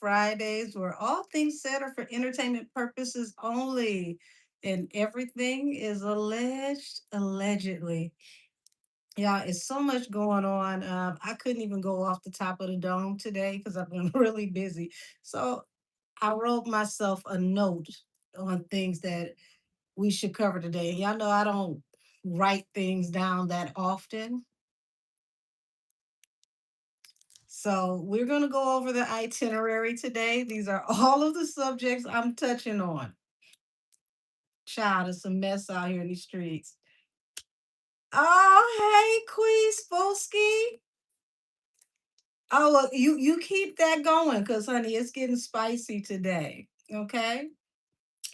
Fridays, where all things said are for entertainment purposes only, and everything is alleged, allegedly. Yeah, it's so much going on. I couldn't even go off the top of the dome today because I've been really busy. So I wrote myself a note on things that we should cover today. And y'all know I don't write things down that often. So we're going to go over the itinerary today. These are all of the subjects I'm touching on. Child, it's a mess out here in these streets. Oh, hey, Queen Spolsky. Oh, well, you keep that going, because honey, it's getting spicy today. Okay,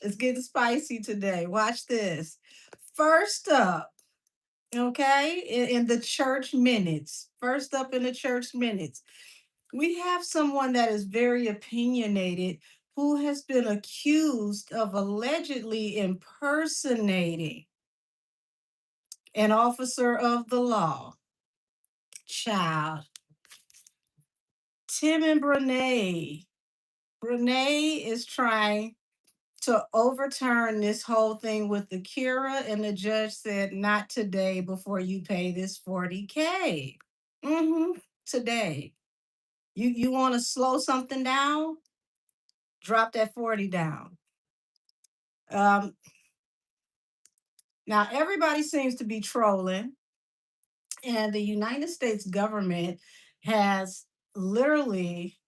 it's getting spicy today. Watch this. First up, okay, in the church minutes. First up in the church minutes, we have someone that is very opinionated who has been accused of allegedly impersonating an officer of the law. Child, Tim and Brene. Brene is trying to overturn this whole thing with the Kira, and the judge said, not today before you pay this 40K. Today. You want to slow something down? Drop that 40 down. Um, Now everybody seems to be trolling, and the United States government has literally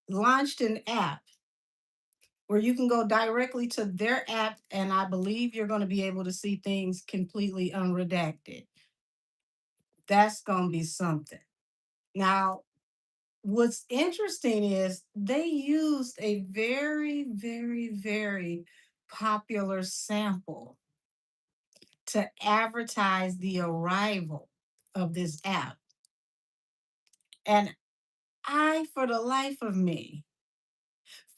launched an app where you can go directly to their app, and I believe you're going to be able to see things completely unredacted. That's going to be something. Now, what's interesting is they used a very, very, very popular sample to advertise the arrival of this app. And I, for the life of me,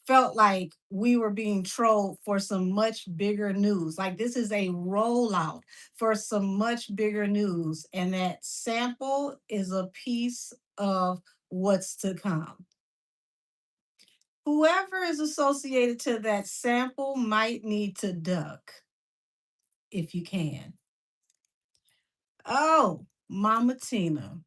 felt like we were being trolled for some much bigger news. Like this is a rollout for some much bigger news. And that sample is a piece of what's to come. Whoever is associated to that sample might need to duck if you can. Oh, Mama Tina.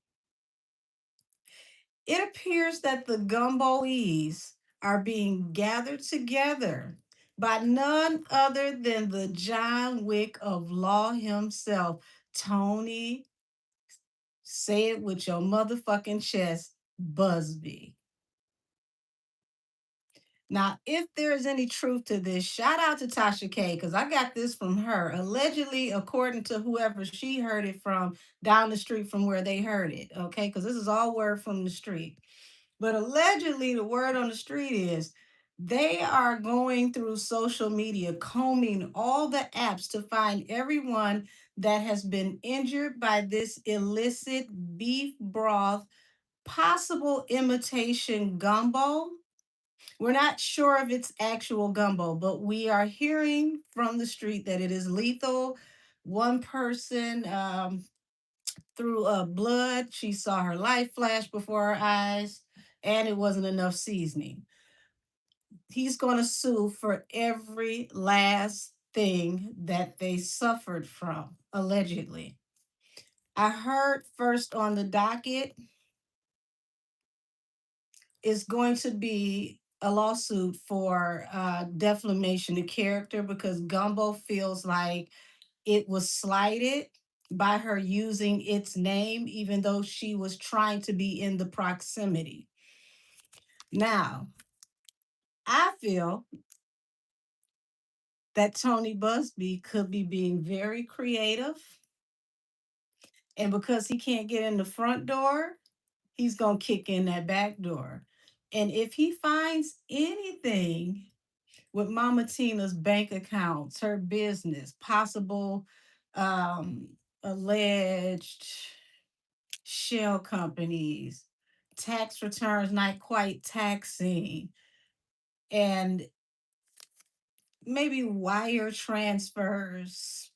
It appears that the Gumboese are being gathered together by none other than the John Wick of law himself, Tony. Say it with your motherfucking chest, Busby. Now, if there is any truth to this, shout out to Tasha K, because I got this from her. Allegedly, according to whoever she heard it from down the street from where they heard it. Okay, because this is all word from the street. But allegedly, the word on the street is they are going through social media, combing all the apps to find everyone that has been injured by this illicit beef broth, possible imitation gumbo. We're not sure if it's actual gumbo, but we are hearing from the street that it is lethal. One person threw up blood. She saw her life flash before her eyes, and it wasn't enough seasoning. He's going to sue for every last thing that they suffered from, allegedly. I heard first on the docket is going to be a lawsuit for defamation of character because Gumbo feels like it was slighted by her using its name, even though she was trying to be in the proximity. Now, I feel that Tony Busby could be being very creative. And because he can't get in the front door, he's going to kick in that back door. And if he finds anything with Mama Tina's bank accounts, her business, possible um, alleged shell companies, tax returns not quite taxing, and maybe wire transfers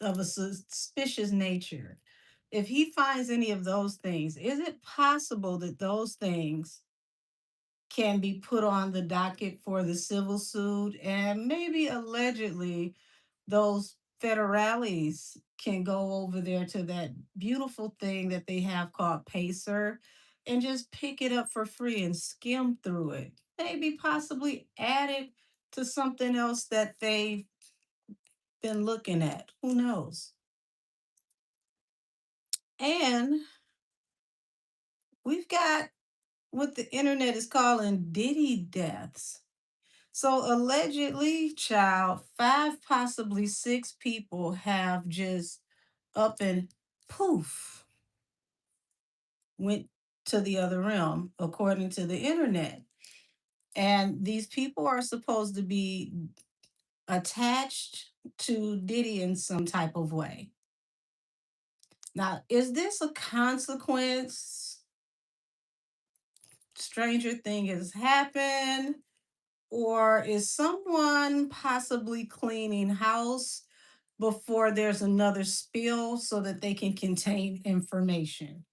of a suspicious nature. If he finds any of those things, is it possible that those things can be put on the docket for the civil suit, and maybe allegedly those federales can go over there to that beautiful thing that they have called Pacer and just pick it up for free and skim through it. Maybe possibly add it to something else that they've been looking at. Who knows? And we've got what the internet is calling Diddy deaths. So allegedly, child, five, possibly six people have just up and poof went to the other realm, according to the internet. And these people are supposed to be attached to Diddy in some type of way. Now, is this a consequence? Stranger thing has happened, or is someone possibly cleaning house before there's another spill so that they can contain information?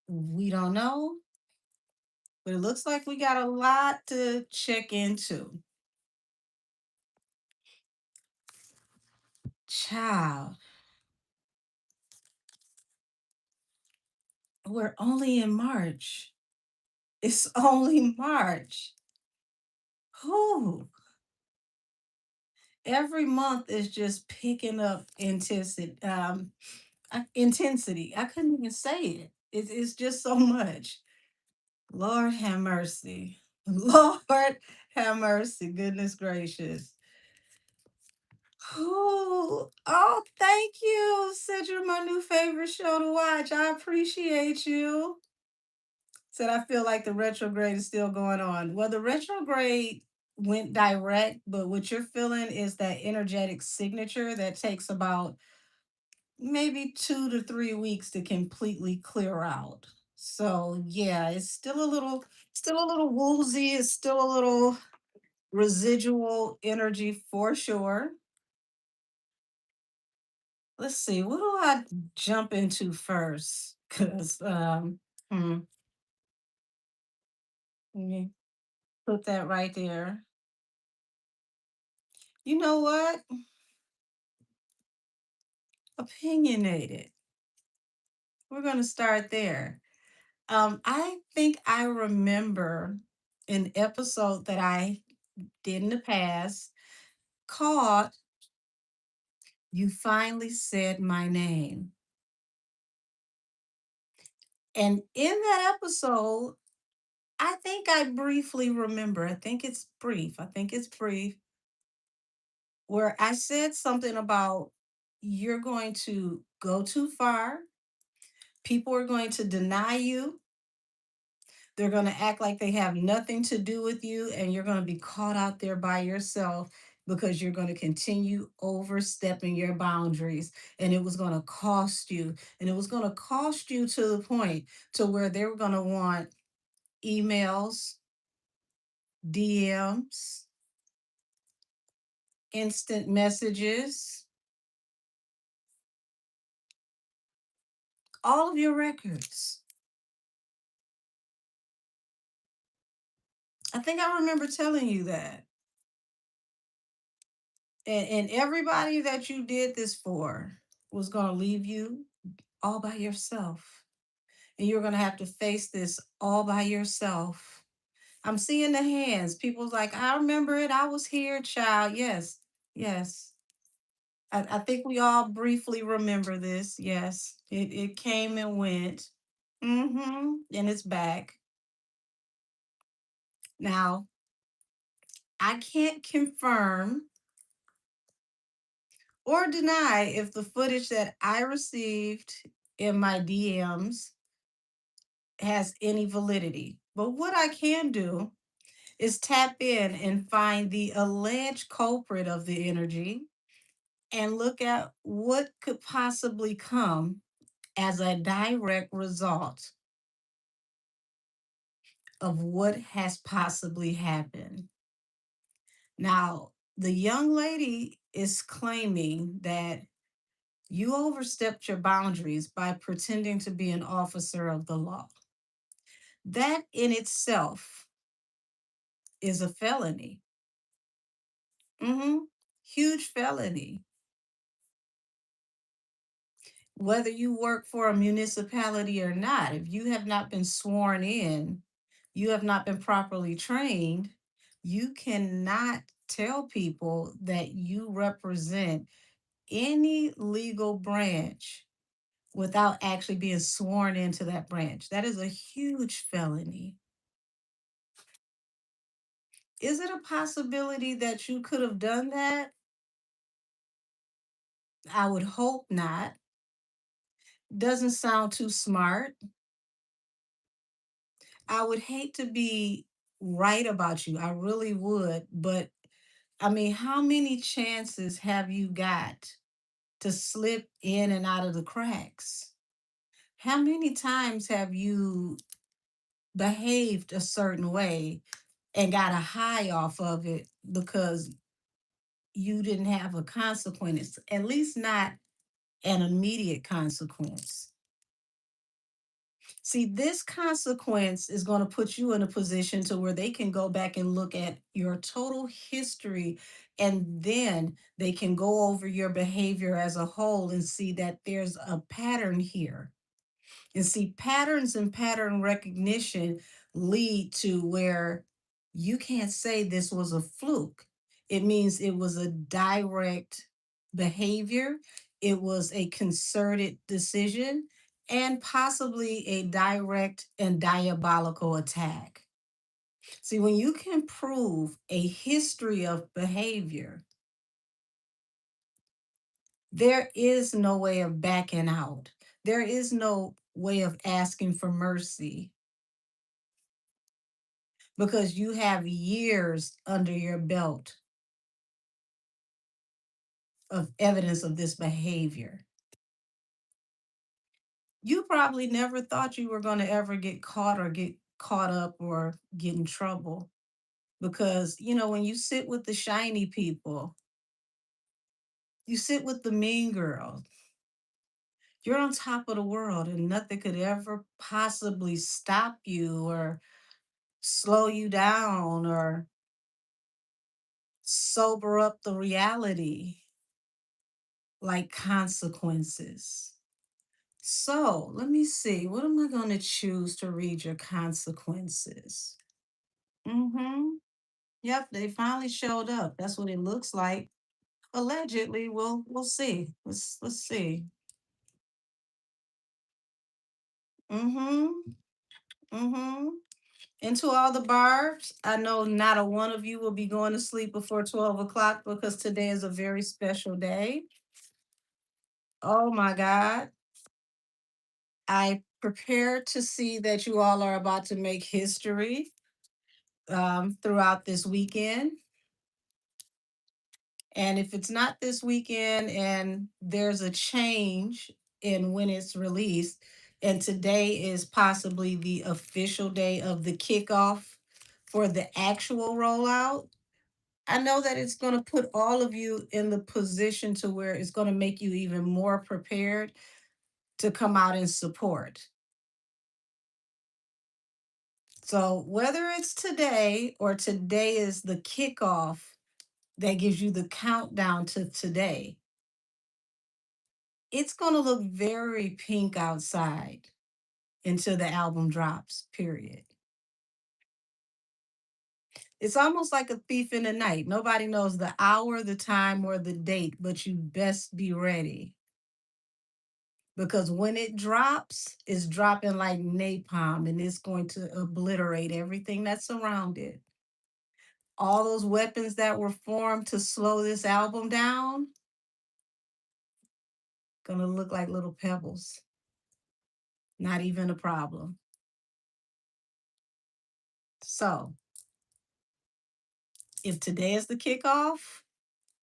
We don't know, but it looks like we got a lot to check into. Child, we're only in March. It's only March. Whew. Every month is just picking up intensity. I couldn't even say it. It's just so much. Lord have mercy. Lord have mercy. Goodness gracious. Oh, thank you. Said you're my new favorite show to watch. I appreciate you. Said I feel like the retrograde is still going on. Well, the retrograde went direct, but what you're feeling is that energetic signature that takes about maybe 2 to 3 weeks to completely clear out. So yeah, it's still a little woozy. It's still a little residual energy for sure. Let's see, what do I jump into first? Because hmm, let me put that right there. You know what? Opinionated. We're gonna start there. I think I remember an episode that I did in the past called You Finally Said My Name. And in that episode, I think I briefly remember, I think it's brief, where I said something about you're going to go too far, people are going to deny you, they're going to act like they have nothing to do with you, and you're going to be caught out there by yourself because you're going to continue overstepping your boundaries, and it was going to cost you, and it was going to cost you to the point to where they were going to want emails, DMs, instant messages, all of your records. I think I remember telling you that. And everybody that you did this for was going to leave you all by yourself. And you're going to have to face this all by yourself. I'm seeing the hands. People's like, I remember it. I was here, child. Yes, yes. I think we all briefly remember this. Yes, it came and went. Mm-hmm. And it's back. Now, I can't confirm or deny if the footage that I received in my DMs has any validity. But what I can do is tap in and find the alleged culprit of the energy and look at what could possibly come as a direct result of what has possibly happened. Now, the young lady is claiming that you overstepped your boundaries by pretending to be an officer of the law. That in itself is a felony. Hmm. Huge felony. Whether you work for a municipality or not, if you have not been sworn in, you have not been properly trained, you cannot tell people that you represent any legal branch without actually being sworn into that branch. That is a huge felony. Is it a possibility that you could have done that? I would hope not. Doesn't sound too smart. I would hate to be right about you. I really would. But I mean, how many chances have you got to slip in and out of the cracks? How many times have you behaved a certain way and got a high off of it because you didn't have a consequence, at least not an immediate consequence? See, this consequence is going to put you in a position to where they can go back and look at your total history, and then they can go over your behavior as a whole and see that there's a pattern here. And see, patterns and pattern recognition lead to where you can't say this was a fluke. It means it was a direct behavior, it was a concerted decision, and possibly a direct and diabolical attack. See, when you can prove a history of behavior, there is no way of backing out. There is no way of asking for mercy because you have years under your belt of evidence of this behavior. You probably never thought you were going to ever get caught or get caught up or get in trouble because, when you sit with the shiny people, you sit with the mean girls, you're on top of the world and nothing could ever possibly stop you or slow you down or sober up the reality like consequences. So let me see. What am I going to choose to read your consequences? Mm-hmm. Yep, they finally showed up. That's what it looks like. Allegedly, we'll see. Let's see. Mm-hmm. Mm-hmm. And to all the barbs, I know not a one of you will be going to sleep before 12 o'clock because today is a very special day. Oh my God. I prepare to see that you all are about to make history throughout this weekend. And if it's not this weekend and there's a change in when it's released, and today is possibly the official day of the kickoff for the actual rollout, I know that it's going to put all of you in the position to where it's going to make you even more prepared to come out and support. So, whether it's today or today is the kickoff that gives you the countdown to today, it's going to look very pink outside until the album drops, period. It's almost like a thief in the night. Nobody knows the hour, the time, or the date, but you best be ready. Because when it drops, it's dropping like napalm and it's going to obliterate everything that's around it. All those weapons that were formed to slow this album down, gonna look like little pebbles. Not even a problem. So, if today is the kickoff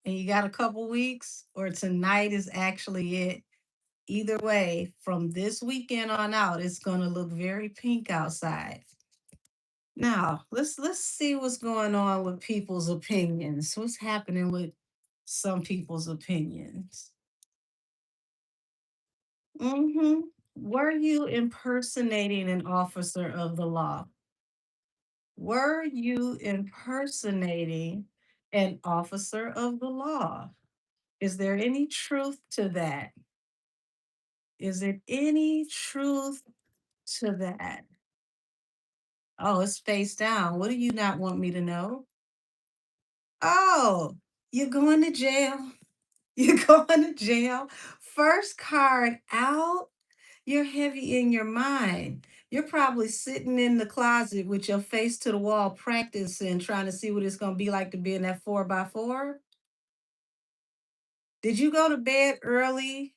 and you got a couple weeks, or tonight is actually it, either way, from this weekend on out, it's gonna look very pink outside. Now, let's see what's going on with people's opinions. What's happening with some people's opinions? Mm-hmm. Were you impersonating an officer of the law? Were you impersonating an officer of the law? Is there any truth to that? Is there any truth to that? Oh, it's face down. What do you not want me to know? Oh, you're going to jail. You're going to jail. First card out. You're heavy in your mind. You're probably sitting in the closet with your face to the wall, practicing, trying to see what it's going to be like to be in that 4x4. Did you go to bed early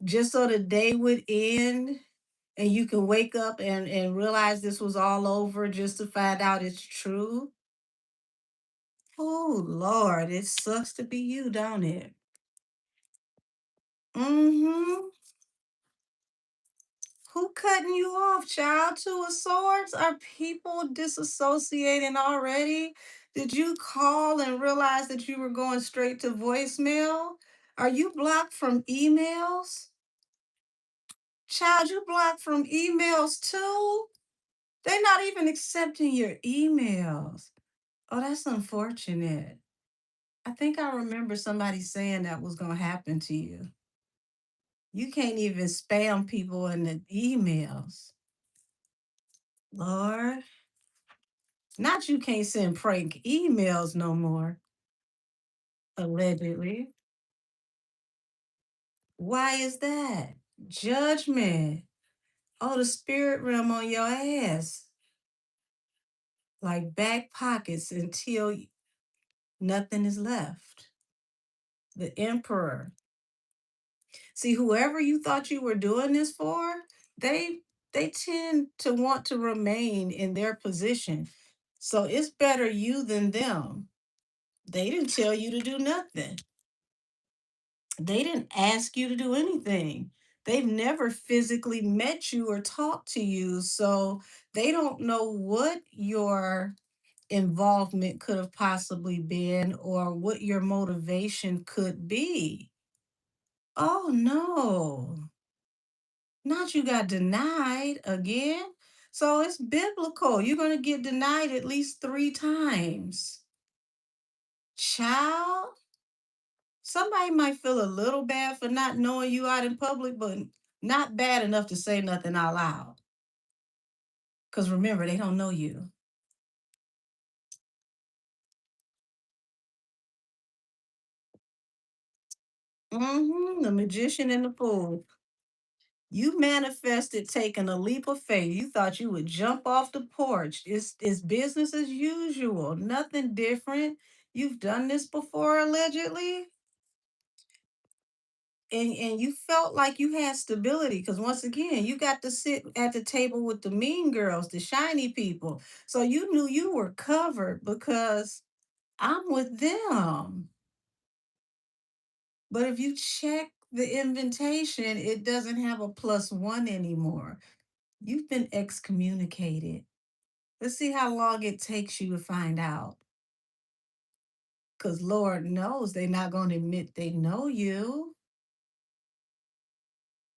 just so the day would end and you can wake up and realize this was all over just to find out it's true? Oh, Lord, it sucks to be you, don't it? Mm-hmm. Who cutting you off, child? Two of Swords? Are people disassociating already? Did you call and realize that you were going straight to voicemail? Are you blocked from emails? Child, you blocked from emails too? They're not even accepting your emails. Oh, that's unfortunate. I think I remember somebody saying that was going to happen to you. You can't even spam people in the emails. Lord. Not you can't send prank emails no more, allegedly. Why is that? Judgment. Oh, the spirit realm on your ass. Like back pockets until nothing is left. The emperor. See, whoever you thought you were doing this for, they they tend to want to remain in their position. So it's better you than them. They didn't tell you to do nothing. They didn't ask you to do anything. They've never physically met you or talked to you. So they don't know what your involvement could have possibly been or what your motivation could be. Oh, no. Not you got denied again. So it's biblical. You're going to get denied at least 3 times. Child, somebody might feel a little bad for not knowing you out in public, but not bad enough to say nothing out loud. Because remember, they don't know you. The magician and the fool. You manifested taking a leap of faith. You thought you would jump off the porch. It's business as usual, nothing different. You've done this before, allegedly. And you felt like you had stability because once again you got to sit at the table with the mean girls, the shiny people, so you knew you were covered because I'm with them. But if you check the invitation, it doesn't have a +1 anymore. You've been excommunicated. Let's see how long it takes you to find out, because Lord knows they're not going to admit they know you.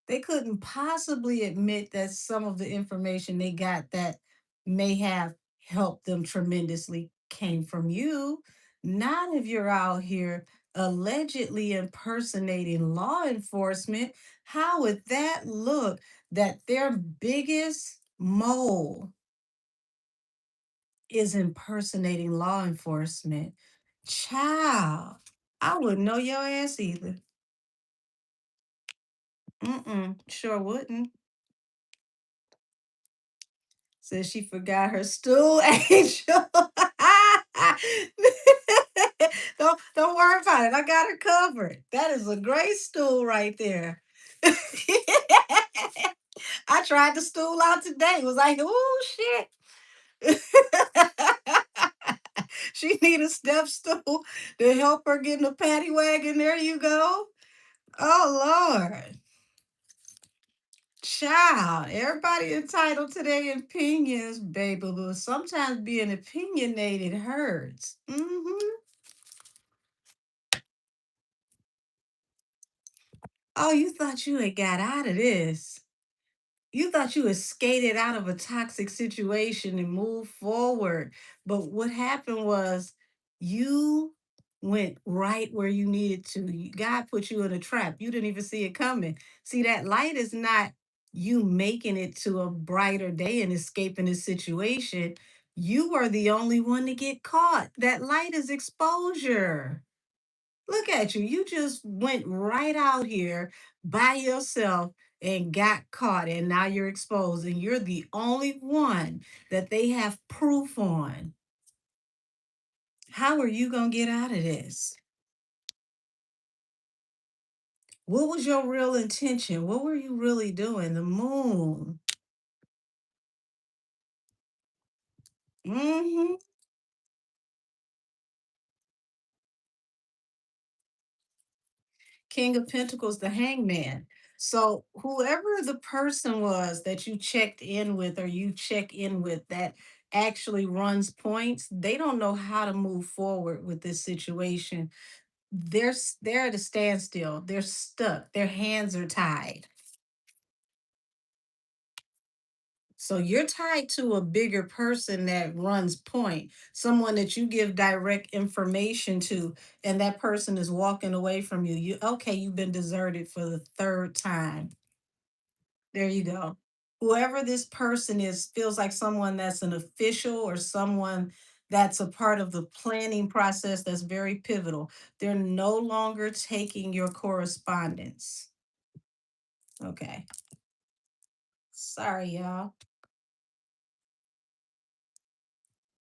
They couldn't possibly admit that some of the information they got that may have helped them tremendously came from you. Not if you're out here allegedly impersonating law enforcement. How would that look that their biggest mole is impersonating law enforcement? Child, I wouldn't know your ass either. Sure wouldn't. Says she forgot her stool, Angel. Don't worry about it. I got her covered. That is a great stool right there. I tried the stool out today. Was like, oh shit. She need a step stool to help her get in the paddy wagon. There you go. Oh Lord. Child, everybody entitled to their opinions, baby, but sometimes being opinionated hurts. Oh, you thought you had got out of this. You thought you had skated out of a toxic situation and moved forward. But what happened was you went right where you needed to. God put you in a trap. You didn't even see it coming. See, that light is not you making it to a brighter day and escaping the situation. You were the only one to get caught. That light is exposure. Look at you. You just went right out here by yourself and got caught, and now you're exposed, and you're the only one that they have proof on. How are you going to get out of this? What was your real intention? What were you really doing? The moon. Hmm. King of Pentacles, the hangman. So, whoever the person was that you checked in with or you check in with that actually runs points, they don't know how to move forward with this situation. They're at a standstill. They're stuck. Their hands are tied. So you're tied to a bigger person that runs point, someone that you give direct information to, and that person is walking away from you. You okay, you've been deserted for the third time. There you go. Whoever this person is feels like someone that's an official or someone that's a part of the planning process that's very pivotal. They're no longer taking your correspondence. Okay. Sorry, y'all.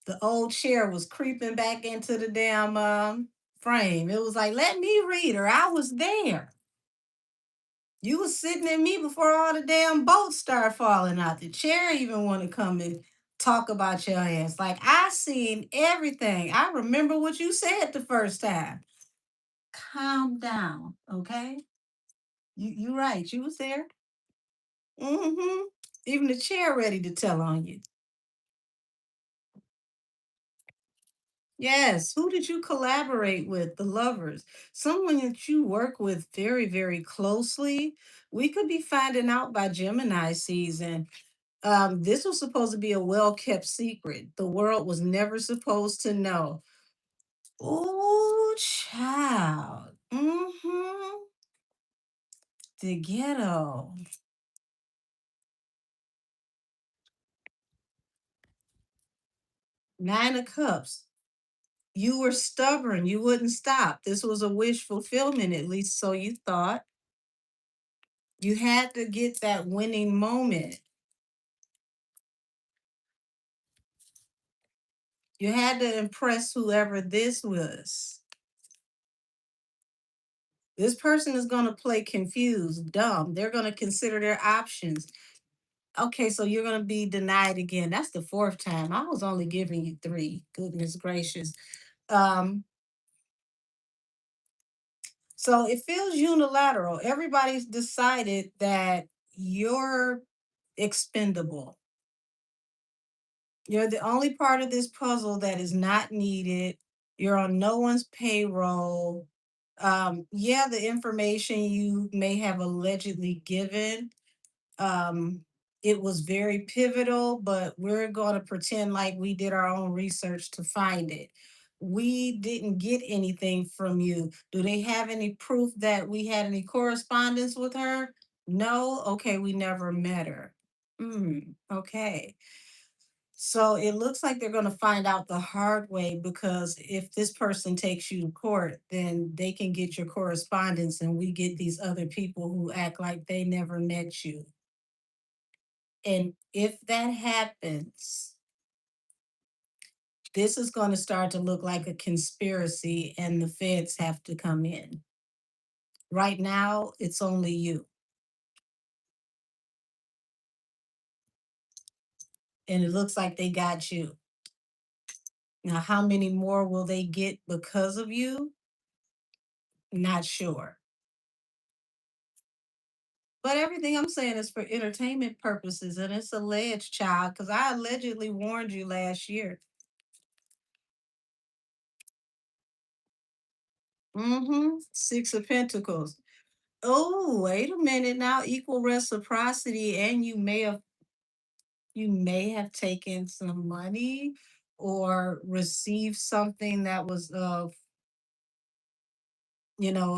The old chair was creeping back into the damn frame. It was like, let me read her. I was there. You was sitting in me before all the damn bolts start falling out. The chair even want to come and talk about your ass. Like I seen everything. I remember what you said the first time. Calm down, okay? You right. You was there. Mm-hmm. Even the chair ready to tell on you. Yes. Who did you collaborate with? The lovers. Someone that you work with very, very closely. We could be finding out by Gemini season. This was supposed to be a well kept secret. The world was never supposed to know. Oh, child. Mm-hmm. The ghetto. 9 of Cups. You were stubborn. You wouldn't stop. This was a wish fulfillment, at least so you thought. You had to get that winning moment. You had to impress whoever this was. This person is going to play confused, dumb. They're going to consider their options. Okay, so you're going to be denied again. That's the fourth time. I was only giving you three. Goodness gracious. Um, so it feels unilateral. Everybody's decided that you're expendable. You're the only part of this puzzle that is not needed. You're on no one's payroll. Yeah, the information you may have allegedly given, um, it was very pivotal, but we're going to pretend like we did our own research to find it. We didn't get anything from you. Do they have any proof that we had any correspondence with her? No. Okay, we never met her. Okay. So it looks like they're going to find out the hard way because if this person takes you to court, then they can get your correspondence and we get these other people who act like they never met you. And if that happens, this is going to start to look like a conspiracy and the feds have to come in. Right now, it's only you. And it looks like they got you. Now, how many more will they get because of you? Not sure. But everything I'm saying is for entertainment purposes, and it's alleged, child, because I allegedly warned you last year. Mm-hmm. 6 of Pentacles. Oh, wait a minute now. Equal reciprocity, and you may have taken some money or received something that was of, you know,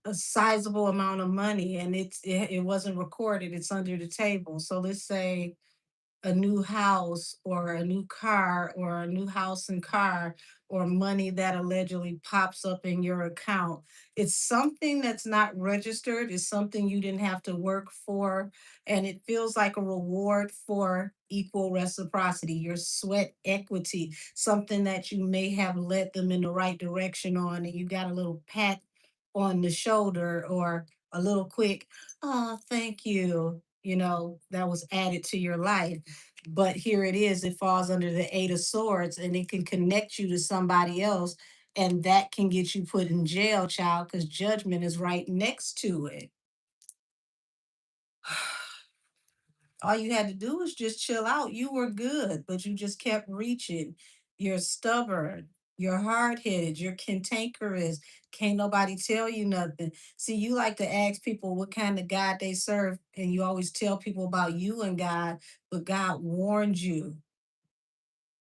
a sizable amount of money, and it wasn't recorded. It's under the table. So let's say a new house or a new car or a new house and car or money that allegedly pops up in your account. It's something that's not registered, it's something you didn't have to work for, and it feels like a reward for equal reciprocity, your sweat equity, something that you may have led them in the right direction on, and you got a little pat on the shoulder or a little quick, oh, thank you. That was added to your life. But here it is, it falls under the Eight of Swords and it can connect you to somebody else. And that can get you put in jail, child, because judgment is right next to it. All you had to do was just chill out. You were good, but you just kept reaching. You're stubborn. You're hard headed. You're cantankerous. Can't nobody tell you nothing. See, you like to ask people what kind of God they serve, and you always tell people about you and God, but God warned you.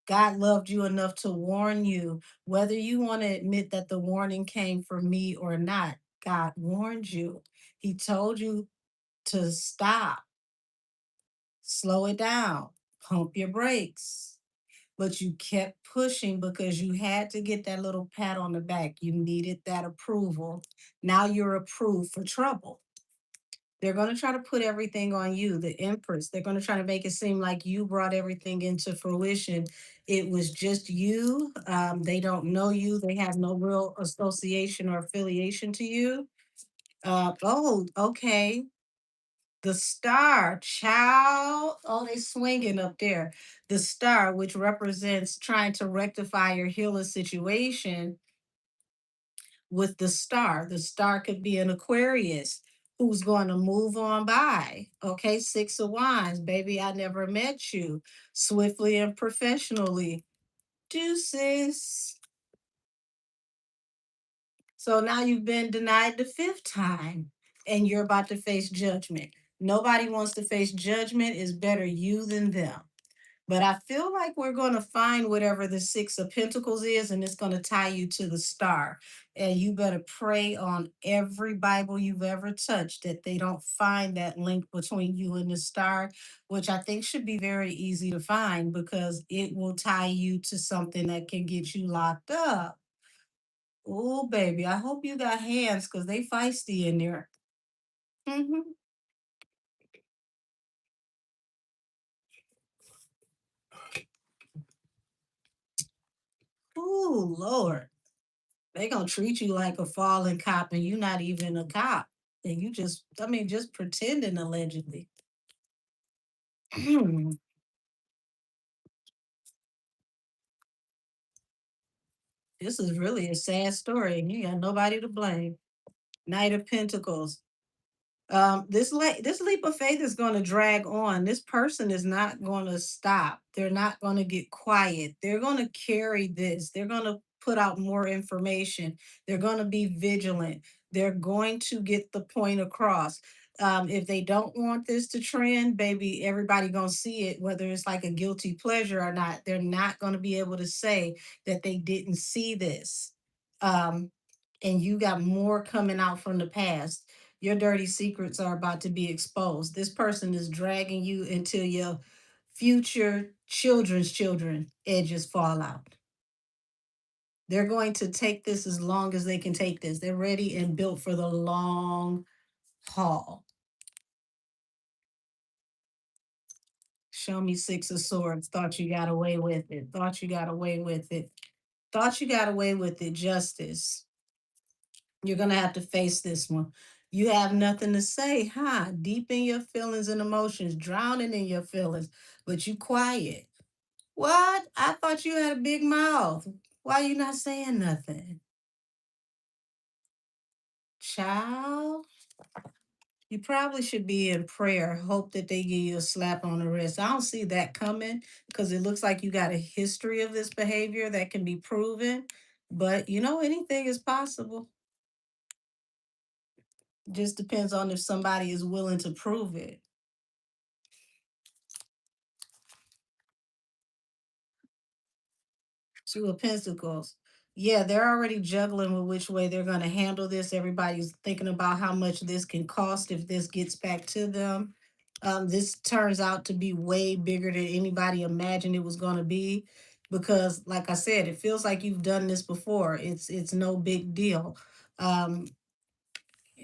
God loved you enough to warn you, whether you want to admit that the warning came from me or not. God warned you. He told you to stop, slow it down, pump your brakes. But you kept pushing because you had to get that little pat on the back. You needed that approval. Now you're approved for trouble. They're going to try to put everything on you, the Empress. They're going to try to make it seem like you brought everything into fruition. It was just you. They don't know you. They have no real association or affiliation to you. Oh, okay. The star, child. Oh, they swinging up there. The star, which represents trying to rectify or heal a situation with the star. The star could be an Aquarius who's going to move on by. Okay, Six of Wands, baby, I never met you. Swiftly and professionally. Deuces. So now you've been denied the fifth time and you're about to face judgment. Nobody wants to face judgment. It's better you than them. But I feel like we're going to find whatever the Six of Pentacles is, and it's going to tie you to the star. And you better pray on every Bible you've ever touched that they don't find that link between you and the star, which I think should be very easy to find because it will tie you to something that can get you locked up. Oh, baby, I hope you got hands because they feisty in there. Hmm. Oh, Lord. They gonna treat you like a fallen cop and you're not even a cop. And you just, I mean, just pretending allegedly. This is really a sad story and you got nobody to blame. Knight of Pentacles. This leap of faith is going to drag on. This person is not going to stop. They're not going to get quiet. They're going to carry this. They're going to put out more information. They're going to be vigilant. They're going to get the point across. If they don't want this to trend, baby, everybody gonna see it, whether it's like a guilty pleasure or not. They're not gonna be able to say that they didn't see this. Um, and you got more coming out from the past. Your dirty secrets are about to be exposed. This person is dragging you until your future children's children edges fall out. They're going to take this as long as they can take this. They're ready and built for the long haul. Show me Six of Swords. Thought you got away with it. Thought you got away with it. Thought you got away with it. Justice. You're going to have to face this one. You have nothing to say, huh? Deep in your feelings and emotions, drowning in your feelings, but you quiet. What? I thought you had a big mouth. Why you not saying nothing? Child. You probably should be in prayer, hope that they give you a slap on the wrist. I don't see that coming because it looks like you got a history of this behavior that can be proven. But anything is possible. Just depends on if somebody is willing to prove it. Two of Pentacles. Yeah, they're already juggling with which way they're going to handle this. Everybody's thinking about how much this can cost if this gets back to them. This turns out to be way bigger than anybody imagined it was going to be, because, like I said, it feels like you've done this before. It's no big deal. Um,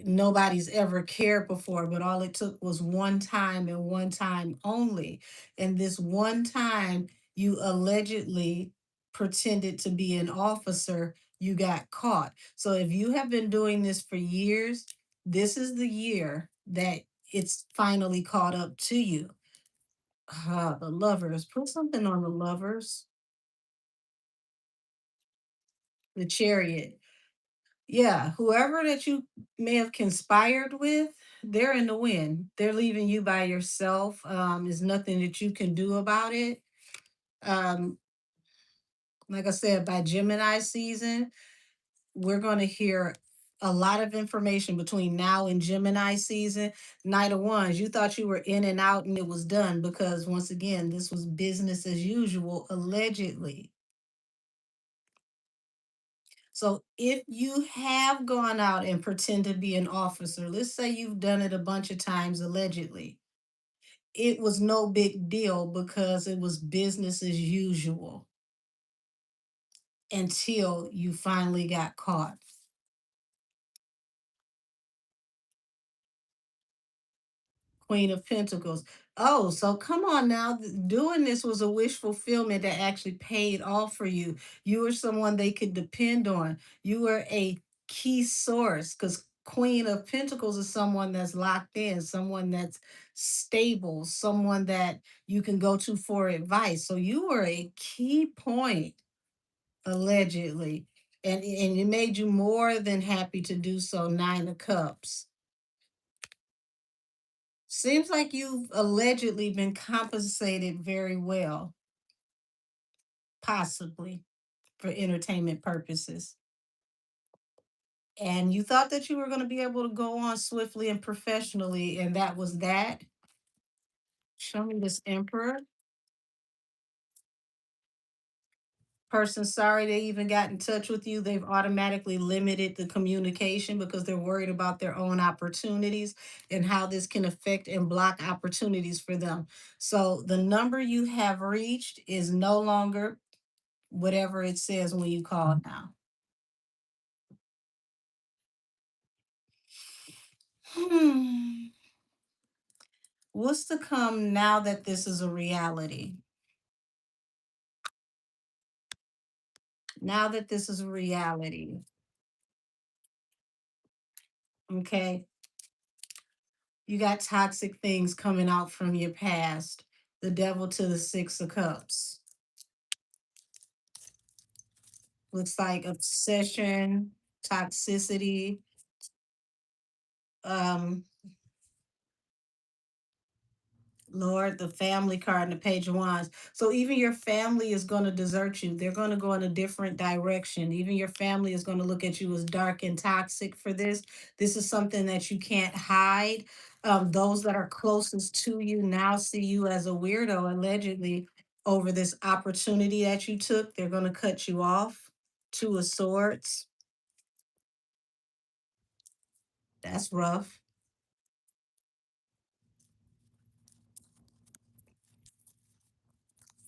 Nobody's ever cared before, but all it took was one time and one time only. And this one time you allegedly pretended to be an officer, you got caught. So if you have been doing this for years, this is the year that it's finally caught up to you. Ah, the lovers. Put something on the lovers. The chariot. Yeah, whoever that you may have conspired with, they're in the wind. They're leaving you by yourself. There's nothing that you can do about it. Um, like I said, by Gemini season, we're going to hear a lot of information between now and Gemini season. Knight of Wands, you thought you were in and out and it was done because, once again, this was business as usual, allegedly. So if you have gone out and pretend to be an officer, let's say you've done it a bunch of times allegedly, it was no big deal because it was business as usual until you finally got caught. Queen of Pentacles. Oh, so come on now. Doing this was a wish fulfillment that actually paid off for you. You were someone they could depend on. You were a key source, because Queen of Pentacles is someone that's locked in, someone that's stable, someone that you can go to for advice. So you were a key point, allegedly. And it made you more than happy to do so. Nine of Cups. Seems like you've allegedly been compensated very well, possibly for entertainment purposes. And you thought that you were going to be able to go on swiftly and professionally, and that was that. Show me this Emperor. Person sorry they even got in touch with you. They've automatically limited the communication because they're worried about their own opportunities and how this can affect and block opportunities for them. So the number you have reached is no longer whatever it says when you call now. Hmm. What's to come now that this is a reality? Now that this is a reality, okay, you got toxic things coming out from your past. The devil to the Six of Cups. Looks like obsession, toxicity, um, Lord, the family card and the Page of Wands. So even your family is going to desert you. They're going to go in a different direction. Even your family is going to look at you as dark and toxic for this. This is something that you can't hide. Those that are closest to you now see you as a weirdo, allegedly, over this opportunity that you took. They're going to cut you off. Two of Swords. That's rough.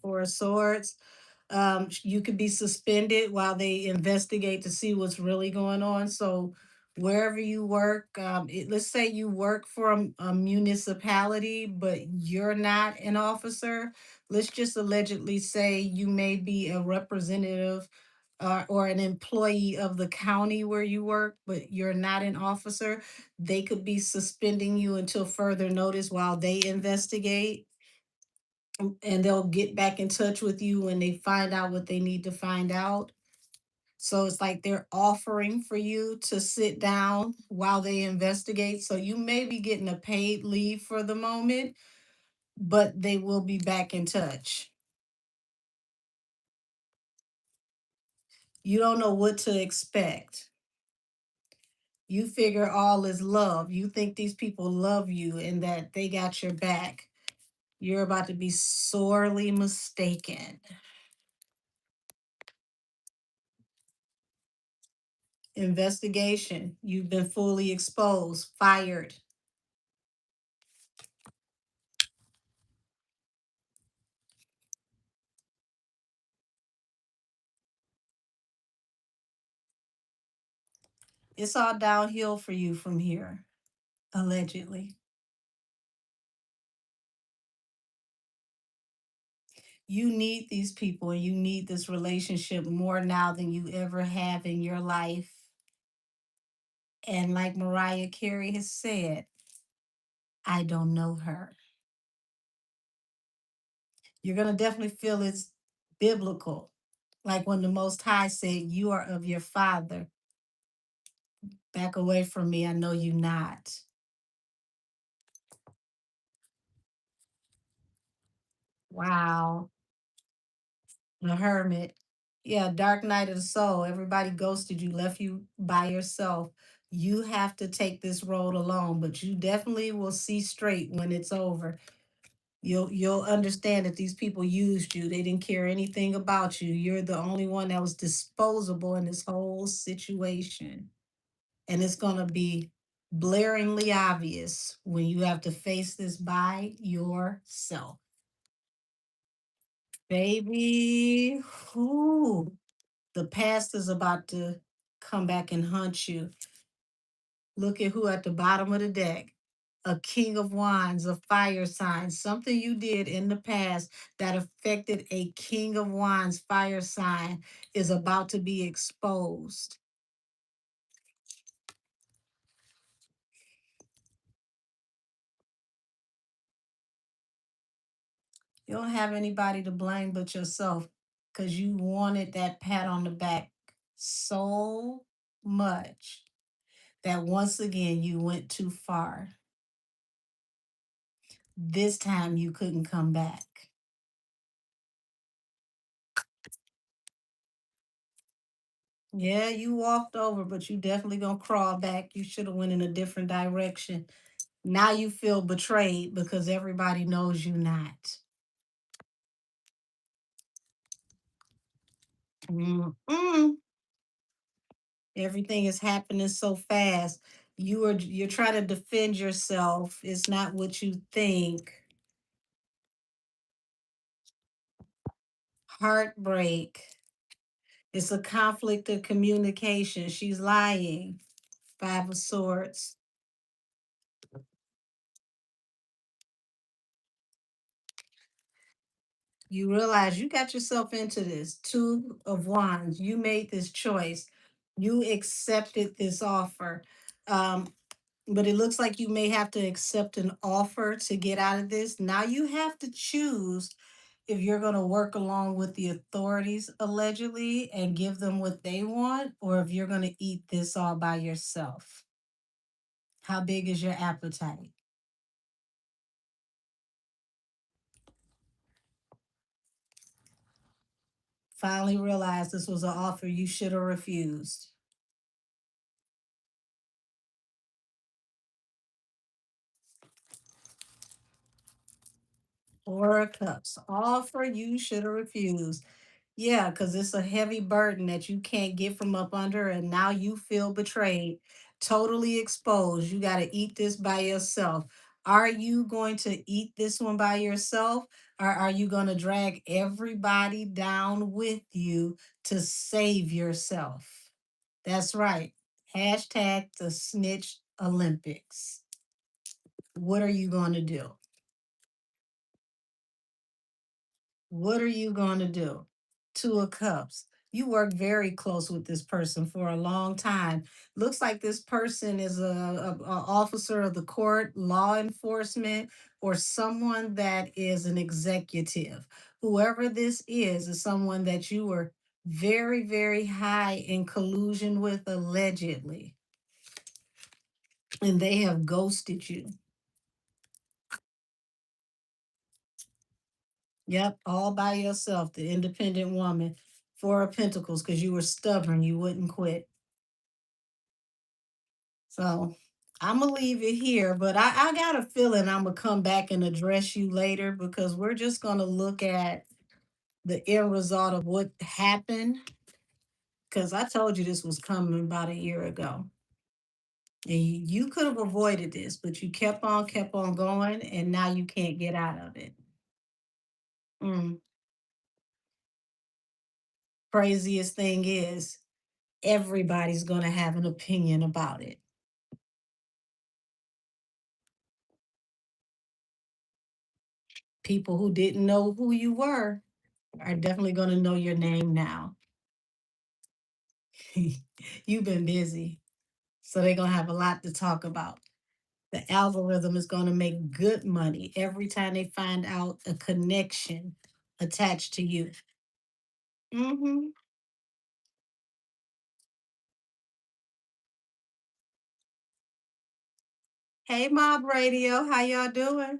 Four of Swords. You could be suspended while they investigate to see what's really going on. So wherever you work, let's say you work for a municipality, but you're not an officer. Let's just allegedly say you may be a representative or an employee of the county where you work, but you're not an officer. They could be suspending you until further notice while they investigate, and they'll get back in touch with you when they find out what they need to find out. So it's like they're offering for you to sit down while they investigate. So you may be getting a paid leave for the moment, but they will be back in touch. You don't know what to expect. You figure all is love. You think these people love you and that they got your back. You're about to be sorely mistaken. Investigation. You've been fully exposed, fired. It's all downhill for you from here, allegedly. You need these people and you need this relationship more now than you ever have in your life. And like Mariah Carey has said, I don't know her. You're going to definitely feel it's biblical. Like when the Most High said, you are of your father. Back away from me. I know you not. Wow. The hermit. Yeah, dark night of the soul. Everybody ghosted you, left you by yourself. You have to take this road alone, but you definitely will see straight when it's over. You'll understand that these people used you. They didn't care anything about you. You're the only one that was disposable in this whole situation. And it's gonna be blaringly obvious when you have to face this by yourself. Baby, whoo, the past is about to come back and hunt you. Look at who at the bottom of the deck. A king of wands, a fire sign, something you did in the past that affected a king of wands fire sign is about to be exposed. You don't have anybody to blame but yourself because you wanted that pat on the back so much that once again you went too far. This time you couldn't come back. Yeah, you walked over, but you definitely gonna crawl back. You should have went in a different direction. Now you feel betrayed because everybody knows you not. Mm-mm. Everything is happening so fast. You're trying to defend yourself. It's not what you think. Heartbreak. It's a conflict of communication. She's lying. Five of Swords. You realize you got yourself into this. Two of Wands. You made this choice. You accepted this offer. Um, but it looks like you may have to accept an offer to get out of this. Now you have to choose if you're going to work along with the authorities allegedly and give them what they want, or if you're going to eat this all by yourself. How big is your appetite? Finally realized this was an offer you should have refused. Four of Cups. Offer you should have refused. Yeah, because it's a heavy burden that you can't get from up under, and now you feel betrayed, totally exposed. You got to eat this by yourself. Are you going to eat this one by yourself, or are you going to drag everybody down with you to save yourself? That's right. Hashtag the snitch Olympics. What are you going to do? What are you going to do? Two of Cups. You work very close with this person for a long time. Looks like this person is a officer of the court, law enforcement, or someone that is an executive. Whoever this is someone that you were very, very high in collusion with allegedly. And they have ghosted you. Yep, all by yourself, the independent woman. Four of Pentacles, because you were stubborn, you wouldn't quit. So I'm gonna leave it here, but I got a feeling I'm gonna come back and address you later because we're just gonna look at the end result of what happened. Because I told you this was coming about a year ago. And you could have avoided this, but you kept on going, and now you can't get out of it. Mm. Craziest thing is, everybody's going to have an opinion about it. People who didn't know who you were are definitely going to know your name now. You've been busy, so they're going to have a lot to talk about. The algorithm is going to make good money every time they find out a connection attached to you. Hmm. Hey, Mob Radio, how y'all doing?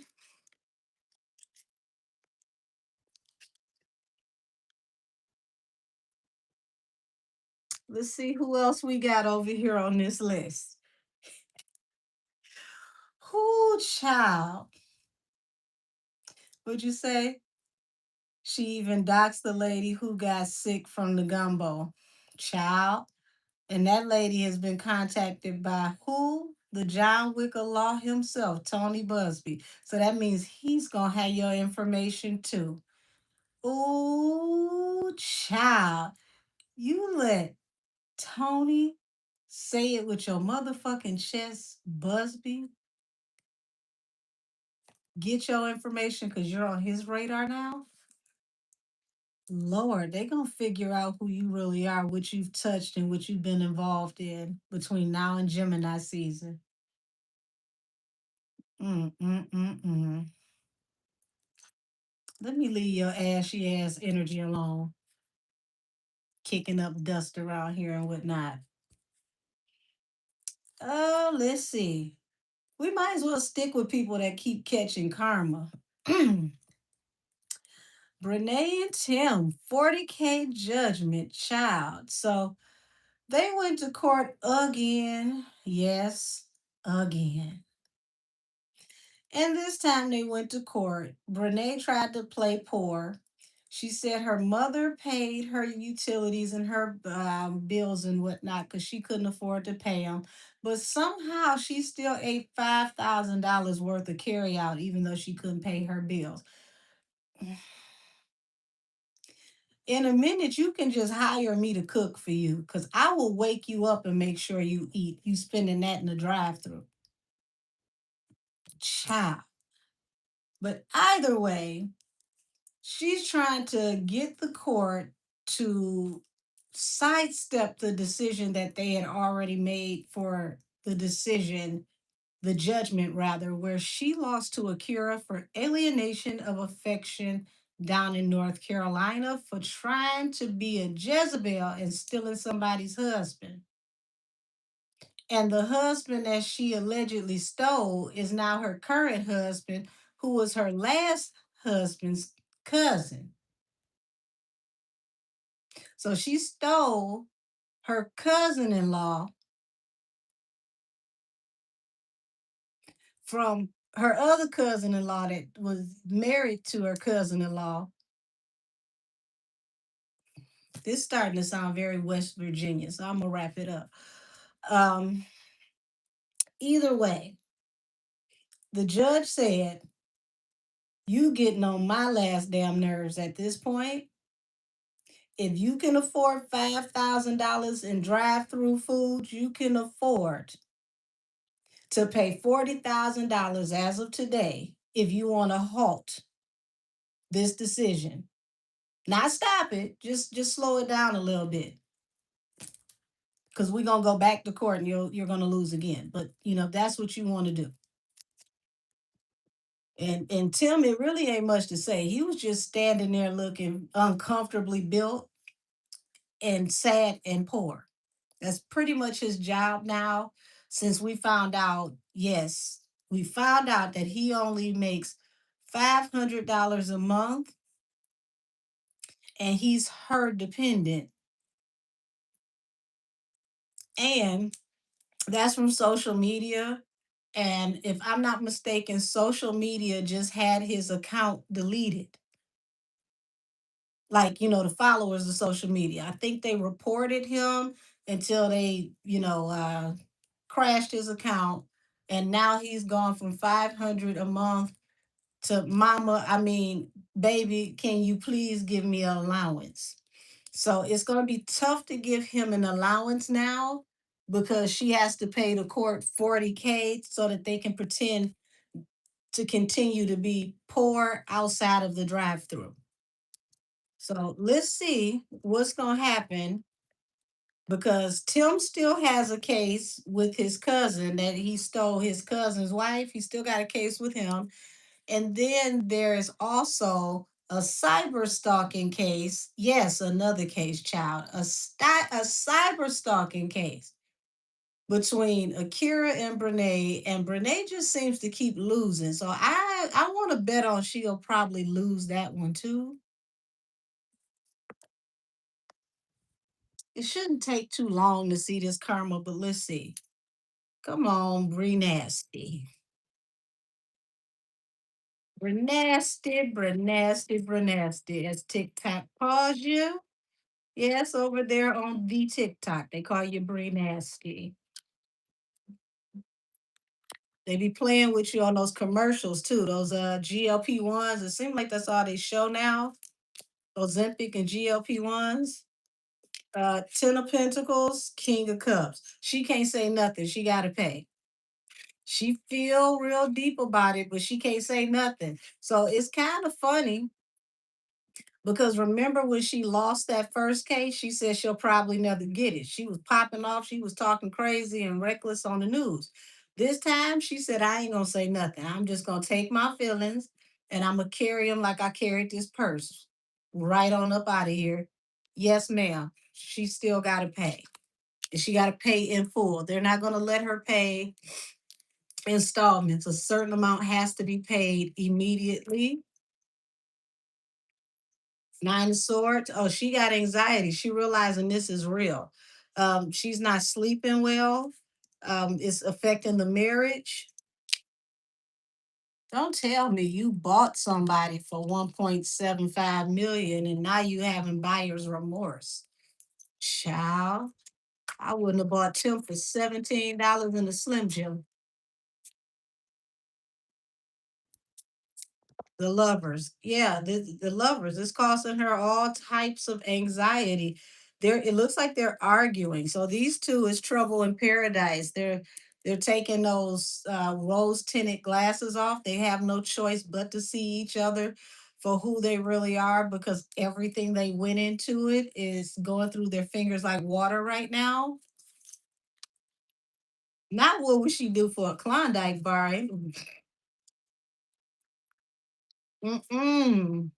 Let's see who else we got over here on this list. Who child? Would you say she even doxed the lady who got sick from the gumbo? Child. And that lady has been contacted by who? The John Wick of Law himself, Tony Busby. So that means he's gonna have your information too. Ooh, child. You let Tony say it with your motherfucking chest, Busby. Get your information because you're on his radar now. Lord, they gonna figure out who you really are, what you've touched and what you've been involved in between now and Gemini season. Mm, mm, mm, mm. Let me leave your ashy ass energy alone, kicking up dust around here and whatnot. Oh, let's see. We might as well stick with people that keep catching karma. Brene and Tim, 40K judgment, child. So they went to court again. Yes, again. And this time they went to court. Brene tried to play poor. She said her mother paid her utilities and her bills and whatnot because she couldn't afford to pay them. But somehow she still ate $5,000 worth of carryout, even though she couldn't pay her bills. In a minute, you can just hire me to cook for you because I will wake you up and make sure you eat. You spending that in the drive through. Child. But either way, she's trying to get the court to sidestep the decision that they had already made for the judgment rather, where she lost to Akira for alienation of affection down in North Carolina for trying to be a Jezebel and stealing somebody's husband. And the husband that she allegedly stole is now her current husband, who was her last husband's cousin. So she stole her cousin in law from her other cousin in law that was married to her cousin in law. This starting to sound very West Virginia, so I'm gonna wrap it up. Um, Either way, the judge said, "You getting on my last damn nerves at this point. If you can afford $5,000 in drive-through food, you can afford to pay $40,000 as of today if you want to halt this decision. Not stop it, just slow it down a little bit. Because we're gonna go back to court and you're gonna lose again. But that's what you want to do." And Tim, it really ain't much to say. He was just standing there looking uncomfortably built. and sad and poor. That's pretty much his job now. Since we found out, yes, we found out that he only makes $500 a month and he's her dependent. And that's from social media. And if I'm not mistaken, social media just had his account deleted. Like, the followers of social media. I think they reported him until they, crashed his account. And now he's gone from 500 a month to mama. I mean, baby, can you please give me an allowance? So it's going to be tough to give him an allowance now because she has to pay the court 40K so that they can pretend to continue to be poor outside of the drive through. So let's see what's going to happen because Tim still has a case with his cousin that he stole his cousin's wife. He still got a case with him. And then there's also a cyber stalking case. Yes, another case, child. A cyber stalking case between Akira and Brene just seems to keep losing. So I want to bet on she'll probably lose that one too. It shouldn't take too long to see this karma, but let's see. Come on, Bree Nasty. Bree Nasty. As TikTok pause you. Yes, over there on the TikTok. They call you Bree Nasty. They be playing with you on those commercials too. Those GLP-1s. It seems like that's all they show now. Ozempic and GLP-1s. Ten of Pentacles, King of Cups. She can't say nothing. She gotta pay. She feel real deep about it, but she can't say nothing. So it's kind of funny because remember when she lost that first case, she said she'll probably never get it. She was popping off, she was talking crazy and reckless on the news. This time she said, I ain't gonna say nothing. I'm just gonna take my feelings and I'm gonna carry them like I carried this purse right on up out of here. Yes, ma'am. She still gotta pay. And she gotta pay in full. They're not gonna let her pay installments. A certain amount has to be paid immediately. Nine of Swords. Oh, she got anxiety. She realizing this is real. She's not sleeping well. It's affecting the marriage. Don't tell me you bought somebody for 1.75 million and now you having buyer's remorse. Child, I wouldn't have bought Tim for $17 in a Slim Jim. The lovers. Yeah, the lovers. It's causing her all types of anxiety. It looks like they're arguing. So these two is trouble in paradise. They're taking those rose tinted glasses off. They have no choice but to see each other for who they really are because everything they went into it is going through their fingers like water right now. Not what would she do for a Klondike bar? Mm-mm.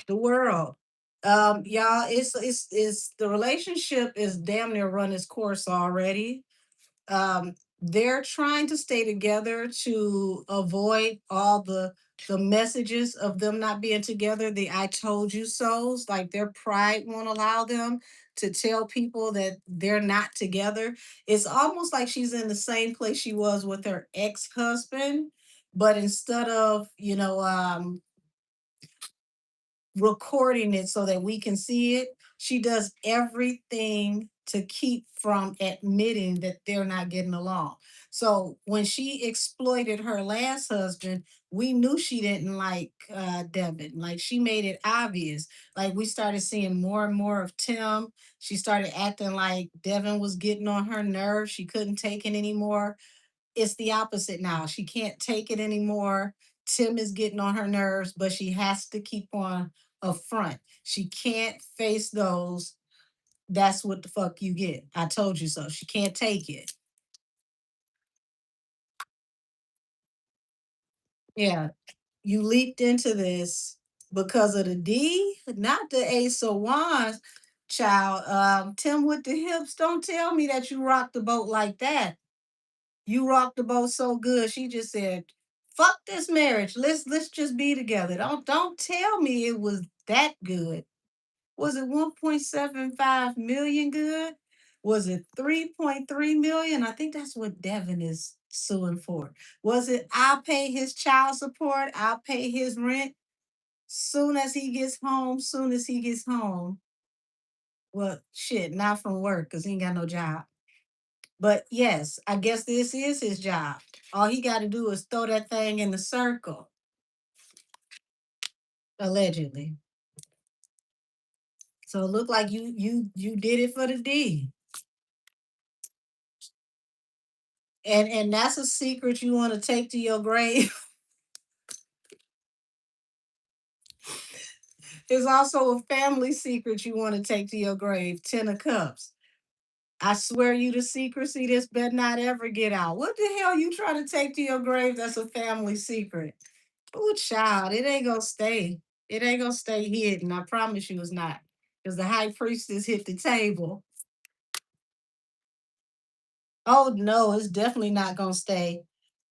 The world. Y'all, it's the relationship is damn near run its course already. They're trying to stay together to avoid all the messages of them not being together, the I told you so's, like their pride won't allow them to tell people that they're not together. It's almost like she's in the same place she was with her ex-husband, but instead of, recording it so that we can see it. She does everything to keep from admitting that they're not getting along. So when she exploited her last husband, we knew she didn't like Devin. Like she made it obvious. Like we started seeing more and more of Tim. She started acting like Devin was getting on her nerves. She couldn't take it anymore. It's the opposite now. She can't take it anymore. Tim is getting on her nerves, but she has to keep on a front. She can't face those. That's what the fuck you get. I told you so. She can't take it. Yeah. You leaped into this because of the D, not the Ace of Wands. Child, Tim with the hips, don't tell me that you rocked the boat like that. You rocked the boat so good. She just said, "Fuck this marriage. Let's just be together." Don't tell me it was that good. Was it 1.75 million good? Was it 3.3 million? I think that's what Devin is suing for. Was it I'll pay his child support, I'll pay his rent soon as he gets home, soon as he gets home. Well, shit, not from work because he ain't got no job. But yes, I guess this is his job. All he got to do is throw that thing in the circle, allegedly. So it looked like you did it for the D. And that's a secret you want to take to your grave. It's also a family secret you want to take to your grave. 10 of Cups. I swear you the secrecy. This better not ever get out. What the hell you trying to take to your grave? That's a family secret. Oh, child, it ain't gonna stay. It ain't gonna stay hidden. I promise you, it's not. Because the high priestess hit the table. Oh no, it's definitely not gonna stay.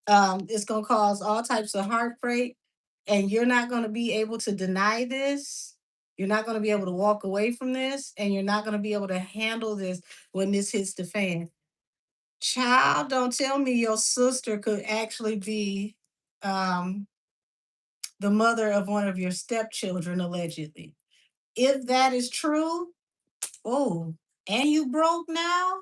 It's gonna cause all types of heartbreak, and you're not gonna be able to deny this. You're not gonna be able to walk away from this, and you're not gonna be able to handle this when this hits the fan. Child, don't tell me your sister could actually be um, the mother of one of your stepchildren, allegedly. If that is true, oh, and you broke now,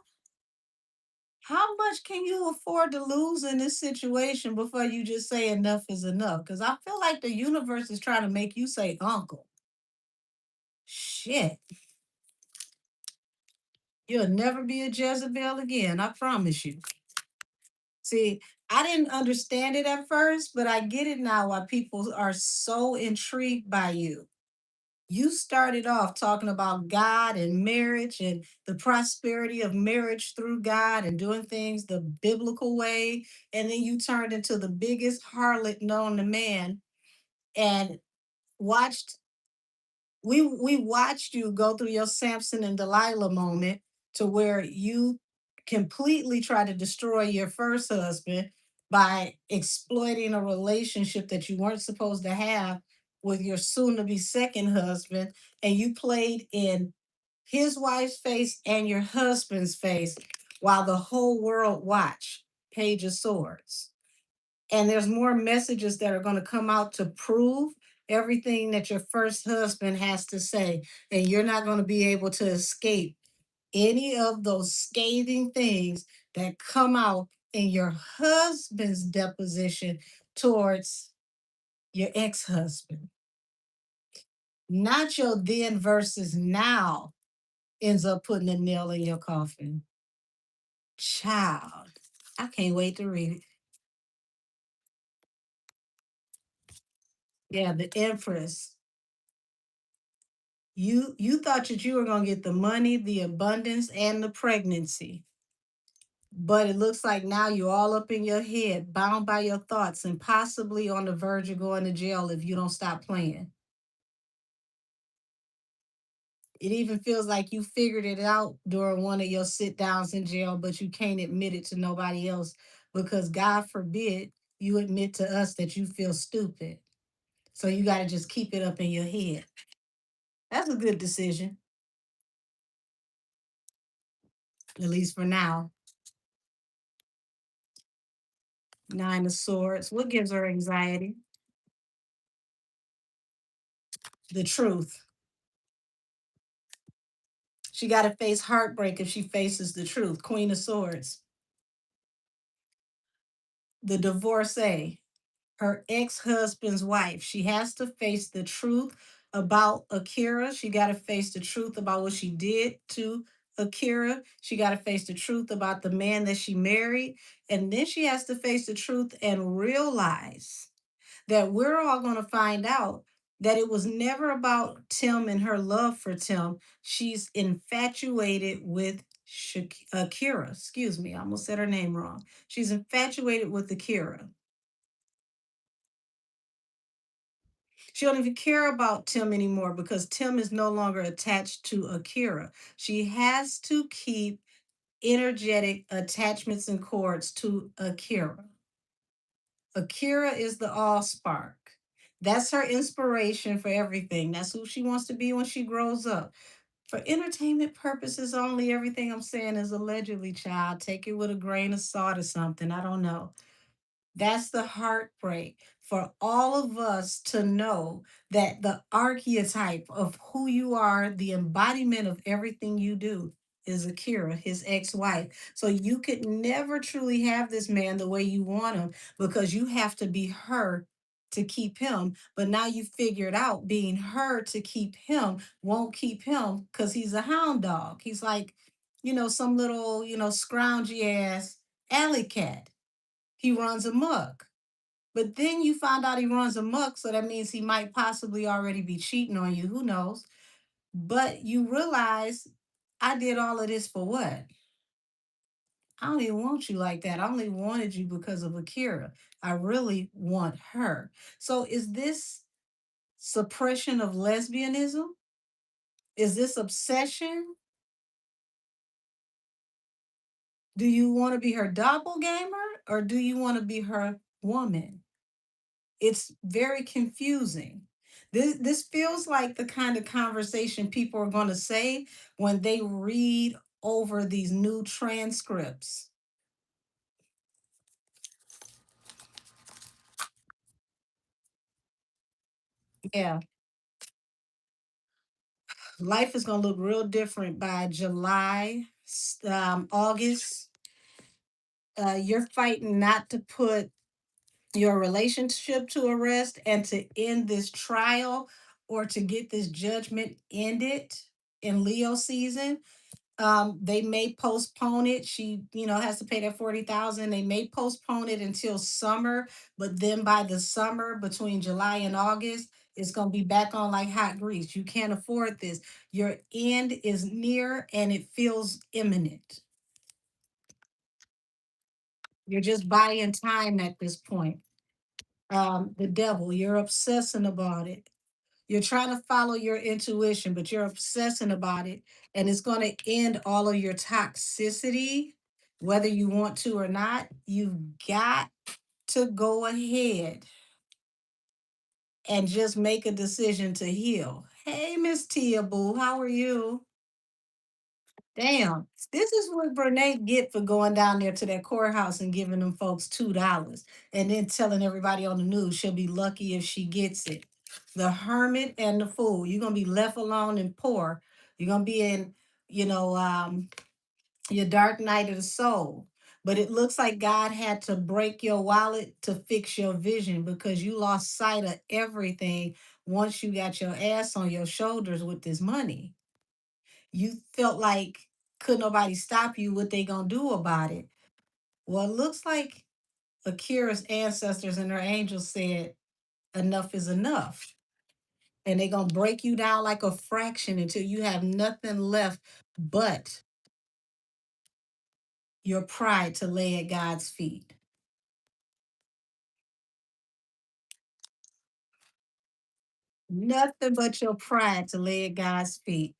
how much can you afford to lose in this situation before you just say enough is enough? Because I feel like the universe is trying to make you say uncle. Shit. You'll never be a Jezebel again. I promise you. See, I didn't understand it at first, but I get it now why people are so intrigued by you. You started off talking about God and marriage and the prosperity of marriage through God and doing things the biblical way. And then you turned into the biggest harlot known to man and watched we watched you go through your Samson and Delilah moment to where you completely tried to destroy your first husband by exploiting a relationship that you weren't supposed to have with your soon to be second husband, and you played in his wife's face and your husband's face while the whole world watched. Page of Swords. And there's more messages that are going to come out to prove everything that your first husband has to say. And you're not going to be able to escape any of those scathing things that come out in your husband's deposition towards your ex-husband. Not your then versus now ends up putting a nail in your coffin. Child, I can't wait to read it. Yeah, the Empress. You thought that you were gonna get the money, the abundance, and the pregnancy. But it looks like now you're all up in your head, bound by your thoughts, and possibly on the verge of going to jail if you don't stop playing. It even feels like you figured it out during one of your sit downs in jail, but you can't admit it to nobody else because God forbid you admit to us that you feel stupid. So you got to just keep it up in your head. That's a good decision, at least for now. 9 of Swords. What gives her anxiety? The truth. She got to face heartbreak if she faces the truth. Queen of Swords. The divorcee, her ex-husband's wife. She has to face the truth about Akira. She got to face the truth about what she did to Akira. She got to face the truth about the man that she married. And then she has to face the truth and realize that we're all going to find out that it was never about Tim and her love for Tim. She's infatuated with Akira. Excuse me, I almost said her name wrong. She's infatuated with Akira. She don't even care about Tim anymore because Tim is no longer attached to Akira. She has to keep energetic attachments and cords to Akira. Akira is the all spark. That's her inspiration for everything. That's who she wants to be when she grows up. For entertainment purposes only, everything I'm saying is allegedly, child. Take it with a grain of salt or something. I don't know. That's the heartbreak for all of us to know that the archetype of who you are, the embodiment of everything you do, is Akira, his ex wife. So you could never truly have this man the way you want him because you have to be her to keep him. But now you figured out being her to keep him won't keep him because he's a hound dog. He's like, some little, scroungy ass alley cat. He runs amok. But then you find out he runs amok, so that means he might possibly already be cheating on you. Who knows? But you realize I did all of this for what? I don't even want you like that. I only wanted you because of Akira. I really want her. So is this suppression of lesbianism? Is this obsession? Do you want to be her doppelganger or do you want to be her woman? It's very confusing. This feels like the kind of conversation people are going to say when they read over these new transcripts. Yeah, life is going to look real different by July, August. You're fighting not to put your relationship to a rest and to end this trial or to get this judgment ended in Leo season. They may postpone it. She, has to pay that 40,000. They may postpone it until summer, but then by the summer, between July and August, it's gonna be back on like hot grease. You can't afford this. Your end is near and it feels imminent. You're just buying time at this point. The devil, you're obsessing about it. You're trying to follow your intuition, but you're obsessing about it. And it's going to end all of your toxicity, whether you want to or not. You've got to go ahead and just make a decision to heal. Hey, Miss Tia Boo, how are you? Damn, this is what Brene get for going down there to that courthouse and giving them folks $2 and then telling everybody on the news she'll be lucky if she gets it. The hermit and the fool. You're gonna be left alone and poor. You're gonna be in, you know, um, your dark night of the soul. But it looks like God had to break your wallet to fix your vision because you lost sight of everything once you got your ass on your shoulders with this money. You felt like could nobody stop you, what they gonna do about it? Well, it looks like Akira's ancestors and her angels said enough is enough. And they gonna break you down like a fraction until you have nothing left but your pride to lay at God's feet. Nothing but your pride to lay at God's feet.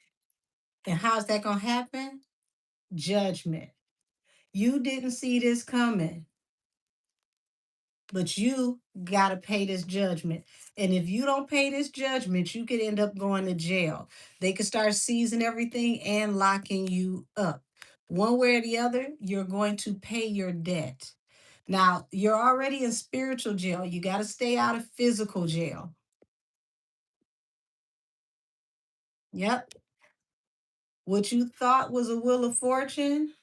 And how's that gonna happen? Judgment. You didn't see this coming. But you got to pay this judgment. And if you don't pay this judgment, you could end up going to jail. They could start seizing everything and locking you up. One way or the other, you're going to pay your debt. Now, you're already in spiritual jail. You got to stay out of physical jail. Yep. What you thought was a wheel of fortune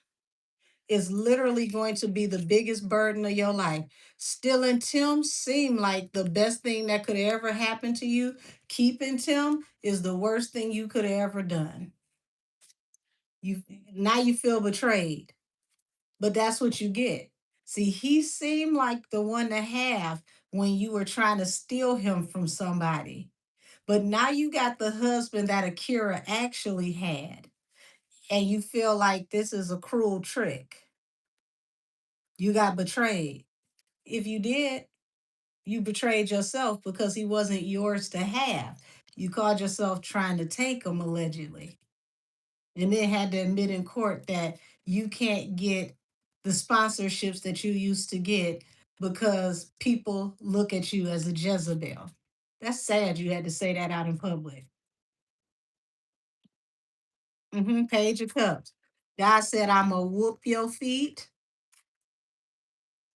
is literally going to be the biggest burden of your life. Stealing Tim seemed like the best thing that could ever happen to you. Keeping Tim is the worst thing you could have ever done. You now you feel betrayed, but that's what you get. See, he seemed like the one to have when you were trying to steal him from somebody. But now you got the husband that Akira actually had, and you feel like this is a cruel trick. You got betrayed. If you did, You betrayed yourself because he wasn't yours to have. You called yourself trying to take him allegedly, and then had to admit in court that you can't get the sponsorships that you used to get because people look at you as a Jezebel. That's sad you had to say that out in public. Page of Cups. God said, I'm going to whoop your feet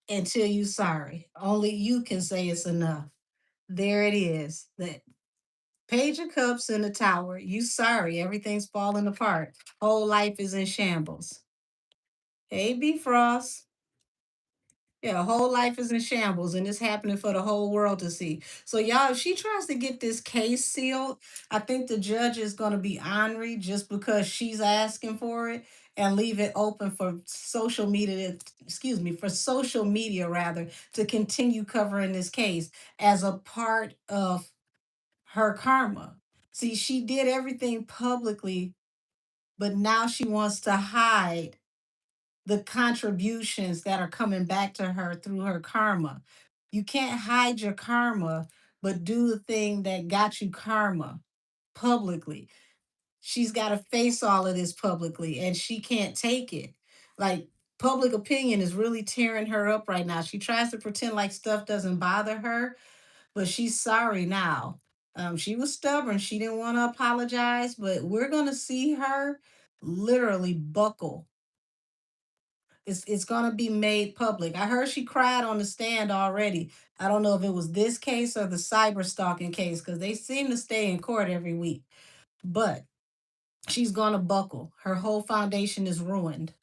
until you sorry. Only you can say it's enough. There it is. That Page of Cups in the tower. You sorry. Everything's falling apart. Whole life is in shambles. Hey, B Frost. Yeah, whole life is in shambles, and it's happening for the whole world to see. So, y'all, if she tries to get this case sealed, I think the judge is going to be ornery just because she's asking for it, and leave it open for social media, excuse me, for social media rather, to continue covering this case as a part of her karma. See, she did everything publicly, but now she wants to hide the contributions that are coming back to her through her karma. You can't hide your karma, but do the thing that got you karma publicly. She's got to face all of this publicly, and she can't take it. Like, public opinion is really tearing her up right now. She tries to pretend like stuff doesn't bother her, but she's sorry now. She was stubborn. She didn't want to apologize, but we're going to see her literally buckle. It's gonna be made public. I heard she cried on the stand already. I don't know if it was this case or the cyber stalking case because they seem to stay in court every week. But she's gonna buckle. Her whole foundation is ruined.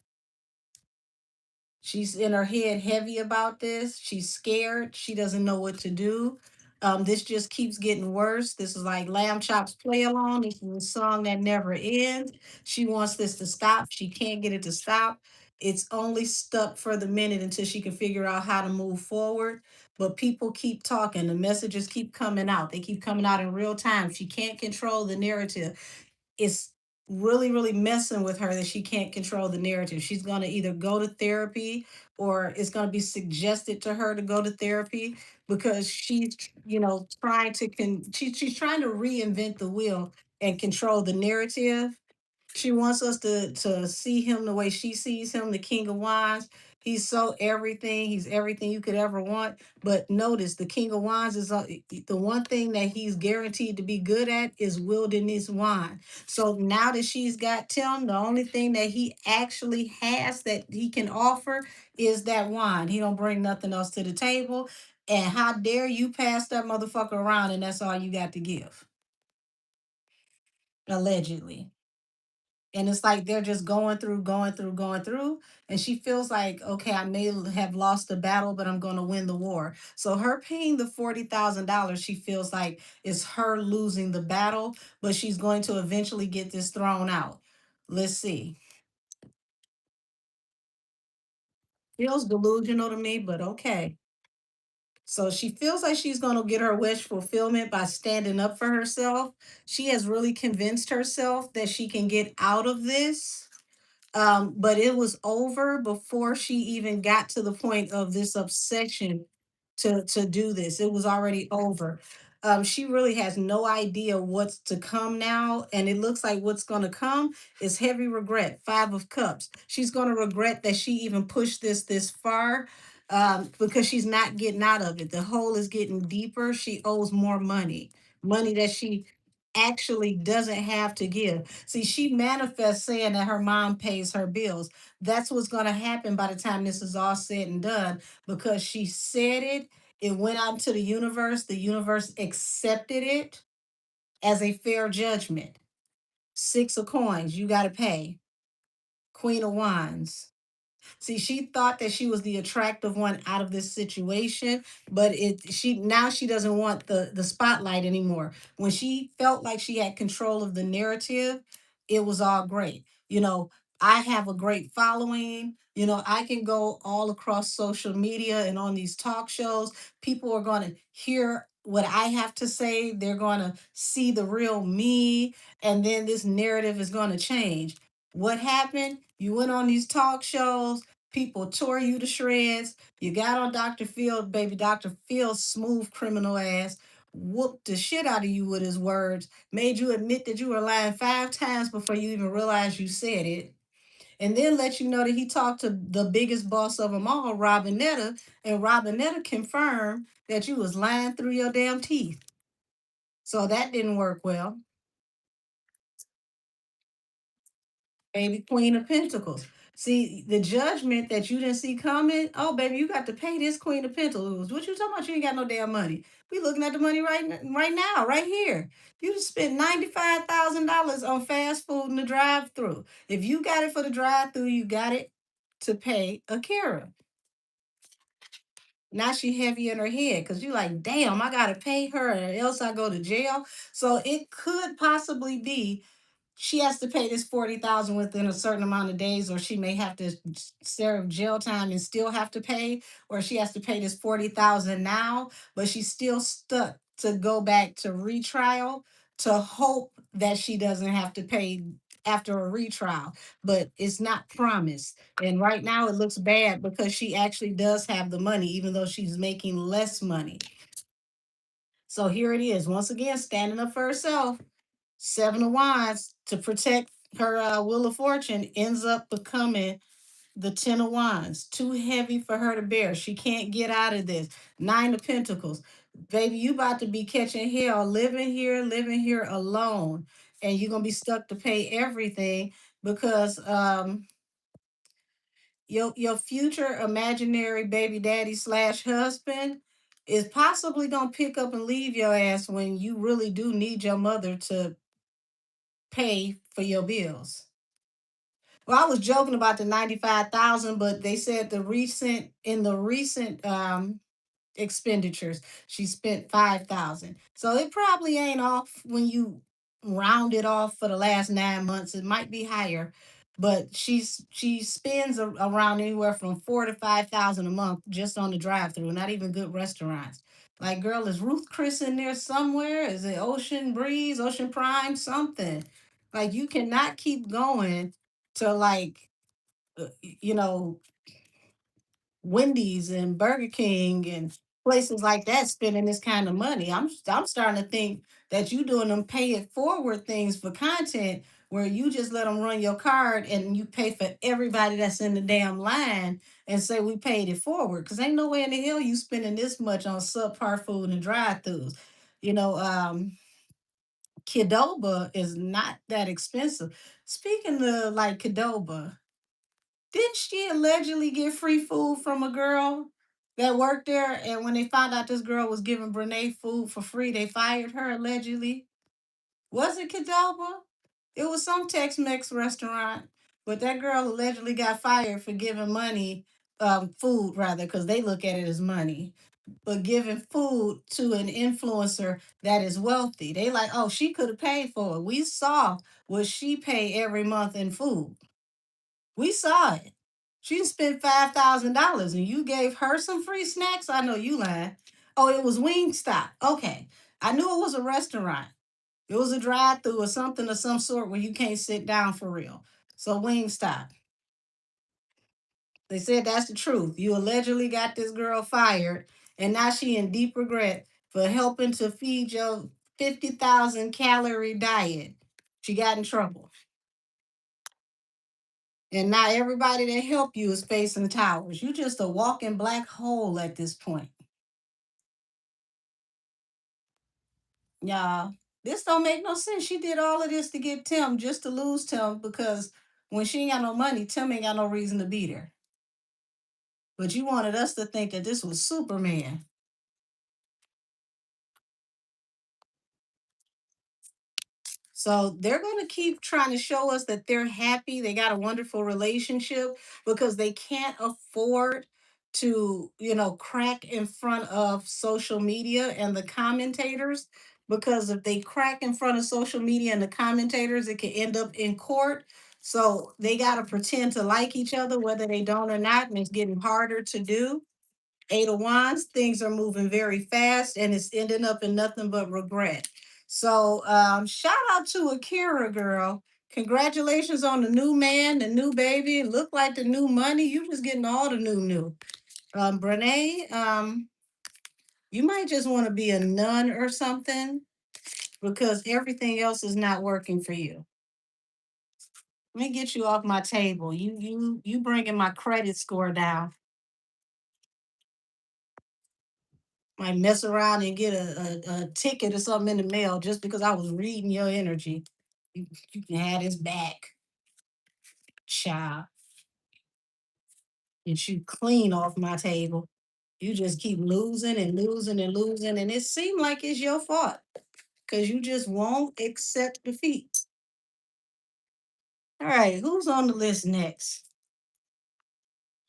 She's in her head heavy about this. She's scared. She doesn't know what to do. This just keeps getting worse. This is like Lamb Chop's play along. This is a song that never ends. She wants this to stop. She can't get it to stop. It's only stuck for the minute until she can figure out how to move forward. But people keep talking. The messages keep coming out. They keep coming out in real time. She can't control the narrative. It's really, really messing with her that she can't control the narrative. She's going to either go to therapy, or it's going to be suggested to her to go to therapy because she's, trying to she's trying to reinvent the wheel and control the narrative. She wants us to see him the way she sees him, the King of Wands. He's so everything. He's everything you could ever want. But notice the King of Wands is the one thing that he's guaranteed to be good at is wielding this wand. So now that she's got Tim, the only thing that he actually has that he can offer is that wand. He don't bring nothing else to the table. And how dare you pass that motherfucker around and that's all you got to give, allegedly. And it's like they're just going through, going through, going through. And she feels like, okay, I may have lost the battle, but I'm going to win the war. So her paying the $40,000, she feels like is her losing the battle, but she's going to eventually get this thrown out. Let's see. Feels delusional to me, but okay. So she feels like she's going to get her wish fulfillment by standing up for herself. She has really convinced herself that she can get out of this. But it was over before she even got to the point of this obsession to do this. It was already over. She really has no idea what's to come now, and it looks like what's going to come is heavy regret. Five of Cups. She's going to regret that she even pushed this far, because she's not getting out of it. The hole is getting deeper. She owes more money, money that she actually doesn't have to give. See, she manifests saying that her mom pays her bills. That's what's going to happen by the time this is all said and done, because she said it. It went out into the universe. The universe accepted it as a fair judgment. Six of Coins, you got to pay. Queen of Wands. See, she thought that she was the attractive one out of this situation, but she doesn't want the spotlight anymore. When she felt like she had control of the narrative, it was all great. I have a great following. I can go all across social media and on these talk shows. People are going to hear what I have to say. They're going to see the real me, and then this narrative is going to change. What happened? You went on these talk shows. People tore you to shreds. You got on Dr. Phil, baby. Dr. Phil's smooth criminal ass whooped the shit out of you with his words, made you admit that you were lying 5 times before you even realized you said it, and then let you know that he talked to the biggest boss of them all, Robinetta, and Robinetta confirmed that you was lying through your damn teeth. So that didn't work well. Baby Queen of Pentacles. See, the judgment that you didn't see coming, oh, baby, you got to pay this Queen of Pentacles. What you talking about? You ain't got no damn money. We looking at the money right now, right here. You just spent $95,000 on fast food in the drive-through. If you got it for the drive-through, you got it to pay Akira. Now she heavy in her head because you like, damn, I gotta pay her or else I go to jail. So it could possibly be she has to pay this 40,000 within a certain amount of days, or she may have to serve jail time and still have to pay, or she has to pay this 40,000 now, but she's still stuck to go back to retrial to hope that she doesn't have to pay after a retrial, but it's not promised. And right now it looks bad because she actually does have the money, even though she's making less money. So here it is, once again, standing up for herself. Seven of Wands to protect her Wheel of Fortune ends up becoming the Ten of Wands. Too heavy for her to bear. She can't get out of this. Nine of Pentacles. Baby, you about to be catching hell living here alone. And you're going to be stuck to pay everything because your future imaginary baby daddy slash husband is possibly going to pick up and leave your ass when you really do need your mother to pay for your bills. Well, I was joking about the 95,000, but they said the recent expenditures, she spent 5,000. So it probably ain't off when you round it off for the last 9 months. It might be higher, but she spends around anywhere from 4 to 5,000 a month just on the drive-through, not even good restaurants. Like, girl, is Ruth Chris in there somewhere? Is it Ocean Breeze, Ocean Prime, something? Like, you cannot keep going to like, you know, Wendy's and Burger King and places like that spending this kind of money. I'm starting to think that you doing them pay it forward things for content where you just let them run your card and you pay for everybody that's in the damn line and say we paid it forward. Cause ain't no way in the hell you spending this much on subpar food and drive-throughs. You know, Kidoba is not that expensive. Speaking of like Kidoba, didn't she allegedly get free food from a girl that worked there? And when they found out this girl was giving Brene food for free, they fired her allegedly. Was it Cadalba? It was some Tex Mex restaurant, but that girl allegedly got fired for giving money, food rather, because they look at it as money, but giving food to an influencer that is wealthy. They like, oh, she could have paid for it. We saw what she paid every month in food. We saw it. She spent $5,000 and you gave her some free snacks. I know you lying. Oh, it was Wingstop. Okay. I knew it was a restaurant. It was a drive-through or something of some sort where you can't sit down for real. So Wingstop. They said that's the truth. You allegedly got this girl fired, and now she in deep regret for helping to feed your 50,000 calorie diet. She got in trouble. And now everybody that helped you is facing towers. You just a walking black hole at this point. Y'all, this don't make no sense. She did all of this to get Tim just to lose Tim because when she ain't got no money, Tim ain't got no reason to beat her. But you wanted us to think that this was Superman. So they're going to keep trying to show us that they're happy, they got a wonderful relationship because they can't afford to, crack in front of social media and the commentators. Because if they crack in front of social media and the commentators, it can end up in court. So they got to pretend to like each other, whether they don't or not, and it's getting harder to do. Eight of Wands, things are moving very fast and it's ending up in nothing but regret. So shout out to Akira girl, Congratulations on the new man, the new baby. It look like the new money. You just getting all the new. Brene, you might just want to be a nun or something because everything else is not working for you. Let me get you off my table. You bringing my credit score down. Might mess around and get a ticket or something in the mail just because I was reading your energy. You can have this back, child. Get you clean off my table. You just keep losing and losing and losing, and it seemed like it's your fault because you just won't accept defeat. All right, who's on the list next?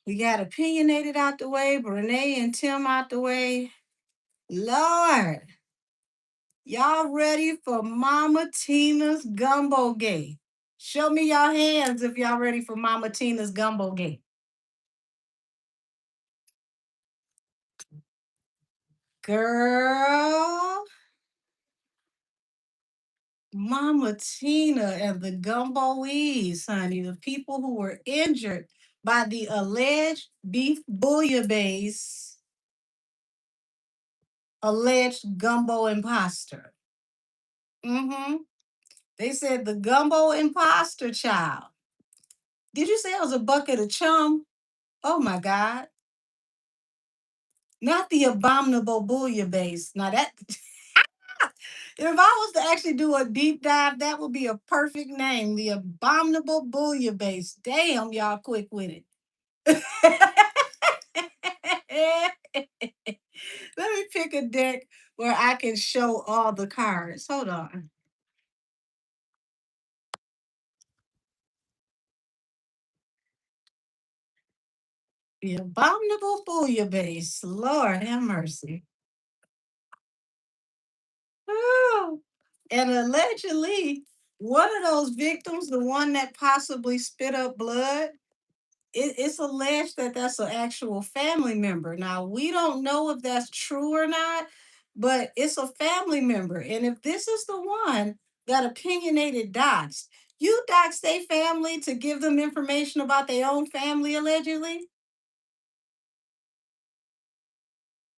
We got opinionated out the way, Brene and Tim out the way. Lord, y'all ready for Mama Tina's gumbo game? Show me your hands if y'all ready for Mama Tina's gumbo game. Girl, Mama Tina and the Gumboese, honey, the people who were injured by the alleged beef bouillabaisse, alleged gumbo imposter. Mm-hmm. They said the gumbo imposter child. Did you say it was a bucket of chum? Oh my God. Not the abominable bouillabaisse. Now that if I was to actually do a deep dive, that would be a perfect name. The abominable bouillabaisse. Damn, y'all quick with it. Let me pick a deck where I can show all the cards. Hold on. The abominable bouillabaisse. Lord have mercy. Oh. And allegedly, one of those victims, the one that possibly spit up blood, it's alleged that that's an actual family member. Now, we don't know if that's true or not, but it's a family member. And if this is the one that opinionated doxed, you doxed their family to give them information about their own family, allegedly?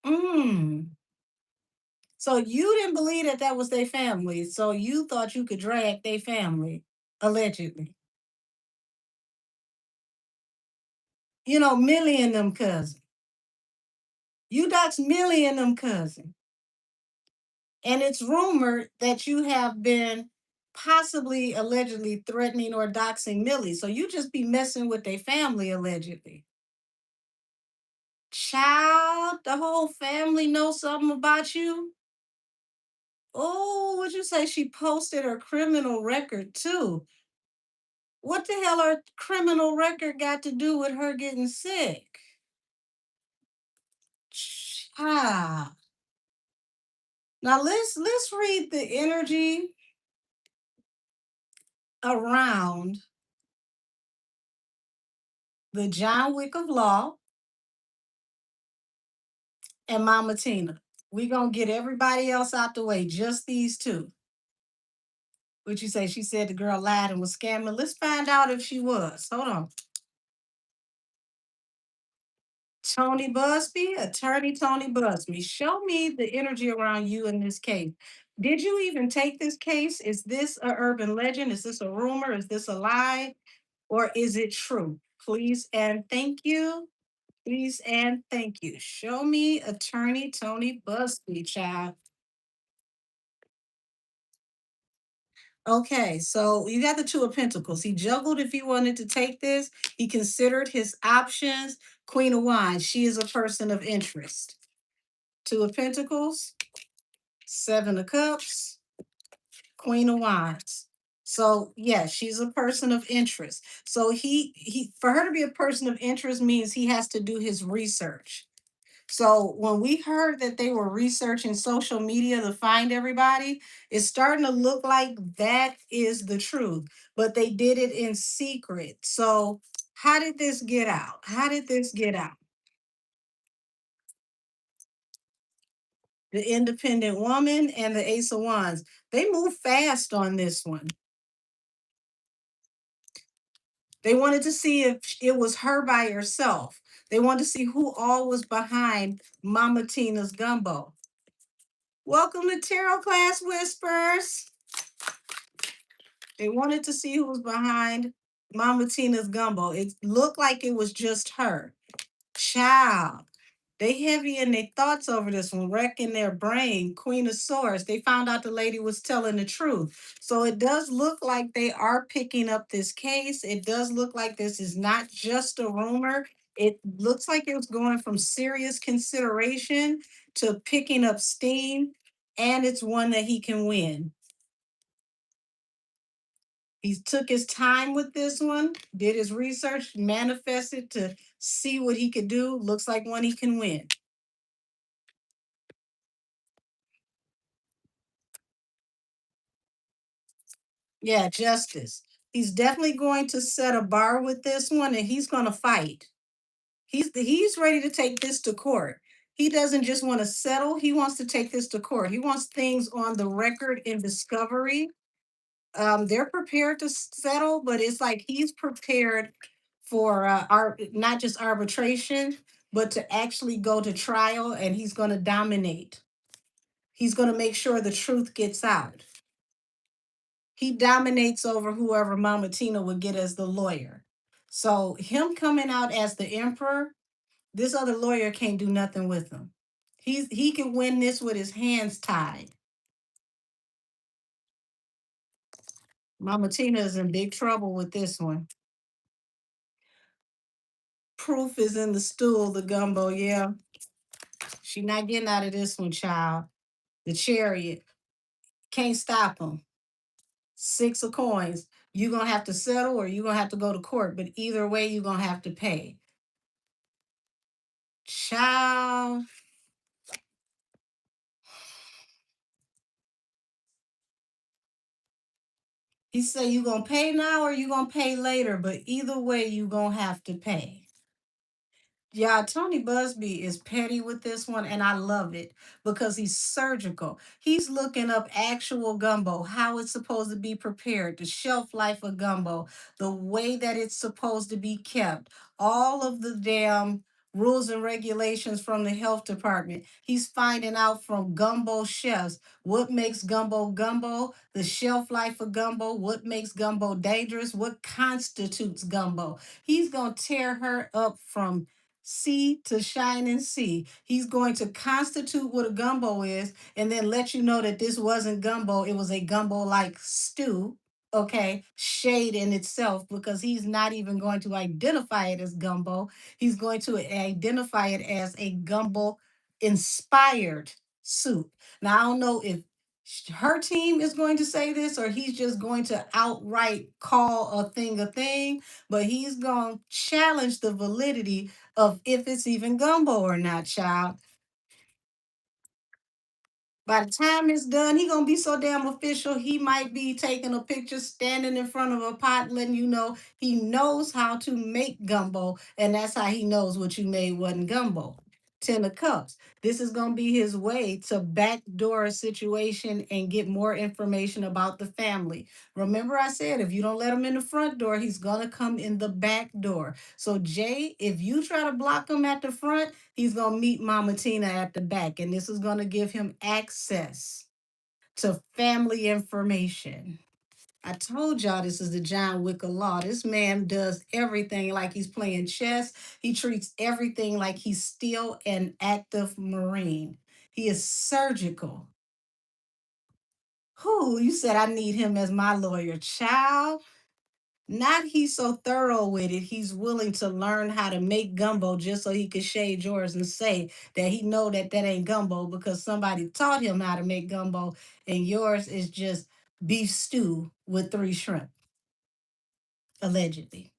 Mm. So you didn't believe that that was their family. So you thought you could drag their family, allegedly. You know, Millie and them cousin. You doxed Millie and them cousin. And it's rumored that you have been possibly allegedly threatening or doxing Millie. So you just be messing with their family, allegedly. Child, the whole family knows something about you. Oh, would you say she posted her criminal record too? What the hell her criminal record got to do with her getting sick? Child. Now let's read the energy around the John Wick of Law and Mama Tina. We gonna get everybody else out the way, just these two. What you say? She said the girl lied and was scamming. Let's find out if she was. Hold on. Tony Busby, attorney Tony Busby. Show me the energy around you in this case. Did you even take this case? Is this a urban legend? Is this a rumor? Is this a lie? Or is it true? Please and thank you. Please and thank you. Show me attorney Tony Busby, child. Okay, so you got the Two of Pentacles. He juggled if he wanted to take this. He considered his options. Queen of Wands, she is a person of interest. Two of Pentacles, Seven of Cups, Queen of Wands. So yes, she's a person of interest. So he for her to be a person of interest means he has to do his research. So when we heard that they were researching social media to find everybody, it's starting to look like that is the truth. But they did it in secret. So how did this get out? How did this get out? The independent woman and the Ace of Wands. They move fast on this one. They wanted to see if it was her by herself. They wanted to see who all was behind Mama Tina's gumbo. Welcome to Tarot Class Whispers. They wanted to see who was behind Mama Tina's gumbo. It looked like it was just her. Child. They heavy in their thoughts over this one, wrecking their brain. Queen of Swords. They found out the lady was telling the truth. So it does look like they are picking up this case. It does look like this is not just a rumor. It looks like it was going from serious consideration to picking up steam, and it's one that he can win. He took his time with this one, did his research, manifested to see what he could do. Looks like one he can win. Yeah, justice. He's definitely going to set a bar with this one, and he's going to fight. He's ready to take this to court. He doesn't just want to settle, he wants to take this to court. He wants things on the record in discovery. They're prepared to settle, but it's like he's prepared for not just arbitration, but to actually go to trial, and he's going to dominate. He's going to make sure the truth gets out. He dominates over whoever Mama Tina would get as the lawyer. So him coming out as the emperor, this other lawyer can't do nothing with him. He can win this with his hands tied. Mama Tina is in big trouble with this one. Proof is in the stool, the gumbo, yeah. She not getting out of this one, child. The chariot. Can't stop him. Six of coins. You're gonna have to settle or you're gonna have to go to court. But either way, you're gonna have to pay. Child. He said you gonna pay now or you gonna pay later, but either way, you gonna have to pay. Yeah, Tony Busby is petty with this one, and I love it because he's surgical. He's looking up actual gumbo, how it's supposed to be prepared, the shelf life of gumbo, the way that it's supposed to be kept, all of the damn rules and regulations from the health department. He's finding out from gumbo chefs what makes gumbo gumbo, the shelf life of gumbo, what makes gumbo dangerous, what constitutes gumbo. He's going to tear her up from sea to shining sea. He's going to constitute what a gumbo is and then let you know that this wasn't gumbo, it was a gumbo like stew. Okay, shade in itself because he's not even going to identify it as gumbo. He's going to identify it as a gumbo inspired soup. Now, I don't know if her team is going to say this or he's just going to outright call a thing, but he's going to challenge the validity of if it's even gumbo or not, child. By the time it's done, he gonna be so damn official. He might be taking a picture, standing in front of a pot, letting you know he knows how to make gumbo, and that's how he knows what you made wasn't gumbo. Ten of Cups. This is gonna be his way to backdoor a situation and get more information about the family. Remember, I said if you don't let him in the front door, he's gonna come in the back door. So Jay, if you try to block him at the front, he's going to meet Mama Tina at the back, and this is going to give him access to family information. I told y'all this is the John Wick of law. This man does everything like he's playing chess. He treats everything like he's still an active Marine. He is surgical. Who you said I need him as my lawyer, child? Not he's so thorough with it, he's willing to learn how to make gumbo just so he could shade yours and say that he know that that ain't gumbo because somebody taught him how to make gumbo and yours is just beef stew with 3 shrimp, allegedly.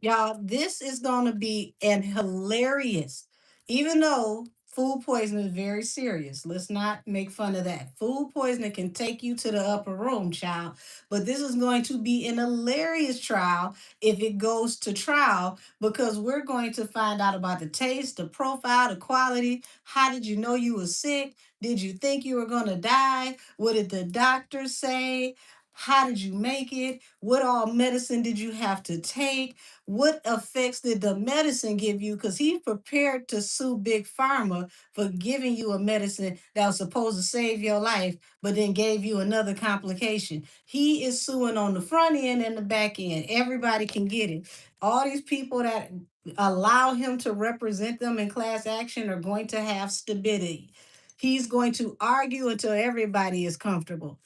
Y'all, this is going to be an hilarious, even though food poisoning is very serious. Let's not make fun of that. Food poisoning can take you to the upper room, child. But this is going to be an hilarious trial if it goes to trial because we're going to find out about the taste, the profile, the quality. How did you know you were sick? Did you think you were going to die? What did the doctor say? How did you make it? What all medicine did you have to take? What effects did the medicine give you? Because he's prepared to sue Big Pharma for giving you a medicine that was supposed to save your life, but then gave you another complication. He is suing on the front end and the back end. Everybody can get it. All these people that allow him to represent them in class action are going to have stability. He's going to argue until everybody is comfortable.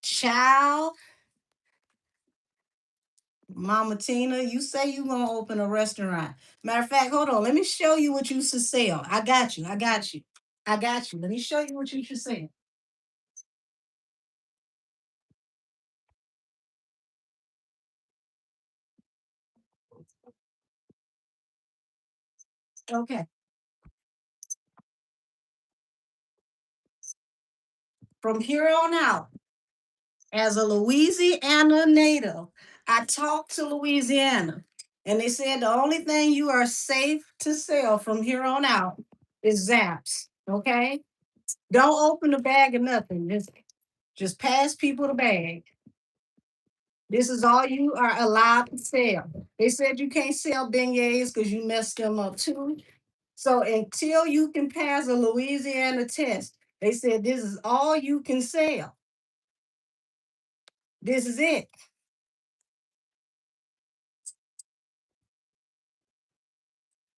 Child, Mama Tina, you say you gonna open a restaurant. Matter of fact, hold on. Let me show you what you should sell. I got you. I got you. I got you. Let me show you what you should sell. Okay. From here on out, as a Louisiana native, I talked to Louisiana, and they said the only thing you are safe to sell from here on out is Zaps. Okay. Don't open the bag or nothing. Just pass people the bag. This is all you are allowed to sell. They said you can't sell beignets because you messed them up too. So until you can pass a Louisiana test, they said this is all you can sell. This is it.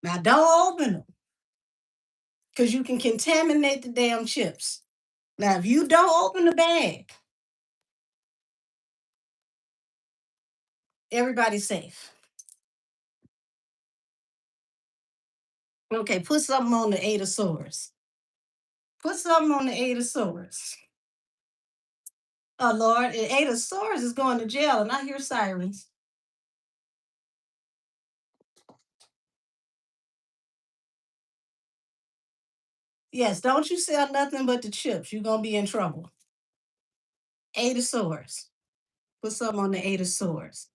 Now don't open them because you can contaminate the damn chips. Now, if you don't open the bag, everybody's safe. Okay, put something on the Eight of Swords. Put something on the Eight of Swords. Oh Lord, the Eight of Swords is going to jail, and I hear sirens. Yes, don't you sell nothing but the chips. You're gonna be in trouble. Eight of Swords. Put something on the Eight of Swords.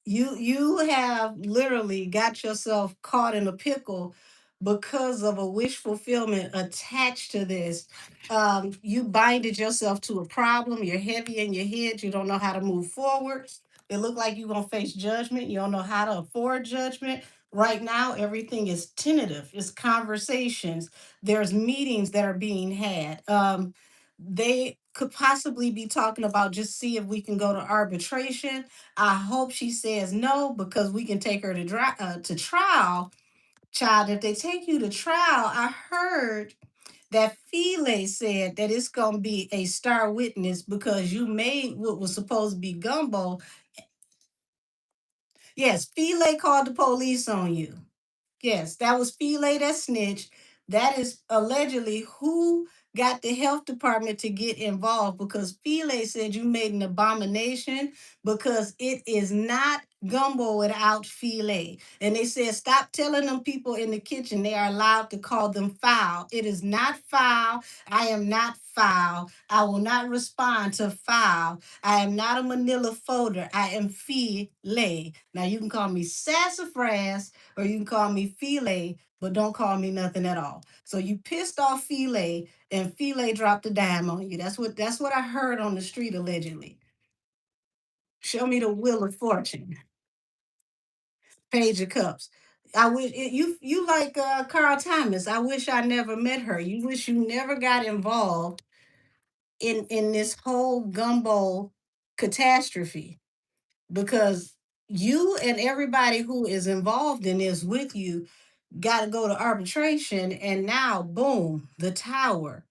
You have literally got yourself caught in a pickle because of a wish fulfillment attached to this. You binded yourself to a problem. You're heavy in your head. You don't know how to move forward. It looked like you're gonna face judgment. You don't know how to afford judgment. Right now, everything is tentative. It's conversations. There's meetings that are being had. They could possibly be talking about just see if we can go to arbitration. I hope she says no because we can take her to trial. Child, if they take you to trial, I heard that File said that it's going to be a star witness because you made what was supposed to be Gumbo. Yes, File called the police on you. Yes, that was Philae that snitched. That is allegedly who got the health department to get involved because Philae said you made an abomination because it is not Gumbo without Philae. And they said, stop telling them people in the kitchen they are allowed to call them foul. It is not foul. I am not foul. I will not respond to foul. I am not a manila folder. I am Philae. Now you can call me sassafras or you can call me Philae, but don't call me nothing at all. So you pissed off Philae, and Philae dropped a dime on you. That's what I heard on the street allegedly. Show me the wheel of fortune, Page of Cups. I wish you like Carl Thomas. I wish I never met her. You wish you never got involved in this whole gumbo catastrophe because you and everybody who is involved in this with you got to go to arbitration, and now boom, the tower.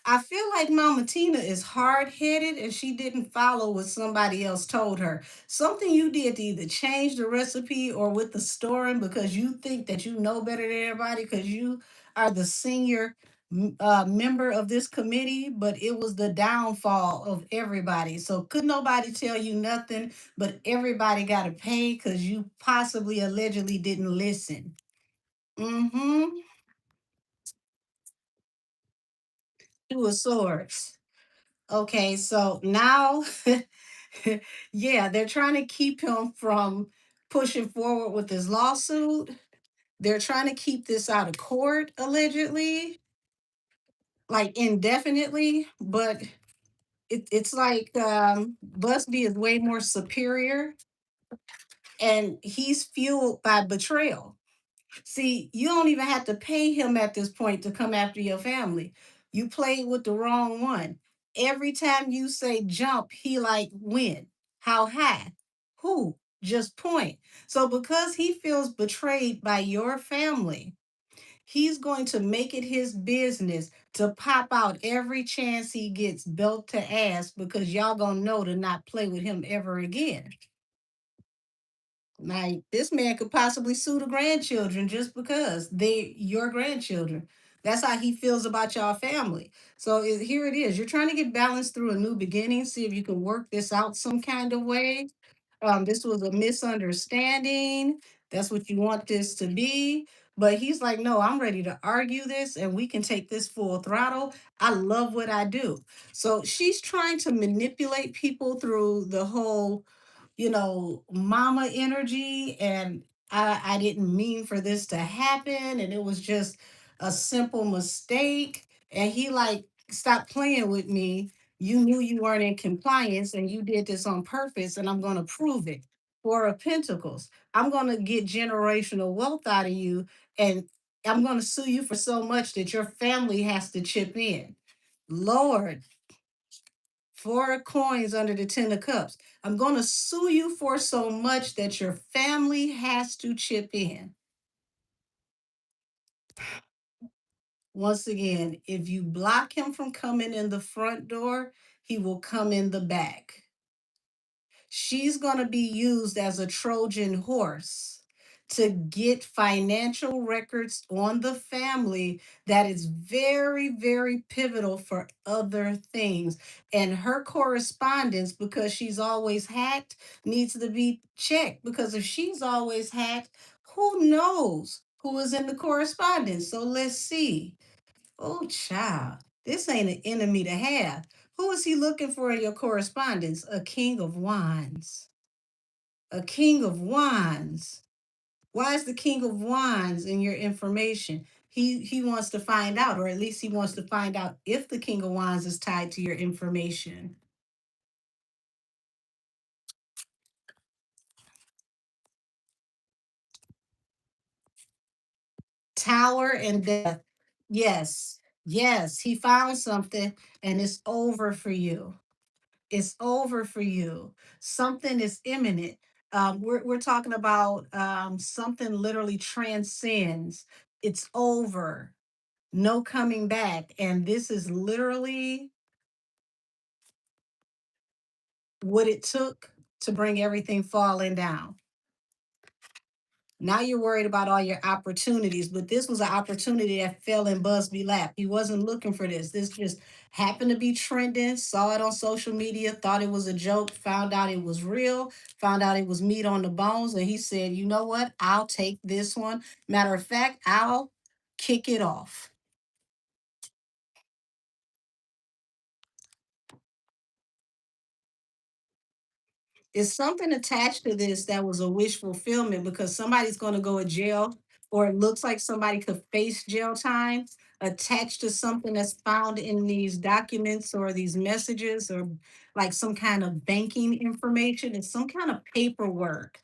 I feel like Mama Tina is hard headed and she didn't follow what somebody else told her. Something you did to either change the recipe or with the storing because you think that you know better than everybody because you are the senior member of this committee, but it was the downfall of everybody. So could nobody tell you nothing, but everybody got to pay because you possibly allegedly didn't listen. Mm-hmm. Two of Swords. Okay, so now, yeah, they're trying to keep him from pushing forward with his lawsuit. They're trying to keep this out of court, allegedly. like indefinitely, but it's like Busby is way more superior and he's fueled by betrayal. See, you don't even have to pay him at this point to come after your family. You played with the wrong one. Every time you say jump, he like when? How high? Who? Just point. So because he feels betrayed by your family, he's going to make it his business to pop out every chance he gets belt to ass because y'all gonna know to not play with him ever again. Like this man could possibly sue the grandchildren just because they your grandchildren. That's how he feels about y'all family. So here it is. You're trying to get balance through a new beginning. See if you can work this out some kind of way. This was a misunderstanding. That's what you want this to be. But he's like, no, I'm ready to argue this and we can take this full throttle. I love what I do. So she's trying to manipulate people through the whole mama energy. And I didn't mean for this to happen. And it was just a simple mistake. And he like, stop playing with me. You knew you weren't in compliance and you did this on purpose. And I'm going to prove it. Four of Pentacles. I'm going to get generational wealth out of you. And I'm going to sue you for so much that your family has to chip in. Lord, Four of Coins under the Ten of Cups. I'm going to sue you for so much that your family has to chip in. Once again, if you block him from coming in the front door, he will come in the back. She's going to be used as a Trojan horse to get financial records on the family that is very, very pivotal for other things. And her correspondence, because she's always hacked, needs to be checked. Because if she's always hacked, who knows who is in the correspondence? So let's see. Oh, child, this ain't an enemy to have. Who is he looking for in your correspondence? A king of wands. A king of wands. Why is the king of wands in your information? He wants to find out, or at least he wants to find out if the king of wands is tied to your information. Tower and death. Yes, yes, he found something and it's over for you. It's over for you. Something is imminent. We're talking about something literally transcends. It's over. No coming back. And this is literally what it took to bring everything falling down. Now you're worried about all your opportunities, but this was an opportunity that fell in Busby lap. He wasn't looking for this. This just happened to be trending, saw it on social media, thought it was a joke, found out it was real, found out it was meat on the bones, and he said, you know what? I'll take this one. Matter of fact, I'll kick it off. Is something attached to this that was a wish fulfillment because somebody's going to go to jail or it looks like somebody could face jail time attached to something that's found in these documents or these messages or like some kind of banking information. It's some kind of paperwork.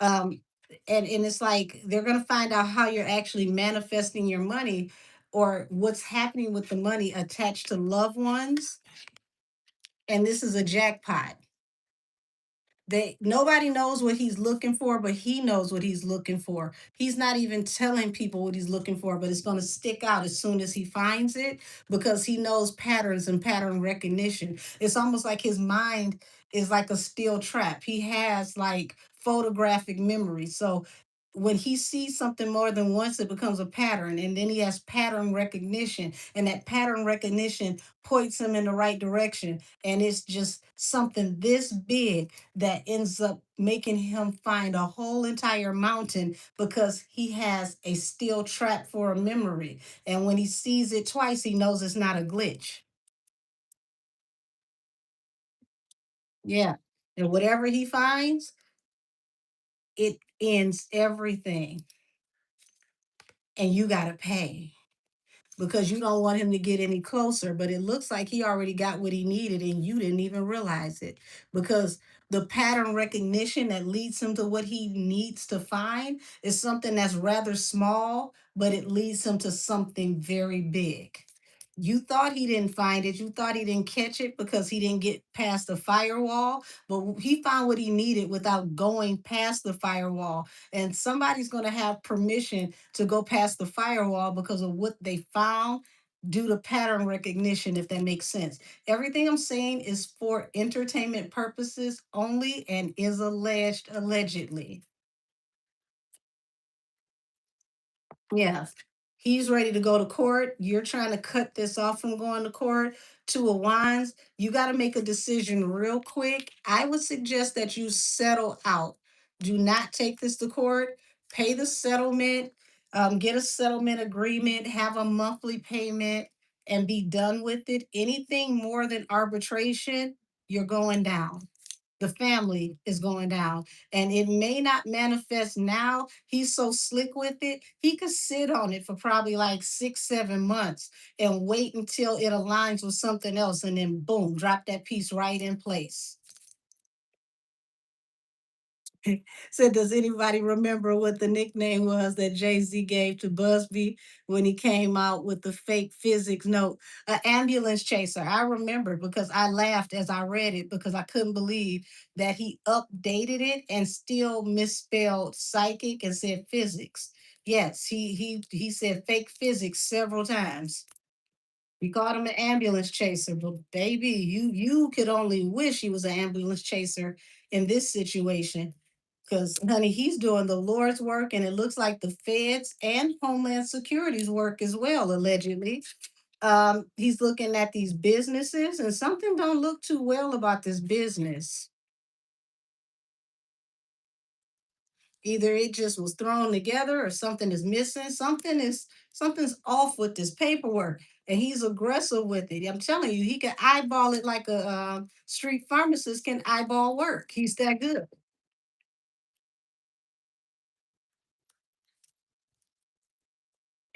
Um, and it's like they're going to find out how you're actually manifesting your money or what's happening with the money attached to loved ones. And this is a jackpot. Nobody knows what he's looking for, but he knows what he's looking for. He's not even telling people what he's looking for, but it's going to stick out as soon as he finds it because he knows patterns and pattern recognition. It's almost like his mind is like a steel trap. He has like photographic memory. So when he sees something more than once, it becomes a pattern. And then he has pattern recognition. And that pattern recognition points him in the right direction. And it's just something this big that ends up making him find a whole entire mountain because he has a steel trap for a memory. And when he sees it twice, he knows it's not a glitch. Yeah. And whatever he finds, it ends everything. And you got to pay. because you don't want him to get any closer. But it looks like he already got what he needed and you didn't even realize it, because the pattern recognition that leads him to what he needs to find is something that's rather small, but it leads him to something very big. You thought he didn't find it. You thought he didn't catch it because he didn't get past the firewall, but he found what he needed without going past the firewall. And somebody's going to have permission to go past the firewall because of what they found due to pattern recognition, if that makes sense. Everything I'm saying is for entertainment purposes only and is allegedly. Yeah. He's ready to go to court. You're trying to cut this off from going to court. Two of Wands. You got to make a decision real quick. I would suggest that you settle out. Do not take this to court. Pay the settlement. Get a settlement agreement. Have a monthly payment and be done with it. Anything more than arbitration, you're going down. The family is going down, and it may not manifest now. He's so slick with it, he could sit on it for probably like 6 7 months and wait until it aligns with something else, and then boom, drop that piece right in place. So does anybody remember what the nickname was that Jay-Z gave to Busby when he came out with the fake physics note? An ambulance chaser. I remember because I laughed as I read it because I couldn't believe that he updated it and still misspelled psychic and said physics. Yes, he said fake physics several times. We called him an ambulance chaser, but baby, you could only wish he was an ambulance chaser in this situation. Because, honey, he's doing the Lord's work, and it looks like the feds and Homeland Security's work as well, allegedly. He's looking at these businesses, and something don't look too well about this business. Either it just was thrown together, or something is missing. Something's off with this paperwork, and he's aggressive with it. I'm telling you, he can eyeball it like a street pharmacist can eyeball work. He's that good.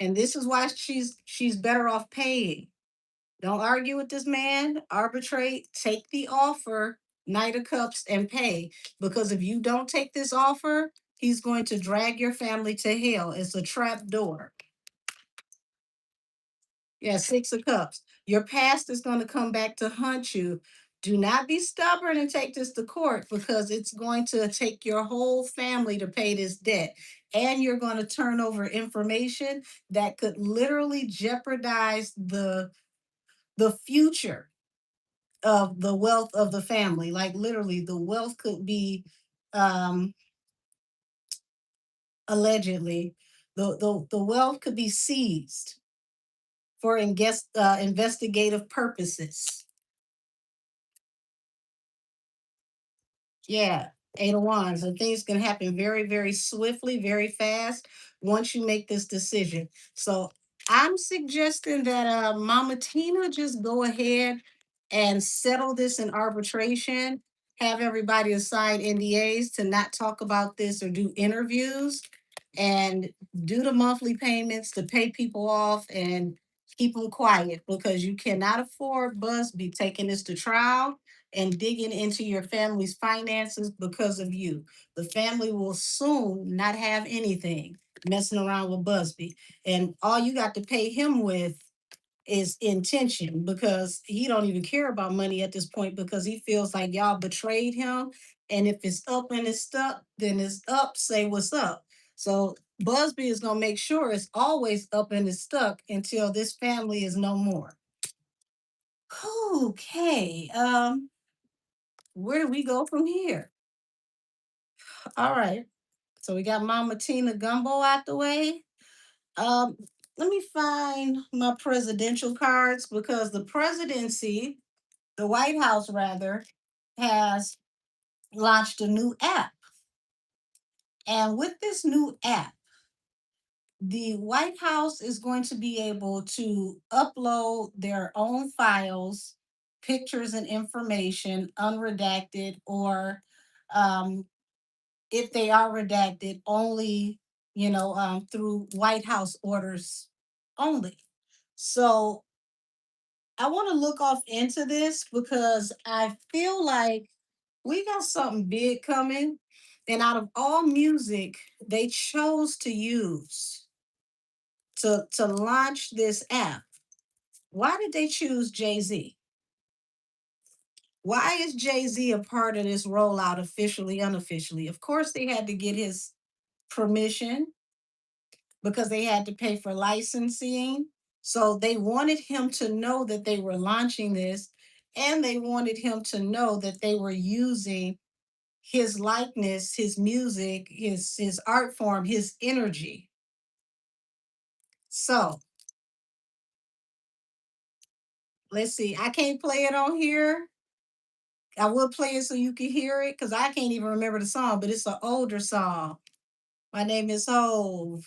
And this is why she's better off paying. Don't argue with this man, arbitrate, take the offer, Knight of Cups, and pay. Because if you don't take this offer, he's going to drag your family to hell. It's a trap door. Yeah, Six of Cups. Your past is going to come back to haunt you. Do not be stubborn and take this to court, because it's going to take your whole family to pay this debt. And you're going to turn over information that could literally jeopardize the future of the wealth of the family. Like literally, the wealth could be um allegedly, the wealth could be seized for investigative purposes. Yeah, Eight of Wands. And things can happen very, very swiftly, very fast once you make this decision. So I'm suggesting that Mama Tina just go ahead and settle this in arbitration. Have everybody assign NDAs to not talk about this or do interviews, and do the monthly payments to pay people off and keep them quiet, because you cannot afford Busby taking this to trial and digging into your family's finances because of you. The family will soon not have anything messing around with Busby. And all you got to pay him with is intention, because he don't even care about money at this point, because he feels like y'all betrayed him. And if it's up and it's stuck, then it's up, say what's up. So Busby is gonna make sure it's always up and it's stuck until this family is no more. Okay. Where do we go from here? All right. So we got Mama Tina Gumbo out the way. Um, Let me find my presidential cards, because the presidency, the White House rather, has launched a new app. And with this new app, the White House is going to be able to upload their own files, pictures, and information unredacted, or um, if they are redacted, only through White House orders only. So I want to look off into this because I feel like we got something big coming. And out of all music they chose to use to launch this app, why did they choose Jay-Z? Why is Jay-Z a part of this rollout officially, unofficially? Of course, they had to get his permission because they had to pay for licensing. So they wanted him to know that they were launching this, and they wanted him to know that they were using his likeness, his music, his art form, his energy. So let's see. I can't play it on here. I will play it so you can hear it because I can't even remember the song, but it's an older song. My name is Hove.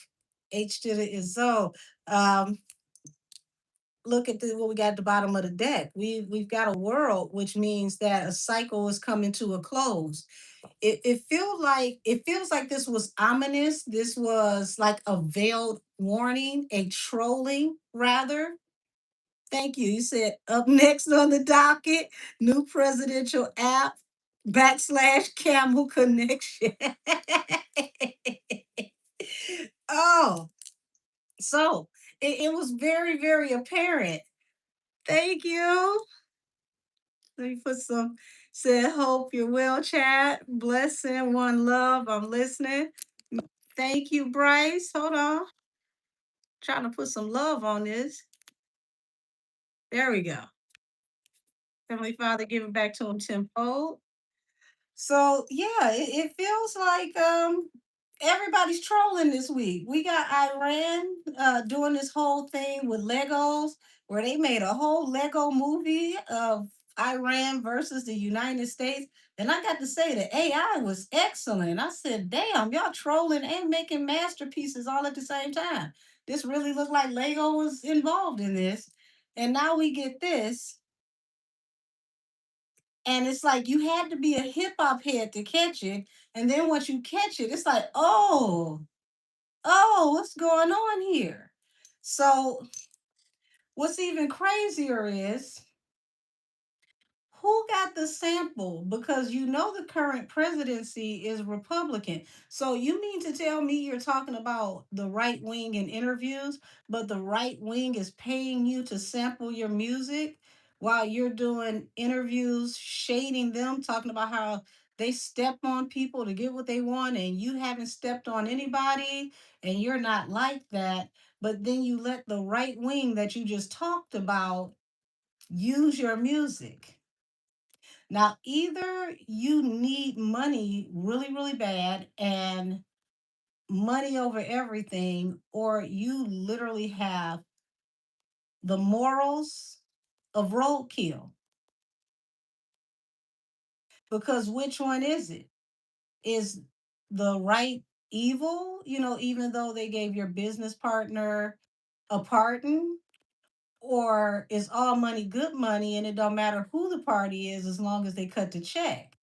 H to the is so. Um, Look at what we got at the bottom of the deck. We've got a world, which means that a cycle is coming to a close. It feels like this was ominous. This was like a veiled warning, a trolling rather. Thank you. You said up next on the docket, new presidential app /camel connection. Oh, so it was very, very apparent. Thank you. Let me put some, said, hope you're well, chat. Blessing, one love. I'm listening. Thank you, Bryce. Hold on. Trying to put some love on this. There we go. Heavenly Father, give it back to him tenfold. So yeah, it feels like everybody's trolling this week. We got Iran doing this whole thing with Legos, where they made a whole Lego movie of Iran versus the United States. And I got to say the AI was excellent. I said, damn, y'all trolling and making masterpieces all at the same time. This really looked like Lego was involved in this. And now we get this. And it's like you had to be a hip hop head to catch it. And then once you catch it, it's like, oh, what's going on here? So what's even crazier is who got the sample? Because you know the current presidency is Republican. So you mean to tell me you're talking about the right wing in interviews, but the right wing is paying you to sample your music while you're doing interviews, shading them, talking about how they step on people to get what they want, and you haven't stepped on anybody, and you're not like that. But then you let the right wing that you just talked about use your music. Now, either you need money really, really bad and money over everything, or you literally have the morals of roadkill. Because which one is it? Is the right evil, even though they gave your business partner a pardon? Or is all money good money and it don't matter who the party is as long as they cut the check?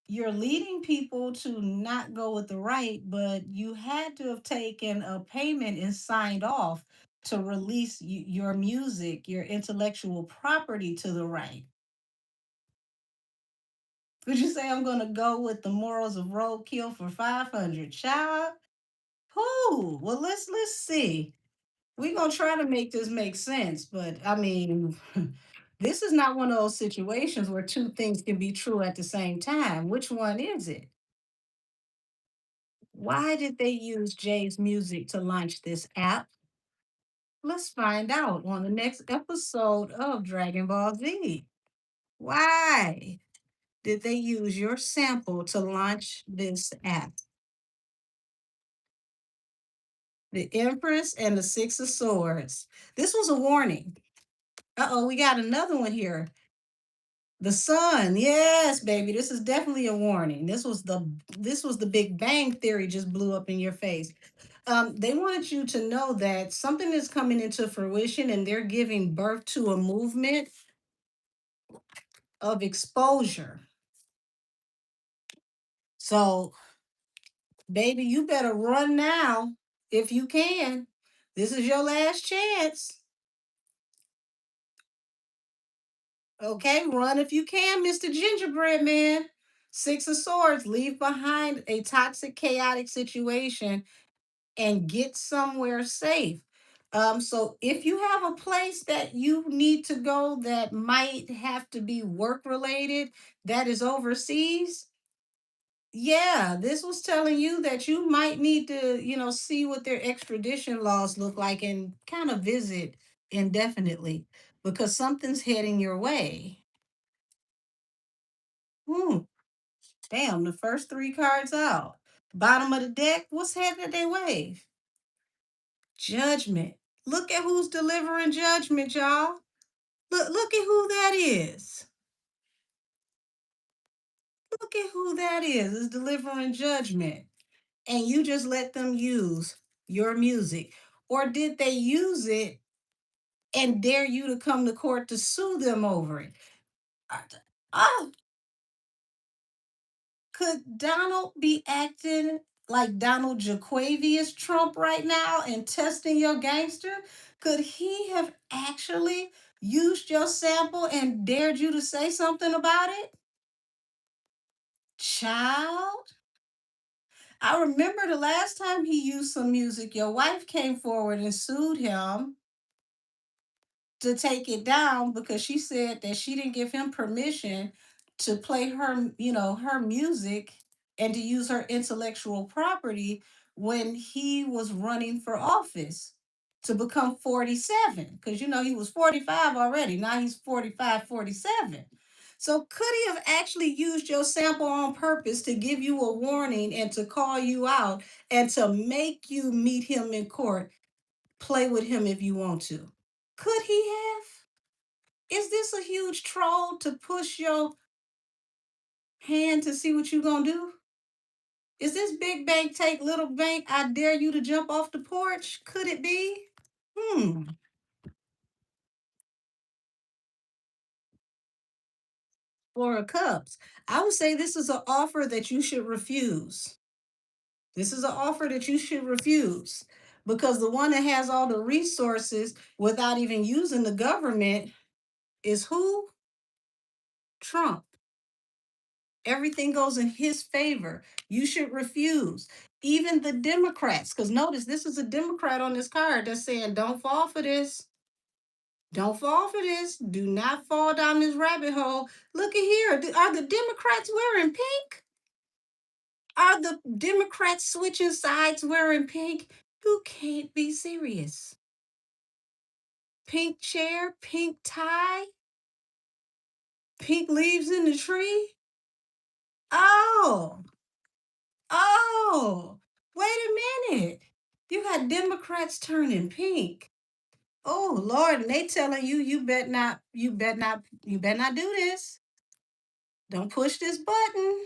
You're leading people to not go with the right, but you had to have taken a payment and signed off to release your music, your intellectual property to the right. Would you say I'm going to go with the morals of roadkill for 500, child? Who? Well, let's see. We're going to try to make this make sense, but I mean, this is not one of those situations where two things can be true at the same time. Which one is it? Why did they use Jay's music to launch this app? Let's find out on the next episode of Dragon Ball Z. Why did they use your sample to launch this app? The Empress and the Six of Swords. This was a warning. Uh-oh, we got another one here. The Sun. Yes, baby. This is definitely a warning. This was the Big Bang Theory just blew up in your face. They wanted you to know that something is coming into fruition and they're giving birth to a movement of exposure. So, baby, you better run now if you can. This is your last chance. Okay, run if you can, Mr. Gingerbread Man. Six of Swords, leave behind a toxic, chaotic situation and get somewhere safe. So if you have a place that you need to go that might have to be work related, that is overseas, yeah, this was telling you that you might need to, see what their extradition laws look like and kind of visit indefinitely because something's heading your way. Hmm. Damn, the first three cards out. Bottom of the deck, what's headed their way? Judgment. Look at who's delivering judgment, y'all. Look at who that is. Look at who that is delivering judgment. And you just let them use your music. Or did they use it and dare you to come to court to sue them over it? Oh, could Donald be acting like Donald Jaquavius Trump right now and testing your gangster? Could he have actually used your sample and dared you to say something about it? Child, I remember the last time he used some music, your wife came forward and sued him to take it down because she said that she didn't give him permission to play her music and to use her intellectual property when he was running for office to become 47 because he was 45 already. Now he's 45, 47. So could he have actually used your sample on purpose to give you a warning and to call you out and to make you meet him in court, play with him if you want to? Could he have? Is this a huge troll to push your hand to see what you gonna do? Is this big bank take little bank? I dare you to jump off the porch. Could it be? Hmm. Four of Cups. I would say this is an offer that you should refuse. This is an offer that you should refuse because the one that has all the resources without even using the government is who? Trump. Everything goes in his favor. You should refuse. Even the Democrats, because notice this is a Democrat on this card that's saying, don't fall for this. Don't fall for this. Do not fall down this rabbit hole. Look at here. Are the Democrats wearing pink? Are the Democrats switching sides wearing pink? You can't be serious. Pink chair, pink tie, pink leaves in the tree. Oh, oh, wait a minute. You got Democrats turning pink. Oh Lord, and they telling you you bet not do this. Don't push this button.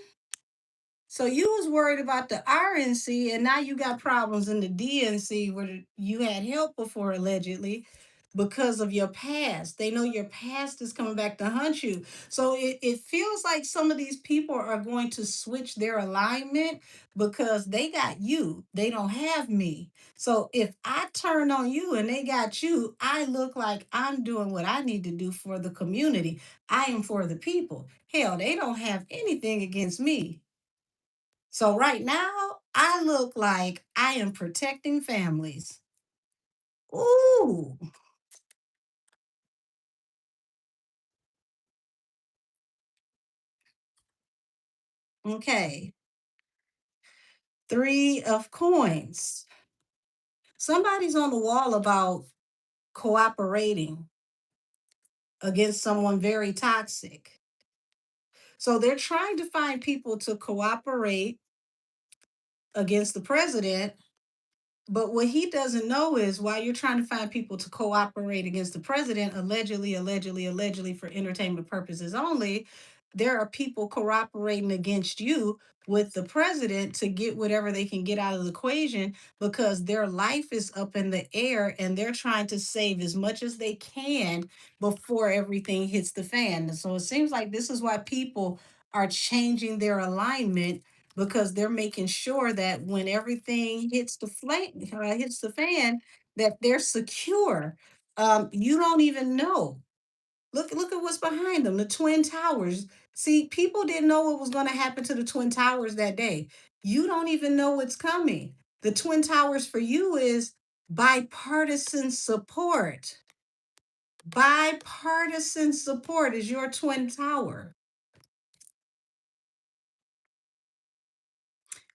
So you was worried about the RNC, and now you got problems in the DNC where you had help before allegedly because of your past. They know your past is coming back to hunt you. So it feels like some of these people are going to switch their alignment because they got you. They don't have me. So if I turn on you and they got you, I look like I'm doing what I need to do for the community. I am for the people. Hell, they don't have anything against me. So right now, I look like I am protecting families. Ooh, okay. Three of coins. Somebody's on the wall about cooperating against someone very toxic. So they're trying to find people to cooperate against the president. But what he doesn't know is while you're trying to find people to cooperate against the president, allegedly, for entertainment purposes only, there are people cooperating against you with the president to get whatever they can get out of the equation because their life is up in the air and they're trying to save as much as they can before everything hits the fan. And so it seems like this is why people are changing their alignment because they're making sure that when everything hits the fan, that they're secure. You don't even know. Look at what's behind them, the Twin Towers. See, people didn't know what was going to happen to the Twin Towers that day. You don't even know what's coming. The Twin Towers for you is bipartisan support. Bipartisan support is your Twin Tower.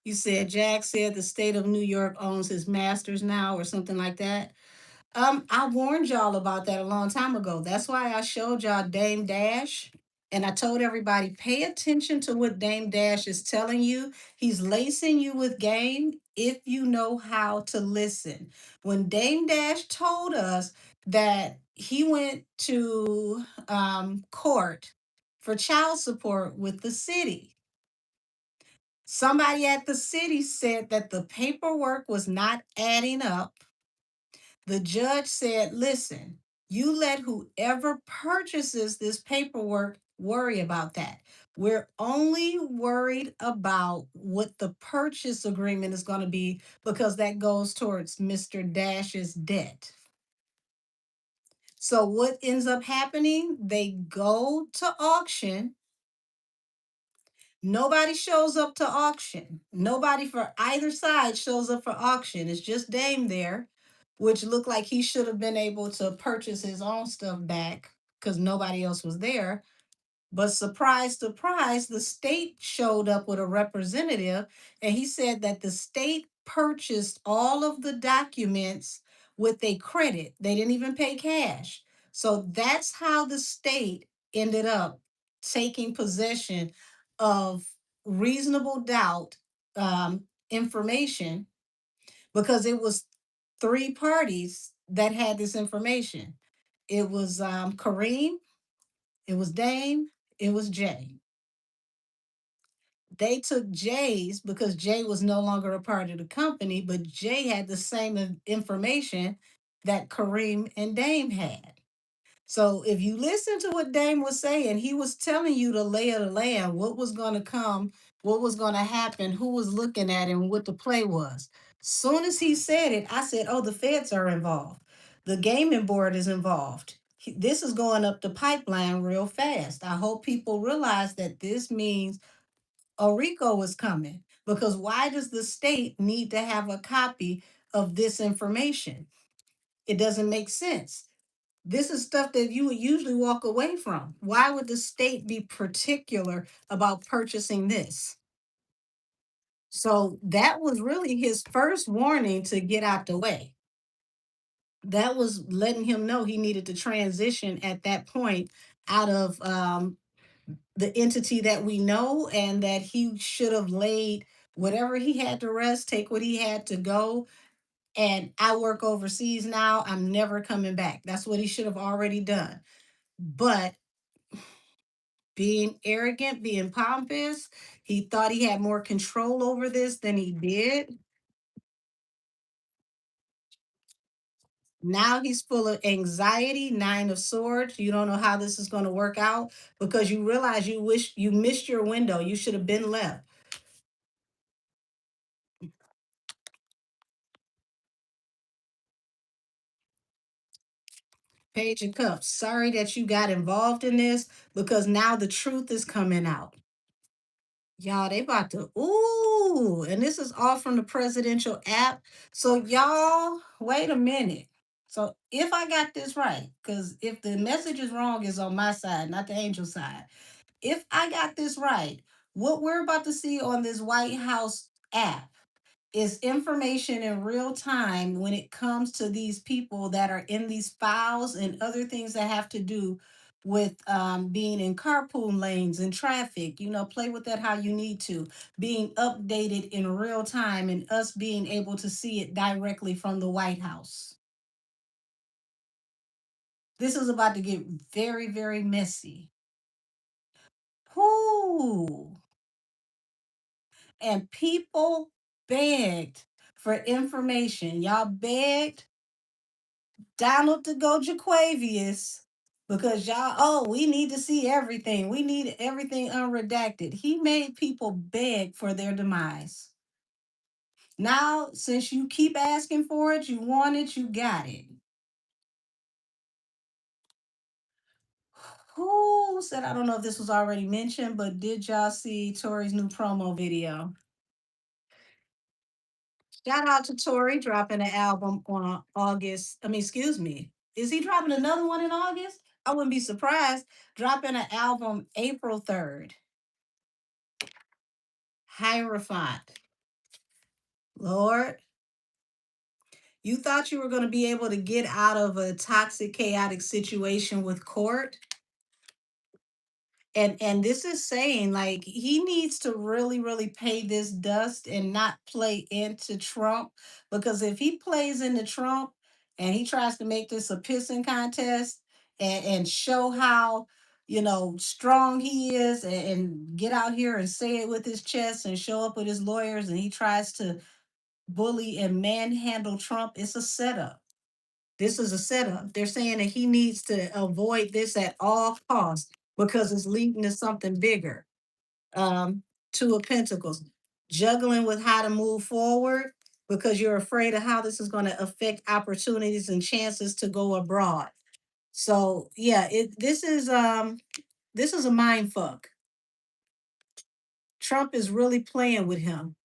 You said Jack said the state of New York owns his masters now, or something like that. I warned y'all about that a long time ago. That's why I showed y'all Dame Dash. And I told everybody, pay attention to what Dame Dash is telling you. He's lacing you with game if you know how to listen. When Dame Dash told us that he went to court for child support with the city, somebody at the city said that the paperwork was not adding up. The judge said, listen, you let whoever purchases this paperwork worry about that. We're only worried about what the purchase agreement is going to be because that goes towards Mr. Dash's debt. So, what ends up happening? They go to auction. Nobody shows up to auction. Nobody for either side shows up for auction. It's just Dame there, which looked like he should have been able to purchase his own stuff back because nobody else was there. But surprise, surprise, the state showed up with a representative, and he said that the state purchased all of the documents with a credit. They didn't even pay cash. So that's how the state ended up taking possession of reasonable doubt information, because it was three parties that had this information. It was Kareem, it was Dame, it was Jay. They took Jay's because Jay was no longer a part of the company, but Jay had the same information that Kareem and Dame had. So if you listen to what Dame was saying, he was telling you the lay of the land, what was going to come, what was going to happen, who was looking at him, what the play was. Soon as he said it, I said, oh, the feds are involved. The gaming board is involved. This is going up the pipeline real fast. I hope people realize that this means a RICO is coming, because why does the state need to have a copy of this information? It doesn't make sense. This is stuff that you would usually walk away from. Why would the state be particular about purchasing this? So that was really his first warning to get out the way. That was letting him know he needed to transition at that point out of the entity that we know, and that he should have laid whatever he had to rest, take what he had to go. And I work overseas now. I'm never coming back. That's what he should have already done. But being arrogant, being pompous, he thought he had more control over this than he did. Now he's full of anxiety, nine of swords. You don't know how this is going to work out because you realize you wish you missed your window. You should have been left. Page of Cups. Sorry that you got involved in this, because now the truth is coming out. Y'all, they about to, ooh, and this is all from the presidential app. So, y'all, wait a minute. So, if I got this right, because if the message is wrong, is on my side, not the angel side. If I got this right, what we're about to see on this White House app is information in real time when it comes to these people that are in these files and other things that have to do with being in carpool lanes and traffic. Play with that how you need to. Being updated in real time and us being able to see it directly from the White House. This is about to get very, very messy. Whoo! And people begged for information. Y'all begged Donald to go Jaquavius because y'all, oh, we need to see everything. We need everything unredacted. He made people beg for their demise. Now, since you keep asking for it, you want it, you got it. Who said, I don't know if this was already mentioned, but did y'all see Tori's new promo video? Shout out to Tori dropping an album on August. I mean, excuse me. Is he dropping another one in August? I wouldn't be surprised. Dropping an album April 3rd. Hierophant. Lord, you thought you were going to be able to get out of a toxic, chaotic situation with court? And this is saying like he needs to really pay this dust and not play into Trump, because if he plays into Trump and he tries to make this a pissing contest and show how strong he is, and get out here and say it with his chest and show up with his lawyers, and he tries to bully and manhandle Trump, it's a setup. This is a setup. They're saying that he needs to avoid this at all costs because it's leading to something bigger. Um, Two of Pentacles, juggling with how to move forward because you're afraid of how this is going to affect opportunities and chances to go abroad. So yeah, this is a mind fuck. Trump is really playing with him.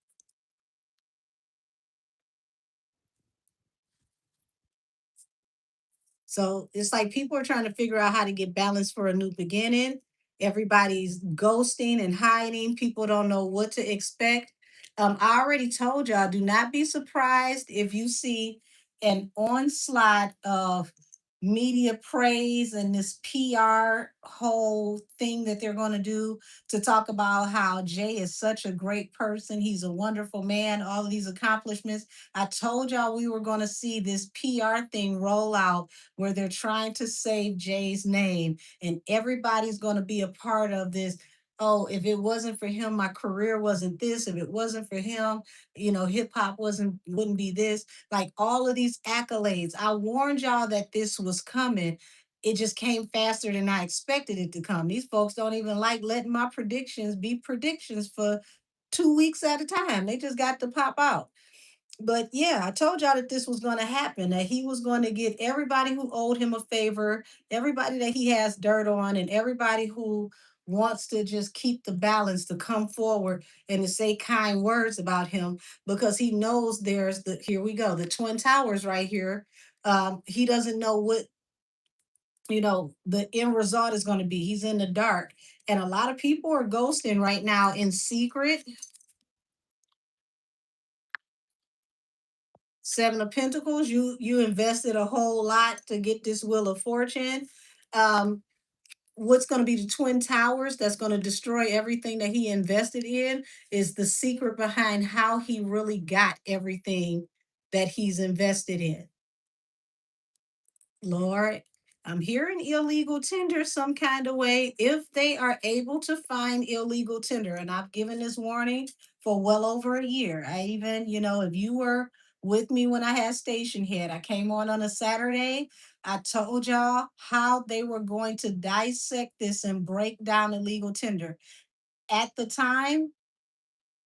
So it's like people are trying to figure out how to get balance for a new beginning. Everybody's ghosting and hiding. People don't know what to expect. I already told y'all, do not be surprised if you see an onslaught of media praise and this PR whole thing that they're going to do to talk about how Jay is such a great person. He's a wonderful man, all of these accomplishments. I told y'all we were going to see this PR thing roll out where they're trying to save Jay's name, and everybody's going to be a part of this. Oh, if it wasn't for him, my career wasn't this. If it wasn't for him, hip hop wouldn't be this. Like all of these accolades. I warned y'all that this was coming. It just came faster than I expected it to come. These folks don't even like letting my predictions be predictions for 2 weeks at a time. They just got to pop out. But yeah, I told y'all that this was going to happen, that he was going to get everybody who owed him a favor, everybody that he has dirt on, and everybody who wants to just keep the balance to come forward and to say kind words about him, because he knows there's here we go, the Twin Towers right here. He doesn't know what, the end result is going to be. He's in the dark. And a lot of people are ghosting right now in secret. Seven of Pentacles, you invested a whole lot to get this Wheel of Fortune. Um, what's going to be the Twin Towers that's going to destroy everything that he invested in is the secret behind how he really got everything that he's invested in. Lord, I'm hearing illegal tender some kind of way. If they are able to find illegal tender, and I've given this warning for well over a year. I even, if you were with me when I had Station Head, I came on a Saturday. I told y'all how they were going to dissect this and break down illegal tender. At the time,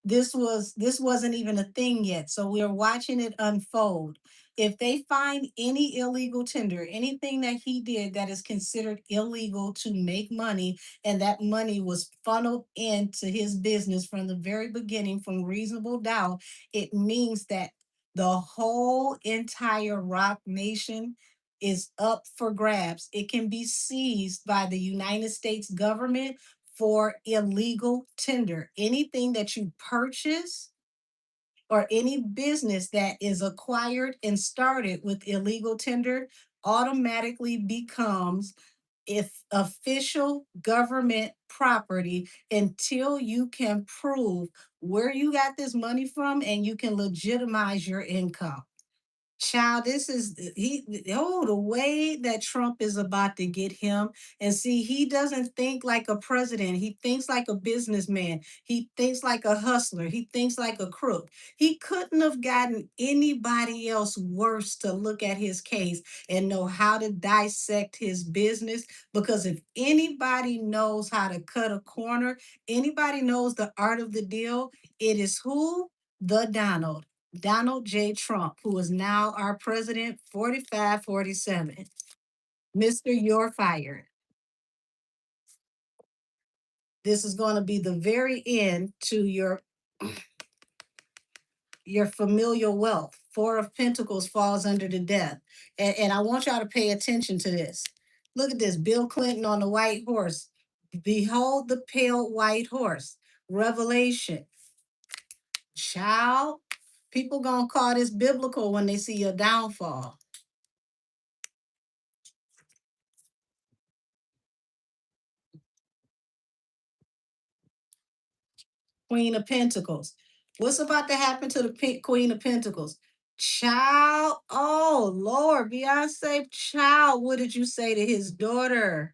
this wasn't even a thing yet, so we're watching it unfold. If they find any illegal tender, anything that he did that is considered illegal to make money, and that money was funneled into his business from the very beginning from reasonable doubt, it means that the whole entire rock nation is up for grabs. It can be seized by the United States government for illegal tender. Anything that you purchase or any business that is acquired and started with illegal tender automatically becomes if official government property until you can prove where you got this money from and you can legitimize your income. Child, this is the way that Trump is about to get him. And see, he doesn't think like a president. He thinks like a businessman. He thinks like a hustler. He thinks like a crook. He couldn't have gotten anybody else worse to look at his case and know how to dissect his business. Because if anybody knows how to cut a corner, anybody knows the art of the deal, it is who? The Donald J. Trump, who is now our president, 45, 47. Mr. You're fired. This is going to be the very end to your familial wealth. Four of Pentacles falls under the death. And I want y'all to pay attention to this. Look at this. Bill Clinton on the white horse. Behold the pale white horse. Revelation. Child, people gonna call this biblical when they see your downfall. Queen of Pentacles. What's about to happen to the Queen of Pentacles? Child, oh Lord, Beyonce, child, what did you say to his daughter?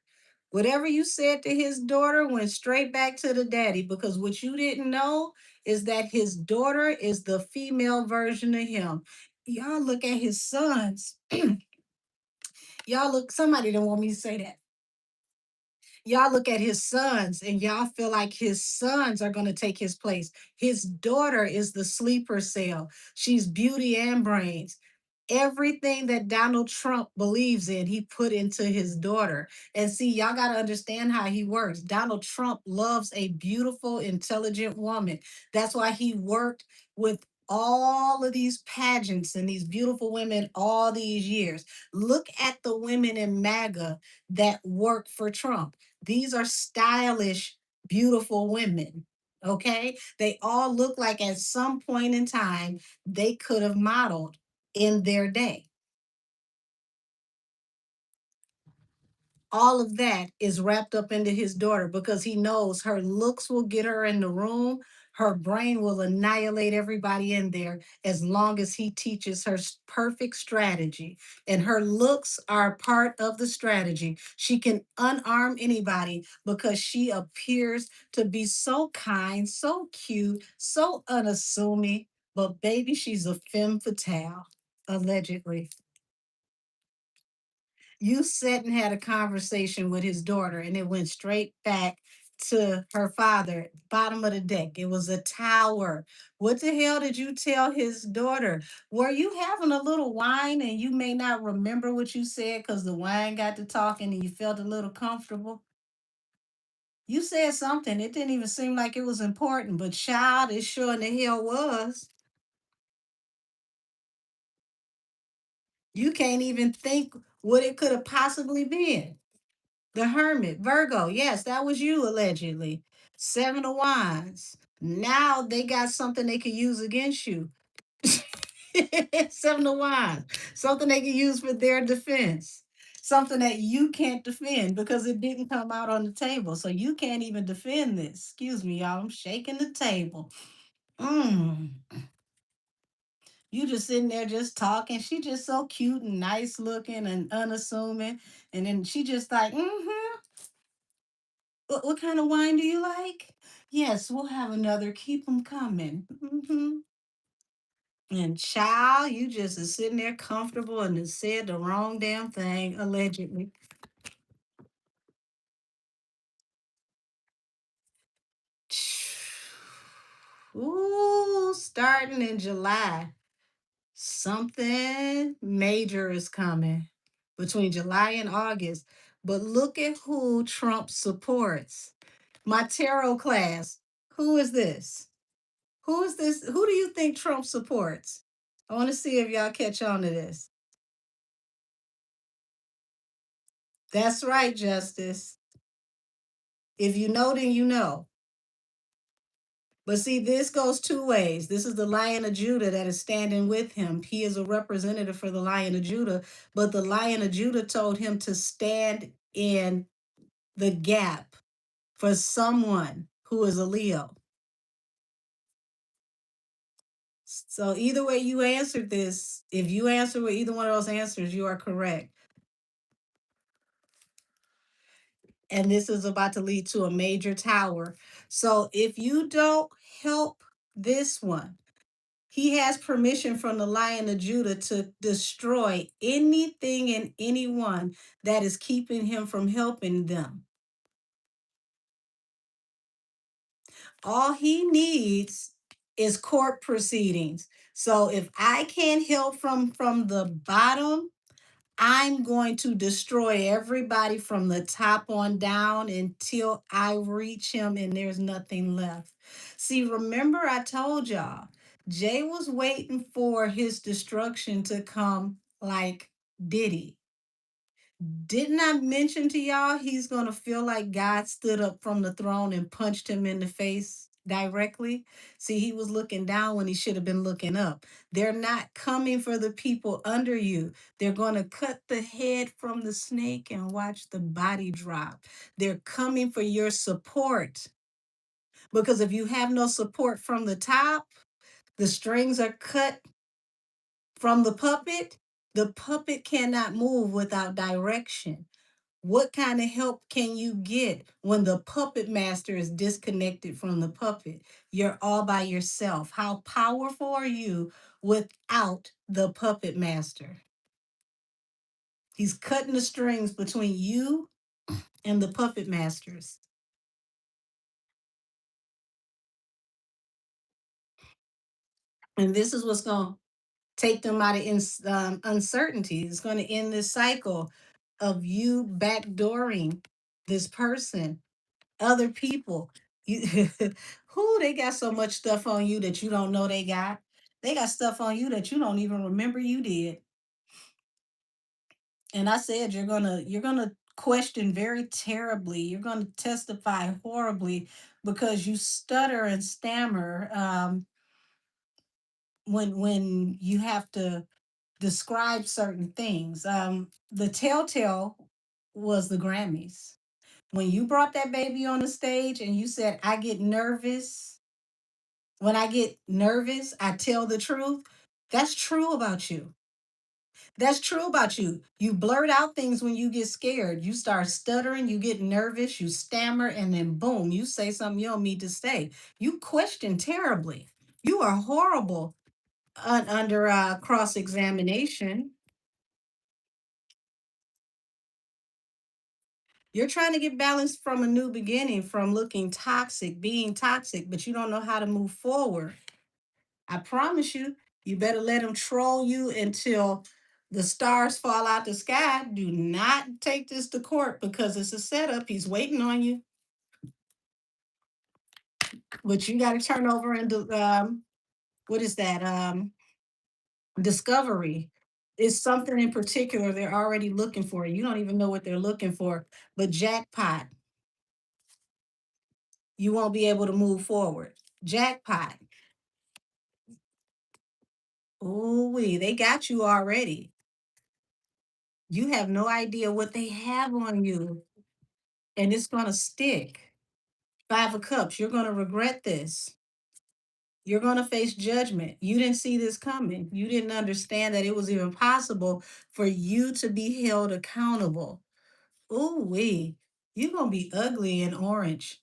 Whatever you said to his daughter went straight back to the daddy, because what you didn't know is that his daughter is the female version of him. Y'all look at his sons. Y'all look, somebody don't want me to say that. Y'all look at his sons and y'all feel like his sons are going to take his place. His daughter is the sleeper cell. She's beauty and brains. Everything that Donald Trump believes in, he put into his daughter. And see, y'all got to understand how he works. Donald Trump loves a beautiful, intelligent woman. That's why he worked with all of these pageants and these beautiful women all these years. Look at the women in MAGA that work for Trump. These are stylish, beautiful women. Okay. They all look like at some point in time they could have modeled in their day. All of that is wrapped up into his daughter because he knows her looks will get her in the room. Her brain will annihilate everybody in there as long as he teaches her perfect strategy. And her looks are part of the strategy. She can unarm anybody because she appears to be so kind, so cute, so unassuming. But baby, she's a femme fatale, allegedly. You sat and had a conversation with his daughter and it went straight back to her father, bottom of the deck. It was a tower. What the hell did you tell his daughter? Were you having a little wine and you may not remember what you said because the wine got to talking and you felt a little comfortable? You said something. It didn't even seem like it was important, but child, it sure in the hell was. You can't even think what it could have possibly been. The Hermit, Virgo. Yes, that was you allegedly. Seven of Wands. Now they got something they could use against you. Seven of Wands. Something they can use for their defense. Something that you can't defend because it didn't come out on the table. So you can't even defend this. Excuse me, y'all. I'm shaking the table. Mm. You just sitting there just talking. She just so cute and nice looking and unassuming. And then she just like, mm-hmm. What kind of wine do you like? Yes, we'll have another. Keep them coming. And child, you just is sitting there comfortable and has said the wrong damn thing, allegedly. Ooh, starting in July, something major is coming between July and August. But look at who Trump supports. My tarot class. Who is this? Who is this? Who do you think Trump supports? I want to see if y'all catch on to this. That's right, Justice. If you know, then you know. But see, this goes two ways. This is the Lion of Judah that is standing with him. He is a representative for the Lion of Judah, but the Lion of Judah told him to stand in the gap for someone who is a Leo. So either way you answered this, if you answer with either one of those answers, you are correct. And this is about to lead to a major tower. So if you don't help this one, he has permission from the Lion of Judah to destroy anything and anyone that is keeping him from helping them. All he needs is court proceedings. So if I can't help from the bottom, I'm going to destroy everybody from the top on down until I reach him and there's nothing left. See, remember I told y'all, Jay was waiting for his destruction to come like Diddy. Didn't I mention to y'all he's going to feel like God stood up from the throne and punched him in the face directly? See, he was looking down when he should have been looking up. They're not coming for the people under you. They're going to cut the head from the snake and watch the body drop. They're coming for your support. Because if you have no support from the top, the strings are cut from the puppet cannot move without direction. What kind of help can you get when the puppet master is disconnected from the puppet? You're all by yourself. How powerful are you without the puppet master? He's cutting the strings between you and the puppet masters. And this is what's going to take them out of uncertainty. It's going to end this cycle of you backdooring this person, other people. You who they got so much stuff on you that you don't know they got. They got stuff on you that you don't even remember you did. And I said you're gonna question very terribly. You're gonna testify horribly because you stutter and stammer when you have to describe certain things. The Telltale was the Grammys. When you brought that baby on the stage and you said, I get nervous. When I get nervous, I tell the truth. That's true about you. That's true about you. You blurt out things when you get scared. You start stuttering, you get nervous, you stammer, and then boom, you say something you don't need to say. You question terribly. You are horrible under cross examination. You're trying to get balance from a new beginning, from looking toxic, being toxic, but you don't know how to move forward. I promise you, you better let him troll you until the stars fall out the sky. Do not take this to court because it's a setup. He's waiting on you. But you got to turn over into what is that? Discovery. It's something in particular they're already looking for. You don't even know what they're looking for. But jackpot, you won't be able to move forward. Jackpot. Ooh, they got you already. You have no idea what they have on you, and it's going to stick. Five of Cups, you're going to regret this. You're going to face judgment. You didn't see this coming. You didn't understand that it was even possible for you to be held accountable. Ooh, you're going to be ugly and orange.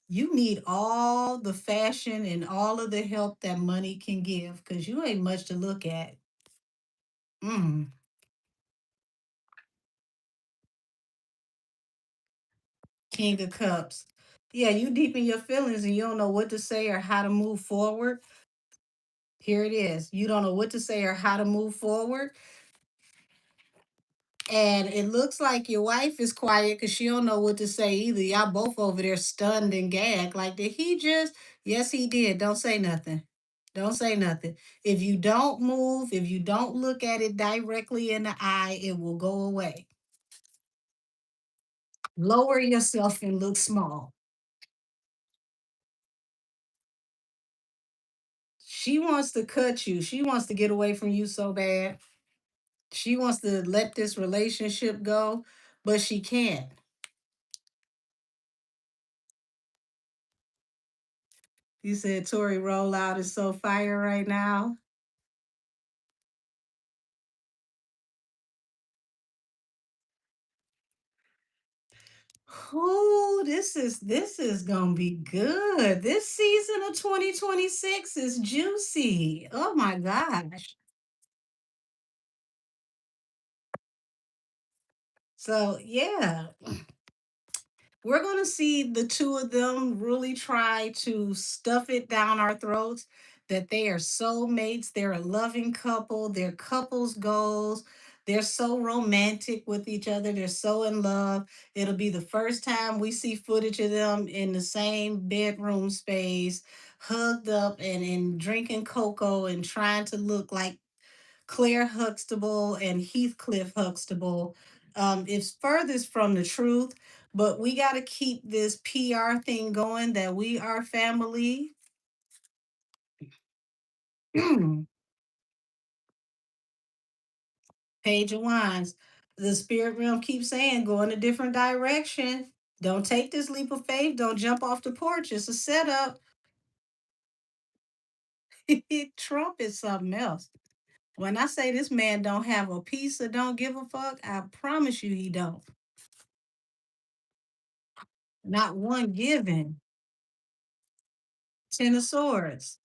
You need all the fashion and all of the help that money can give because you ain't much to look at. Mm. King of Cups. Yeah, you deep in your feelings and you don't know what to say or how to move forward. Here it is. You don't know what to say or how to move forward. And it looks like your wife is quiet because she don't know what to say either. Y'all both over there stunned and gagged. Like, did he just? Yes, he did. Don't say nothing. Don't say nothing. If you don't move, if you don't look at it directly in the eye, it will go away. Lower yourself and look small. She wants to cut you. She wants to get away from you so bad. She wants to let this relationship go, but she can't. You said Tori Rollout is so fire right now. Oh, this is gonna be good. This season of 2026 is juicy. Oh my gosh. So yeah, we're gonna see the two of them really try to stuff it down our throats that they are soulmates, they're a loving couple, they're couples goals. They're so romantic with each other. They're so in love. It'll be the first time we see footage of them in the same bedroom space, hugged up and drinking cocoa and trying to look like Claire Huxtable and Heathcliff Huxtable. It's furthest from the truth, but we got to keep this PR thing going that we are family. Page of Wands. The spirit realm keeps saying go in a different direction. Don't take this leap of faith. Don't jump off the porch. It's a setup. Trump is something else. When I say this man don't have a piece or don't give a fuck, I promise you he don't. Not one given. Ten of Swords.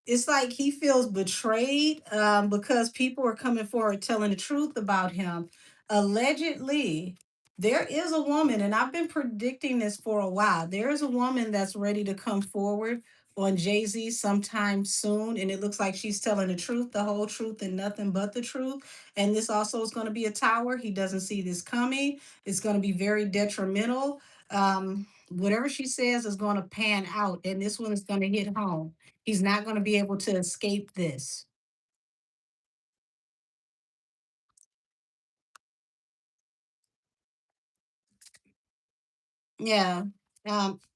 It's like he feels betrayed because people are coming forward telling the truth about him. Allegedly, there is a woman, and I've been predicting this for a while. There is a woman that's ready to come forward on Jay-Z sometime soon, and it looks like she's telling the truth, the whole truth, and nothing but the truth. And this also is going to be a tower. He doesn't see this coming. It's going to be very detrimental. Whatever she says is going to pan out, and this one is going to hit home. He's not going to be able to escape this. Yeah.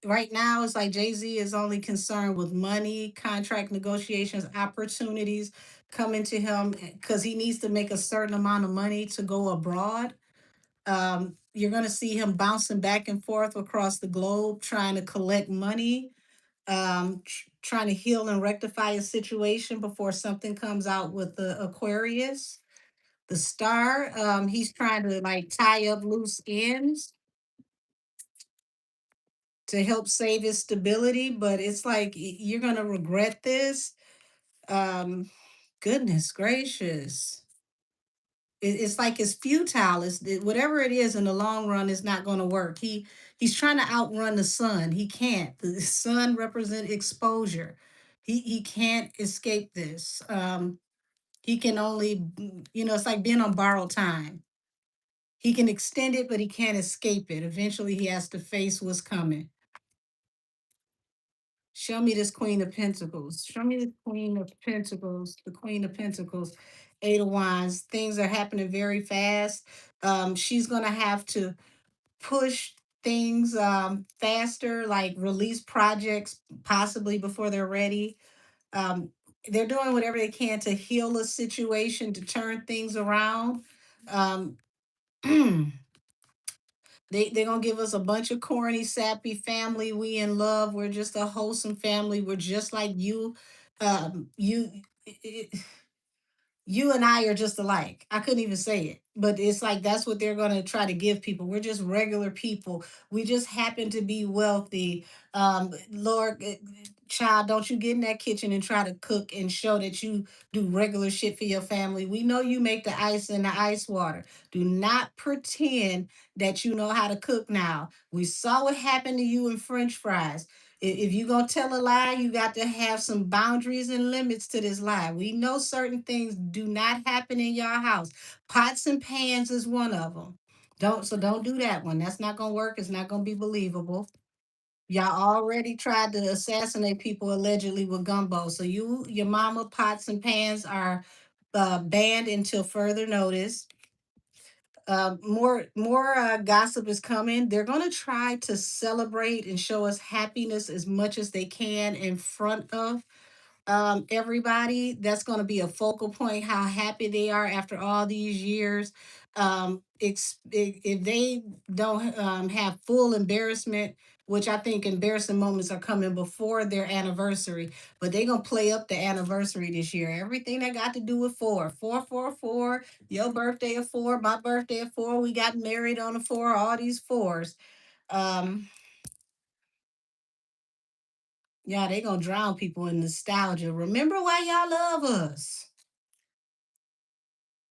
Right now, it's like Jay Z is only concerned with money, contract negotiations, opportunities coming to him because he needs to make a certain amount of money to go abroad. You're going to see him bouncing back and forth across the globe trying to collect money, trying to heal and rectify a situation before something comes out with the Aquarius. The star, he's trying to like tie up loose ends to help save his stability, but it's like you're gonna regret this. Um, Goodness gracious. It's like it's futile. Whatever it is in the long run is not going to work. He's trying to outrun the sun. He can't. The sun represents exposure. He can't escape this. He can only, it's like being on borrowed time. He can extend it, but he can't escape it. Eventually, he has to face what's coming. Show me this Queen of Pentacles. Show me the Queen of Pentacles. The Queen of Pentacles. Eight of Wands. Things are happening very fast. She's gonna have to push things faster, like release projects possibly before they're ready. Um, they're doing whatever they can to heal a situation, to turn things around. Um, they're gonna give us a bunch of corny, sappy family. We in love. We're just a wholesome family. We're just like you. You you and I are just alike. I couldn't even say it, but it's like that's what they're going to try to give people. We're just regular people. We just happen to be wealthy. Lord, child, don't you get in that kitchen and try to cook and show that you do regular shit for your family. We know you make the ice in the ice water. Do not pretend that you know how to cook now. We saw what happened to you in French fries. If you're going to tell a lie, you got to have some boundaries and limits to this lie. We know certain things do not happen in your house. Pots and pans is one of them. Don't do that one. That's not going to work. It's not going to be believable. Y'all already tried to assassinate people allegedly with gumbo. So your mama pots and pans are banned until further notice. More gossip is coming. They're going to try to celebrate and show us happiness as much as they can in front of everybody. That's going to be a focal point, how happy they are after all these years. If they don't have full embarrassment, which I think embarrassing moments are coming before their anniversary, but they're going to play up the anniversary this year. Everything that got to do with four, your birthday of four, my birthday of four, we got married on a four, all these fours. Um, yeah, they gonna drown people in nostalgia. Remember why y'all love us.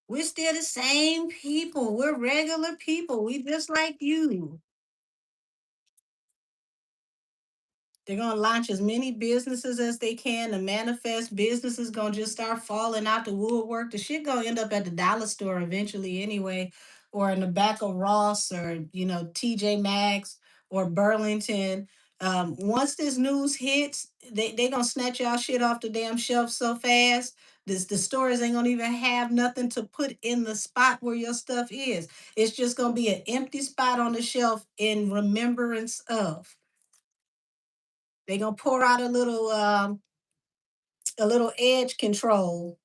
We're still the same people. We're regular people. We just like you. They're gonna launch as many businesses as they can to manifest. Businesses gonna just start falling out the woodwork. The shit gonna end up at the dollar store eventually anyway, or in the back of Ross or TJ Maxx or Burlington. Once this news hits, they gonna snatch y'all shit off the damn shelf so fast. The stores ain't gonna even have nothing to put in the spot where your stuff is. It's just gonna be an empty spot on the shelf in remembrance of. They gonna pour out a little edge control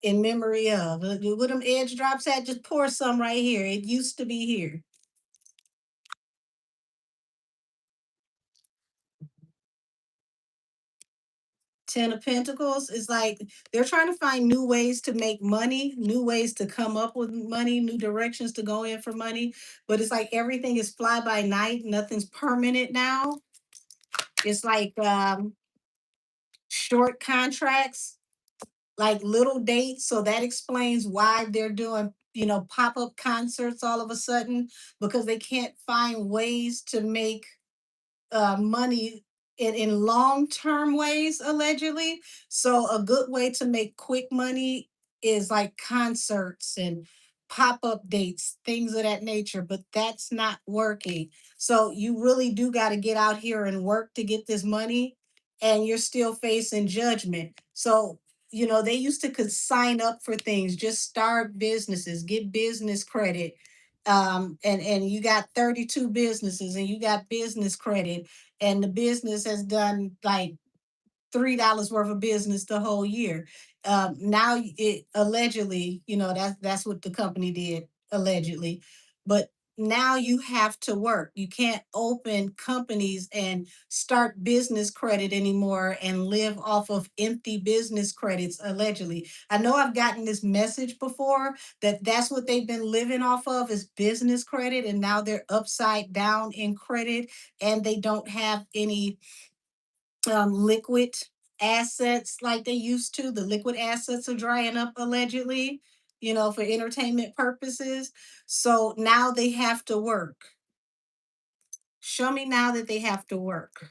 in memory of. Where them edge drops at, just pour some right here. It used to be here. Ten of Pentacles is like they're trying to find new ways to make money, new ways to come up with money, new directions to go in for money. But it's like everything is fly by night, nothing's permanent now. It's like short contracts, like little dates. So that explains why they're doing, pop-up concerts all of a sudden, because they can't find ways to make money in long-term ways, allegedly. So a good way to make quick money is like concerts and pop-up dates, things of that nature, but that's not working. So you really do got to get out here and work to get this money, and you're still facing judgment. So they used to could sign up for things, just start businesses, get business credit. And you got 32 businesses and you got business credit, and the business has done like $3 worth of business the whole year. Now it allegedly, that's what the company did allegedly, but now you have to work. You can't open companies and start business credit anymore and live off of empty business credits allegedly. I know I've gotten this message before that that's what they've been living off of is business credit, and now they're upside down in credit and they don't have any liquid assets like they used to. The liquid assets are drying up allegedly, for entertainment purposes. So now they have to work. Show me now that they have to work.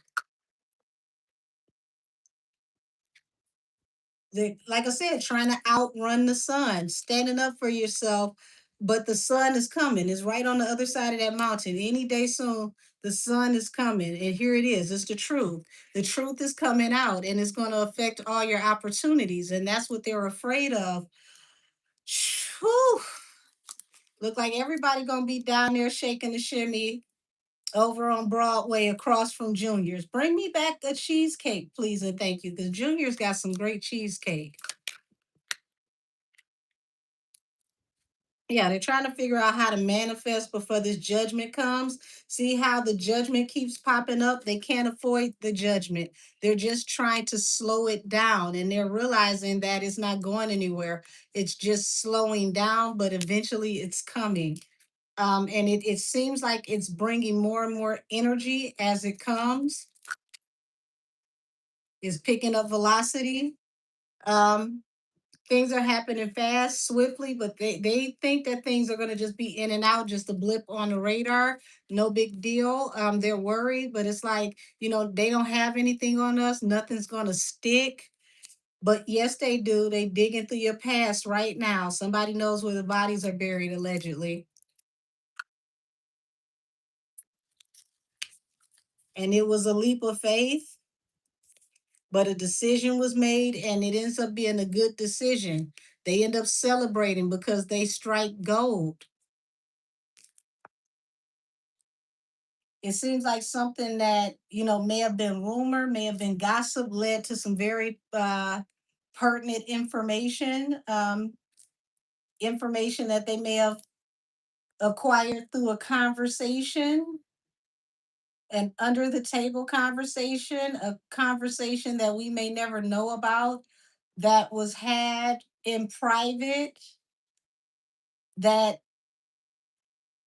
They, like I said, trying to outrun the sun, standing up for yourself. But the sun is coming. It's right on the other side of that mountain. Any day soon, the sun is coming. And here it is. It's the truth. The truth is coming out and it's going to affect all your opportunities. And that's what they're afraid of. Whew. Look like everybody going to be down there shaking the shimmy over on Broadway across from Junior's. Bring me back a cheesecake, please, and thank you. Because Junior's got some great cheesecake. Yeah, they're trying to figure out how to manifest before this judgment comes. See how the judgment keeps popping up? They can't avoid the judgment. They're just trying to slow it down, and they're realizing that it's not going anywhere. It's just slowing down, but eventually it's coming. And it seems like it's bringing more and more energy as it comes, is picking up velocity. Um, Things are happening fast, swiftly, but they think that things are going to just be in and out, just a blip on the radar, no big deal. They're worried, but it's like, they don't have anything on us, nothing's going to stick. But yes, they do. They digging through your past right now. Somebody knows where the bodies are buried, allegedly. And it was a leap of faith, but a decision was made and it ends up being a good decision. They end up celebrating because they strike gold. It seems like something that may have been rumor, may have been gossip, led to some very pertinent information that they may have acquired through a conversation, an under the table conversation, a conversation that we may never know about, that was had in private, that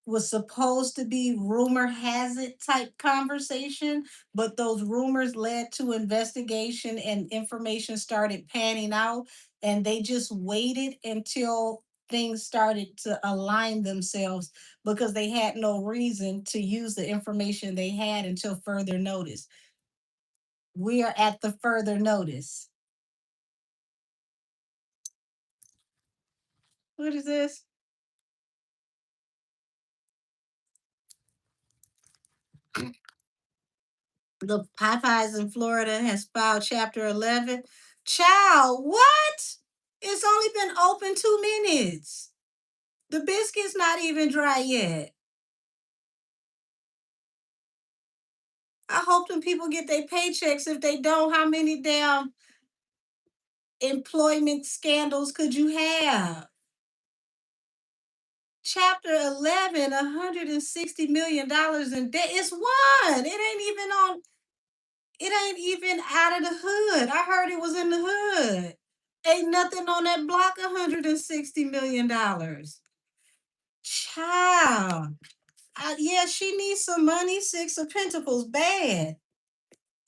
was supposed to be rumor has it type conversation, but those rumors led to investigation and information started panning out, and they just waited until things started to align themselves because they had no reason to use the information they had until further notice. We are at the further notice. What is this? The Popeyes in Florida has filed Chapter 11. Child, what? It's only been open 2 minutes. The biscuit's not even dry yet. I hope them people get their paychecks. If they don't, how many damn employment scandals could you have? Chapter 11, $160 million in debt. It's one. It ain't even out of the hood. I heard it was in the hood. Ain't nothing on that block $160 million. Child. Yeah, she needs some money. Six of Pentacles, bad.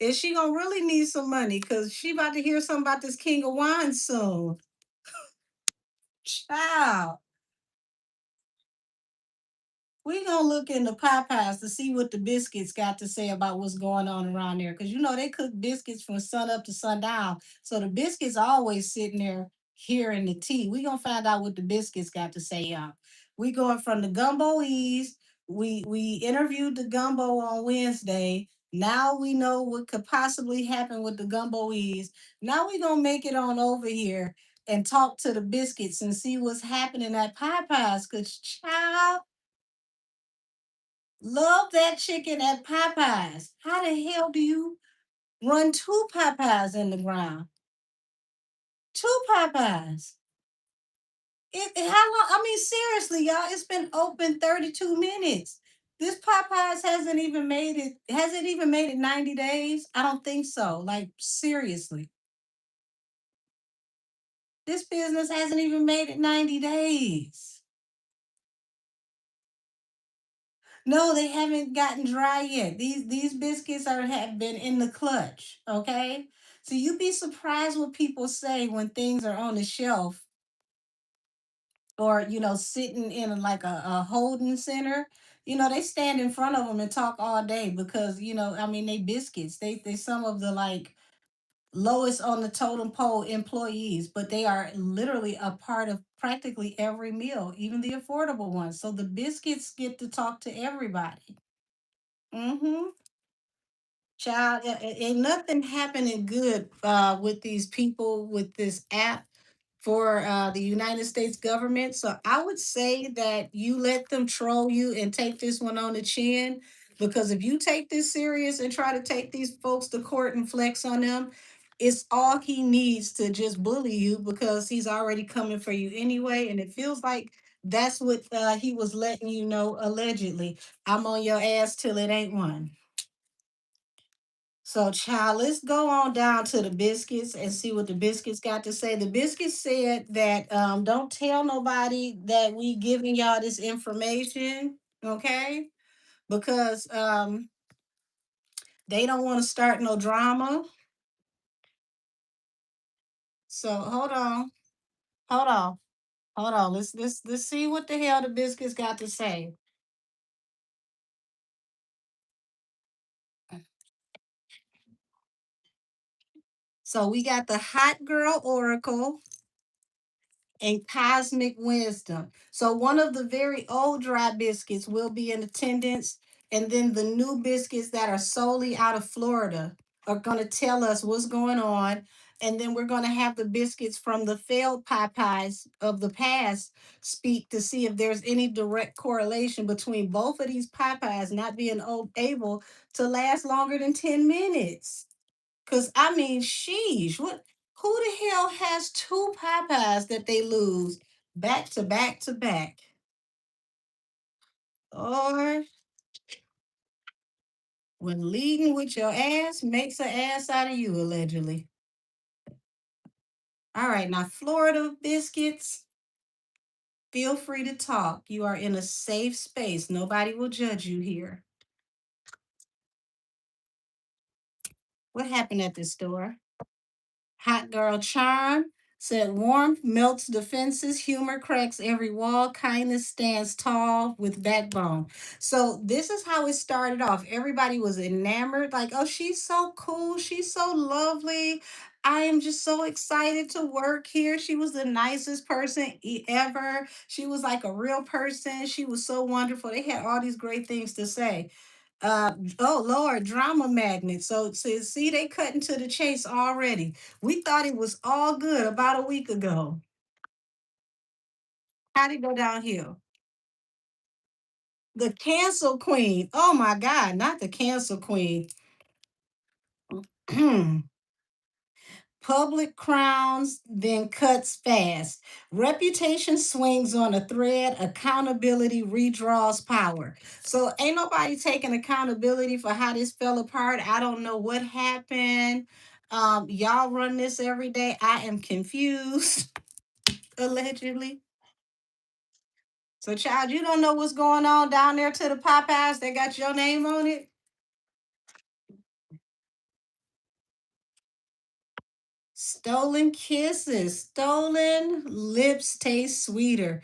And she gonna really need some money because she about to hear something about this King of Wands soon. Child. We gonna look in the Popeyes to see what the biscuits got to say about what's going on around there. Cause you know they cook biscuits from sun up to sundown. So the biscuits are always sitting there hearing the tea. We gonna find out what the biscuits got to say, y'all. We going from the Gumbo E's. We interviewed the Gumbo on Wednesday. Now we know what could possibly happen with the Gumbo E's. Now we gonna make it on over here and talk to the biscuits and see what's happening at Popeyes. Cause child. Love that chicken at Popeyes. How the hell do you run two Popeyes in the ground? Two Popeyes. How long? I mean, seriously, y'all, it's been open 32 minutes. This Popeyes hasn't even made it. Has it even made it 90 days? I don't think so. Like, seriously. This business hasn't even made it 90 days. No, they haven't gotten dry yet. These biscuits have been in the clutch. Okay, so you'd be surprised what people say when things are on the shelf or sitting in like a holding center. They stand in front of them and talk all day because I mean they biscuits. They some of the like lowest on the totem pole employees, but they are literally a part of practically every meal, even the affordable ones. So the biscuits get to talk to everybody. Mm-hmm. Child, ain't nothing happening good with these people with this app for the United States government. So I would say that you let them troll you and take this one on the chin. Because if you take this serious and try to take these folks to court and flex on them, it's all he needs to just bully you because he's already coming for you anyway. And it feels like that's what he was letting you know allegedly. I'm on your ass till it ain't one. So, child, let's go on down to the biscuits and see what the biscuits got to say. The biscuits said that don't tell nobody that we giving y'all this information, okay? Because they don't want to start no drama. So hold on, hold on. Let's see what the hell the biscuits got to say. So we got the hot girl oracle and cosmic wisdom. So one of the very old dry biscuits will be in attendance, and then the new biscuits that are solely out of Florida are going to tell us what's going on. And then we're going to have the biscuits from the failed Popeyes of the past speak to see if there's any direct correlation between both of these Popeyes not being able to last longer than 10 minutes. Cause I mean, sheesh, what? Who the hell has two Popeyes that they lose back to back to back? Or when leading with your ass makes an ass out of you, allegedly. All right, now Florida biscuits, feel free to talk. You are in a safe space. Nobody will judge you here. What happened at this store? Hot girl charm. Said warmth melts defenses, humor cracks every wall, kindness stands tall with backbone. So this is how it started off. Everybody was enamored, like, oh, she's so cool, she's so lovely. I am just so excited to work here. She was the nicest person ever. She was like a real person. She was so wonderful. They had all these great things to say. Oh Lord, drama magnet. So see, they cut into the chase already. We thought it was all good about a week ago. How'd it go downhill? The cancel queen. Oh my God, not the cancel queen. Public crowns, then cuts fast. Reputation swings on a thread. Accountability redraws power. So ain't nobody taking accountability for how this fell apart. I don't know what happened. Y'all run this every day. I am confused, allegedly. So, child, you don't know what's going on down there to the Popeyes. They got your name on it. Stolen kisses, stolen lips taste sweeter.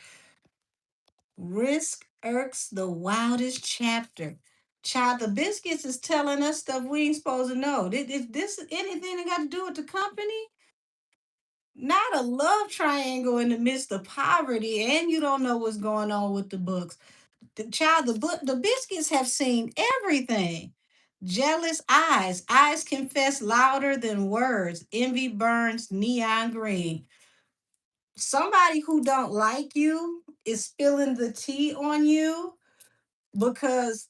Risk irks the wildest chapter. Child, the biscuits is telling us stuff we ain't supposed to know. Is this anything that got to do with the company? Not a love triangle in the midst of poverty, and you don't know what's going on with the books. The child, the biscuits have seen everything. Jealous eyes, eyes confess louder than words. Envy burns neon green. Somebody who don't like you is spilling the tea on you because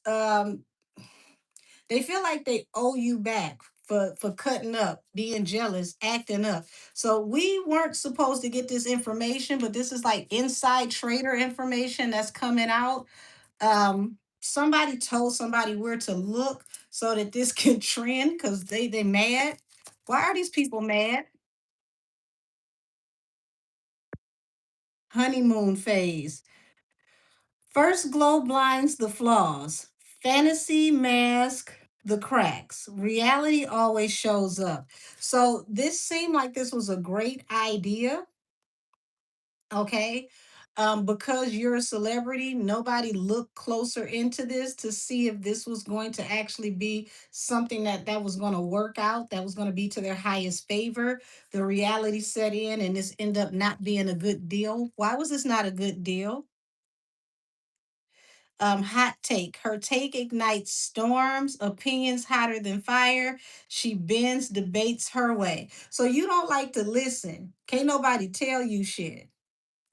they feel like they owe you back for cutting up, being jealous, acting up. So we weren't supposed to get this information, but this is like inside trader information that's coming out. Somebody told somebody where to look so that this can trend because they mad. Why are these people mad? Honeymoon phase. First glow blinds the flaws. Fantasy mask the cracks. Reality always shows up. So this seemed like this was a great idea. Okay. Because you're a celebrity, nobody looked closer into this to see if this was going to actually be something that was going to work out, that was going to be to their highest favor. The reality set in, and this ended up not being a good deal. Why was this not a good deal? Hot take. Her take ignites storms, opinions hotter than fire. She bends debates her way. So you don't like to listen. Can't nobody tell you shit.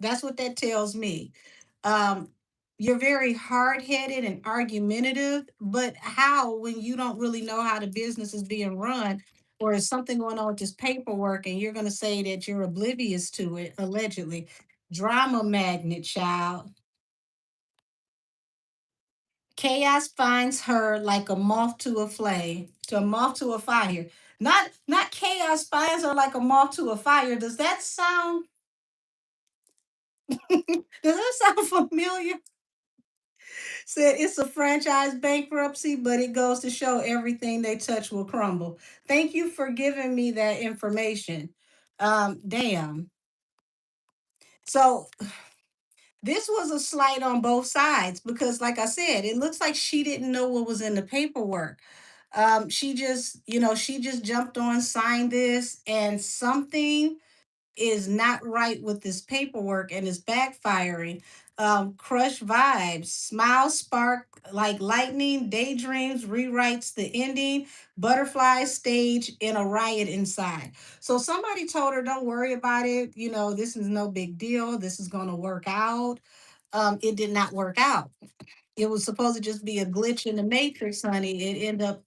That's what that tells me. Um, you're very hard headed and argumentative, but how when you don't really know how the business is being run? Or is something going on with this paperwork and you're going to say that you're oblivious to it, allegedly? Drama magnet, child. Chaos finds her like a moth to a flame, to a moth to a fire. Not chaos finds her like a moth to a fire. Does that sound familiar? Said it's a franchise bankruptcy, but it goes to show everything they touch will crumble. Thank you for giving me that information. Damn. So this was a slight on both sides because, like I said, it looks like she didn't know what was in the paperwork. She just jumped on, signed this, and something is not right with this paperwork and it's backfiring. Crush vibes, smile spark like lightning, daydreams rewrites the ending, butterfly stage in a riot inside. So somebody told her, don't worry about it. This is no big deal. This is going to work out. It did not work out. It was supposed to just be a glitch in the matrix, honey. It ended up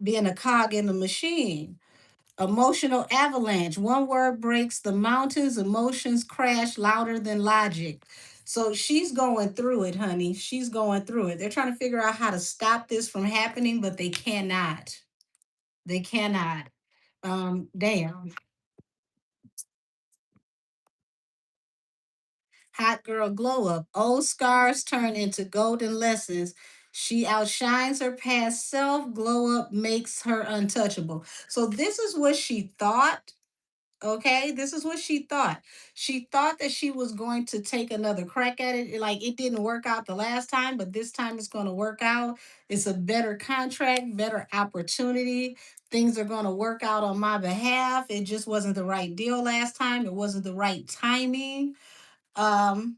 being a cog in the machine. Emotional avalanche. One word breaks the mountains. Emotions crash louder than logic. So she's going through it, honey. She's going through it. They're trying to figure out how to stop this from happening, but they cannot. They cannot. Damn. Hot girl glow up. Old scars turn into golden lessons. She outshines her past self. Glow up makes her untouchable. So this is what she thought. Okay, this is what she thought. She thought that she was going to take another crack at it. Like it didn't work out the last time, but this time it's going to work out. It's a better contract, better opportunity. Things are going to work out on my behalf. It just wasn't the right deal last time. It wasn't the right timing. Um,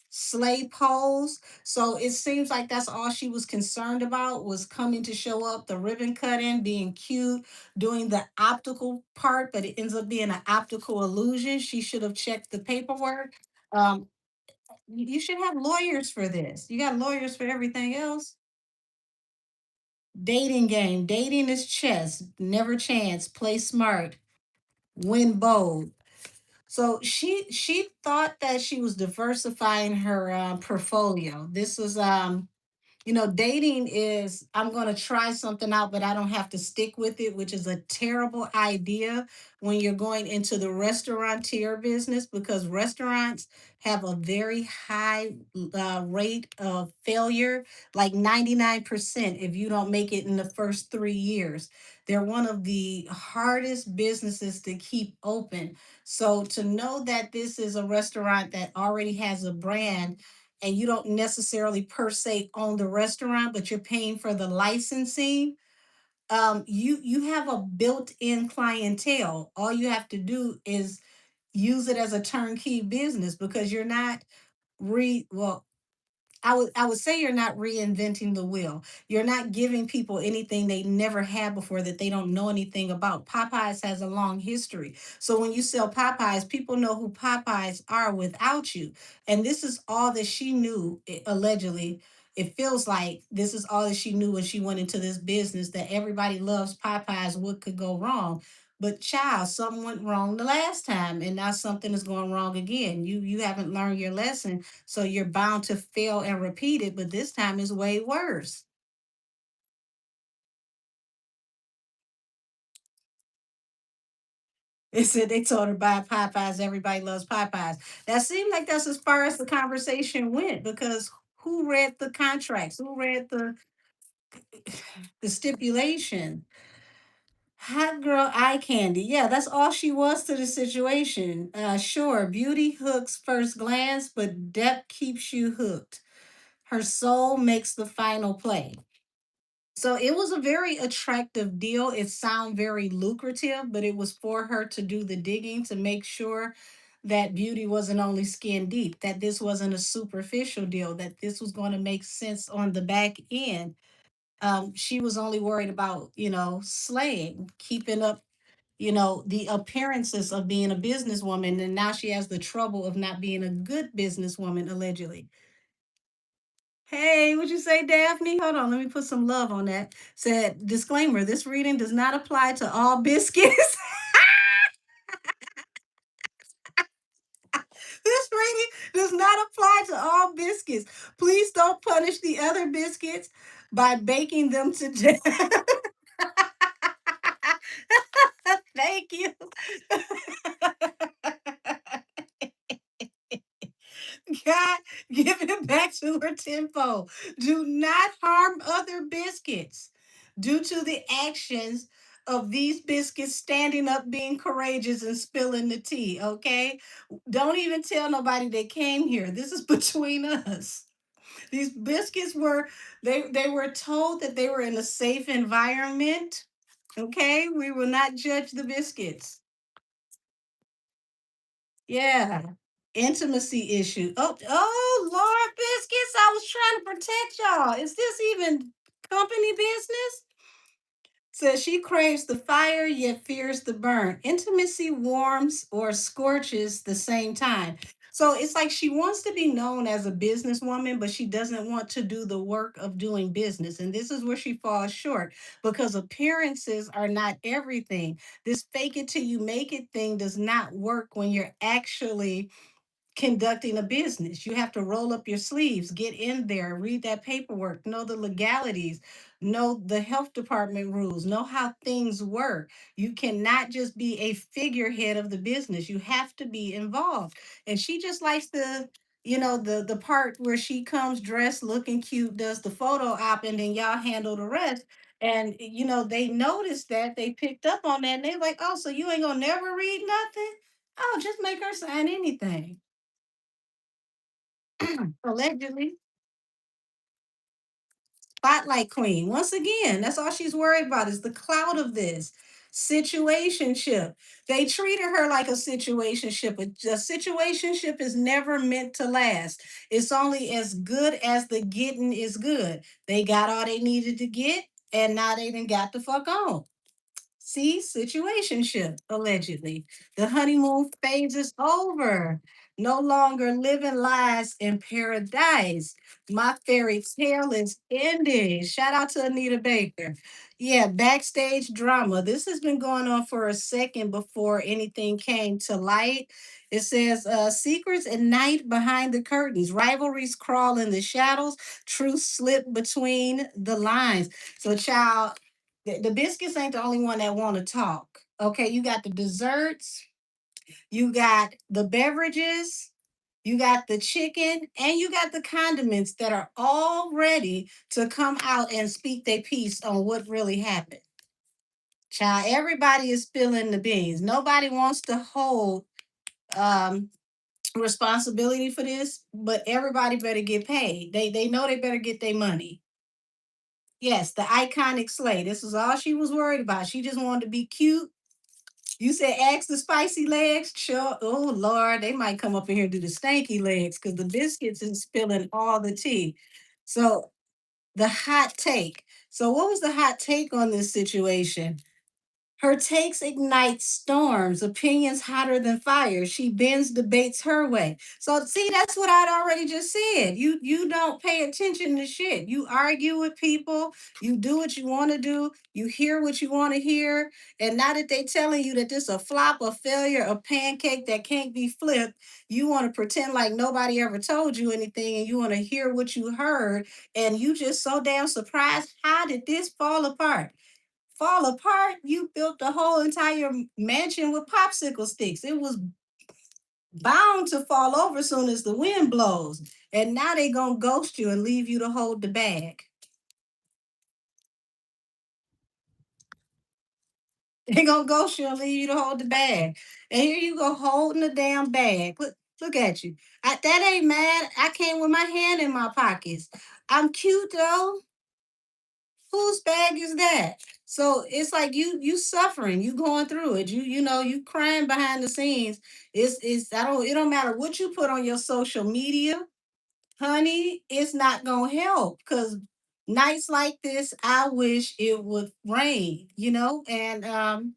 Slay poles. So it seems like that's all she was concerned about was coming to show up, the ribbon cutting, being cute, doing the optical part, but it ends up being an optical illusion. She should have checked the paperwork. Um, you should have lawyers for this. You got lawyers for everything else. Dating game. Dating is chess. Never chance. Play smart. Win bold. So she thought that she was diversifying her portfolio. This was dating is I'm going to try something out, but I don't have to stick with it, which is a terrible idea when you're going into the restaurateur business because restaurants have a very high rate of failure, like 99% if you don't make it in the first 3 years. They're one of the hardest businesses to keep open. So to know that this is a restaurant that already has a brand and you don't necessarily per se own the restaurant, but you're paying for the licensing, you have a built-in clientele. All you have to do is use it as a turnkey business because you're not well, I would say you're not reinventing the wheel. You're not giving people anything they never had before that they don't know anything about. Popeyes has a long history. So when you sell Popeyes, people know who Popeyes are without you. And this is all that she knew, allegedly. It feels like this is all that she knew when she went into this business that everybody loves Popeyes. What could go wrong? But child, something went wrong the last time, and now something is going wrong again. You haven't learned your lesson, so you're bound to fail and repeat it, but this time is way worse. It said they told her buy Popeyes, everybody loves Popeyes. That seemed like that's as far as the conversation went because who read the contracts? Who read the stipulation? Hot girl eye candy. Yeah, that's all she was to the situation. Sure, beauty hooks first glance, but depth keeps you hooked. Her soul makes the final play. So it was a very attractive deal. It sounded very lucrative, but it was for her to do the digging to make sure that beauty wasn't only skin deep, that this wasn't a superficial deal, that this was going to make sense on the back end. She was only worried about, slaying, keeping up, the appearances of being a businesswoman. And now she has the trouble of not being a good businesswoman, allegedly. Hey, what you say, Daphne? Hold on, let me put some love on that. Said disclaimer: this reading does not apply to all biscuits. This reading does not apply to all biscuits. Please don't punish the other biscuits by baking them to death. Thank you. God, give it back to her tenfold. Do not harm other biscuits due to the actions of these biscuits standing up, being courageous, and spilling the tea. Okay, don't even tell nobody they came here. This is between us. These biscuits they were told that they were in a safe environment. Okay, we will not judge the biscuits. Yeah. Intimacy issue. Oh, Lord, biscuits. I was trying to protect y'all. Is this even company business? Says she craves the fire yet fears the burn. Intimacy warms or scorches the same time. So it's like she wants to be known as a businesswoman, but she doesn't want to do the work of doing business. And this is where she falls short because appearances are not everything. This fake it till you make it thing does not work when you're actually conducting a business. You have to roll up your sleeves, get in there, read that paperwork, know the legalities, know the health department rules, know how things work. You cannot just be a figurehead of the business. You have to be involved. And she just likes the part where she comes dressed looking cute, does the photo op, and then y'all handle the rest. And they noticed that, they picked up on that, and they like, oh, so you ain't gonna never read nothing? Oh, just make her sign anything. Allegedly. Spotlight queen. Once again, that's all she's worried about is the clout of this situationship. They treated her like a situationship. A situationship is never meant to last. It's only as good as the getting is good. They got all they needed to get, and now they done got the fuck on. See, situationship, allegedly. The honeymoon phase is over. No longer living lies in paradise. My fairy tale is ending. Shout out to Anita Baker. Yeah, backstage drama. This has been going on for a second before anything came to light. It says secrets at night behind the curtains. Rivalries crawl in the shadows. Truth slip between the lines. So, child, the biscuits ain't the only one that want to talk. Okay, you got the desserts, you got the beverages, you got the chicken, and you got the condiments that are all ready to come out and speak their piece on what really happened. Child, everybody is spilling the beans. Nobody wants to hold um responsibility for this, but everybody better get paid. They know they better get their money. Yes, the iconic slay. This is all she was worried about. She just wanted to be cute. You said ask the spicy legs. Sure. Oh Lord, they might come up in here and do the stanky legs because the biscuits is spilling all the tea. So the hot take. So what was the hot take on this situation? Her takes ignite storms, opinions hotter than fire. She bends debates her way. So see, that's what I'd already just said. You don't pay attention to shit. You argue with people, you do what you want to do, you hear what you want to hear. And now that they telling you that this a flop, a failure, a pancake that can't be flipped, you want to pretend like nobody ever told you anything and you want to hear what you heard. And you just so damn surprised. How did this fall apart? Fall apart? You built the whole entire mansion with popsicle sticks. It was bound to fall over as soon as the wind blows. And now they gonna ghost you and leave you to hold the bag. They gonna ghost you and leave you to hold the bag. And here you go holding the damn bag. Look at you. That ain't mad. I came with my hand in my pockets. I'm cute though. Whose bag is that? So it's like you suffering, you going through it. You crying behind the scenes. It's I don't it don't matter what you put on your social media, honey, it's not gonna help because nights like this, I wish it would rain, and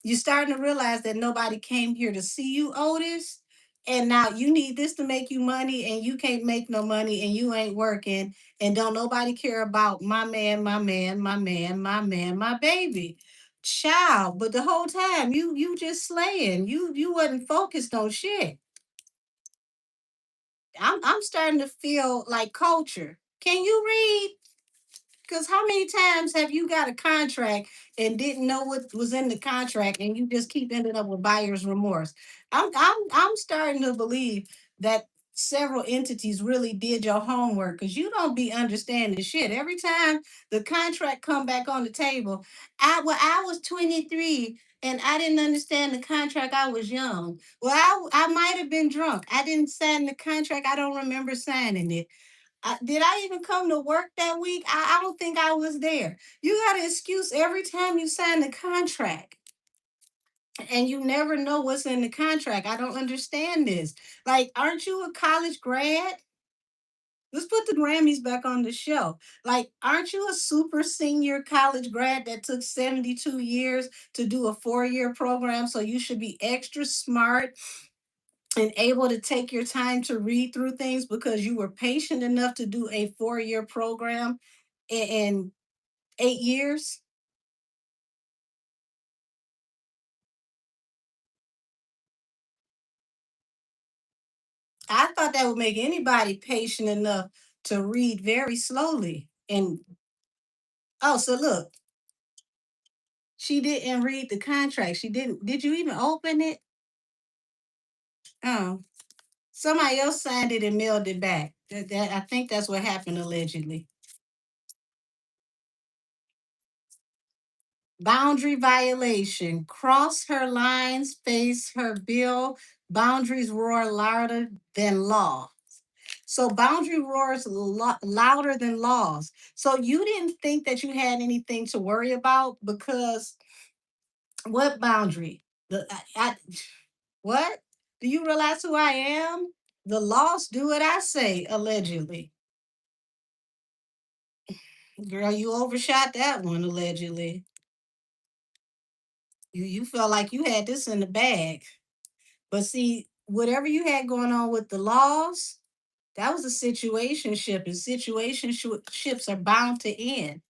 you're starting to realize that nobody came here to see you, Otis. And now you need this to make you money, and you can't make no money, and you ain't working, and don't nobody care about my man, my man, my man, my man, my baby. Child, but the whole time you just slaying. You wasn't focused on shit. I'm starting to feel like culture. Can you read? Because how many times have you got a contract and didn't know what was in the contract, and you just keep ending up with buyer's remorse? I'm starting to believe that several entities really did your homework because you don't be understanding shit. Every time the contract come back on the table, I was 23 and I didn't understand the contract. I was young. Well, I might have been drunk. I didn't sign the contract. I don't remember signing it. Did I even come to work that week? I don't think I was there. You got an excuse every time you sign the contract, and you never know what's in the contract. I don't understand this. Like, aren't you a college grad? Let's put the Grammys back on the show. Like, aren't you a super senior college grad that took 72 years to do a 4-year program? So you should be extra smart and able to take your time to read through things because you were patient enough to do a 4-year program in 8 years. I thought that would make anybody patient enough to read very slowly. And oh, so look, she didn't read the contract. She didn't. Did you even open it? Oh, somebody else signed it and mailed it back. I think that's what happened allegedly. Boundary violation. Cross her lines, face her bill. Boundaries roar louder than law. So boundary roars louder than laws. So you didn't think that you had anything to worry about because what boundary? What? Do you realize who I am? The laws do what I say, allegedly. Girl, you overshot that one, allegedly. You felt like you had this in the bag. But see, whatever you had going on with the laws, that was a situationship, and situationships are bound to end.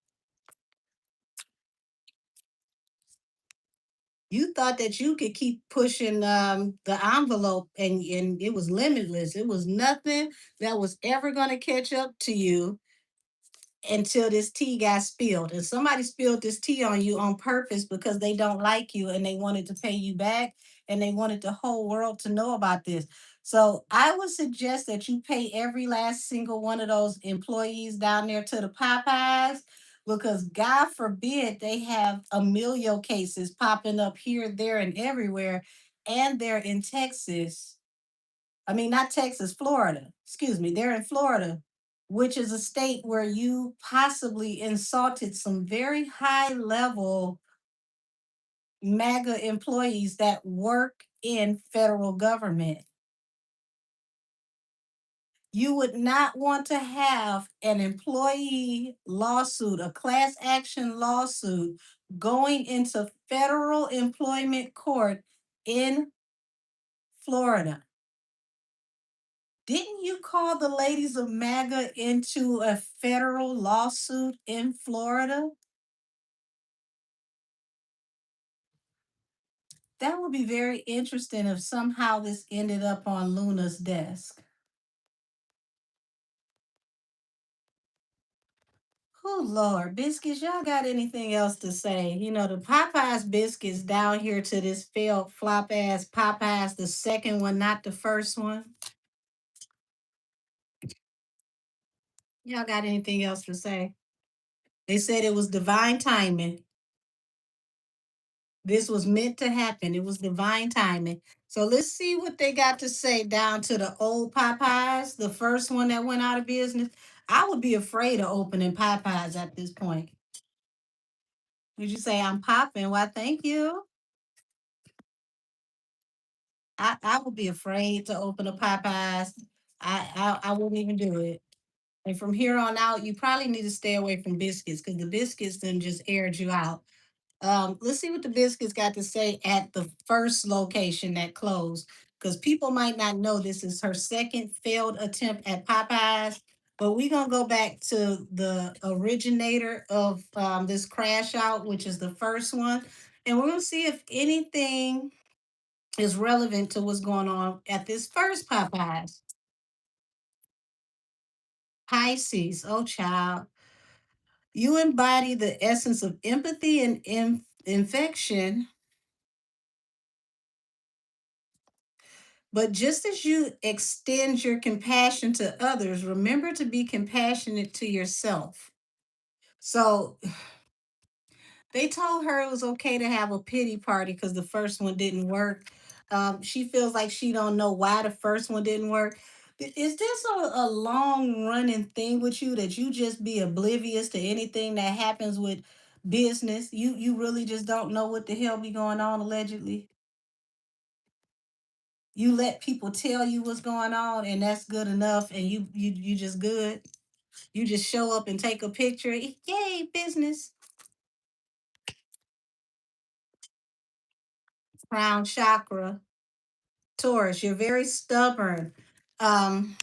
You thought that you could keep pushing the envelope, and it was limitless. It was nothing that was ever going to catch up to you until this tea got spilled. And somebody spilled this tea on you on purpose because they don't like you and they wanted to pay you back and they wanted the whole world to know about this. So I would suggest that you pay every last single one of those employees down there to the Popeyes, because God forbid they have Emilio cases popping up here, there, and everywhere. And they're in Texas. I mean, not Texas, Florida. Excuse me. They're in Florida, which is a state where you possibly insulted some very high level MAGA employees that work in federal government. You would not want to have an employee lawsuit, a class action lawsuit going into federal employment court in Florida. Didn't you call the ladies of MAGA into a federal lawsuit in Florida? That would be very interesting if somehow this ended up on Luna's desk. Oh Lord, biscuits, y'all got anything else to say? You know, the Popeyes biscuits down here to this failed flop ass Popeyes, the second one, not the first one. Y'all got anything else to say? They said it was divine timing. This was meant to happen. It was divine timing. So let's see what they got to say down to the old Popeyes, the first one that went out of business. I would be afraid of opening Popeyes at this point. Would you say I'm popping? Why, thank you. I would be afraid to open a Popeyes. I wouldn't even do it. And from here on out, you probably need to stay away from biscuits because the biscuits then just aired you out. Let's see what the biscuits got to say at the first location that closed, because people might not know this is her second failed attempt at Popeyes. But we're gonna go back to the originator of this crash out, which is the first one, and we're gonna see if anything is relevant to what's going on at this first Popeyes. Pisces, oh child, you embody the essence of empathy and infection. But just as you extend your compassion to others, remember to be compassionate to yourself. So they told her it was okay to have a pity party because the first one didn't work. She feels like she don't know why the first one didn't work. Is this a long running thing with you that you just be oblivious to anything that happens with business? You really just don't know what the hell be going on allegedly. You let people tell you what's going on and that's good enough, and you just good. You just show up and take a picture. Yay, business. Crown chakra. Taurus, you're very stubborn. Um,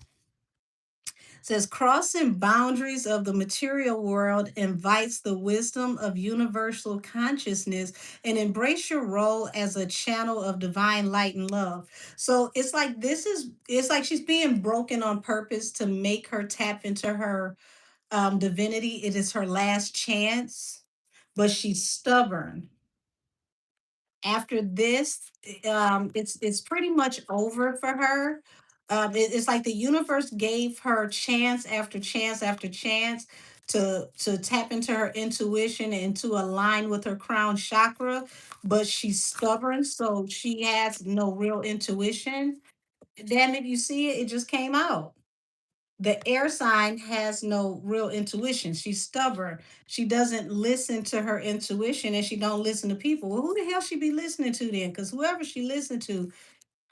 says crossing boundaries of the material world invites the wisdom of universal consciousness and embrace your role as a channel of divine light and love. So it's like she's being broken on purpose to make her tap into her divinity. It is her last chance, but she's stubborn. After this, it's pretty much over for her. It's like the universe gave her chance after chance after chance. to tap into her intuition and to align with her crown chakra, but she's stubborn, so she has no real intuition. Damn it, you see it, it just came out. The air sign has no real intuition. She's stubborn. She doesn't listen to her intuition and she don't listen to people. Well, who the hell she be listening to then? Because whoever she listened to,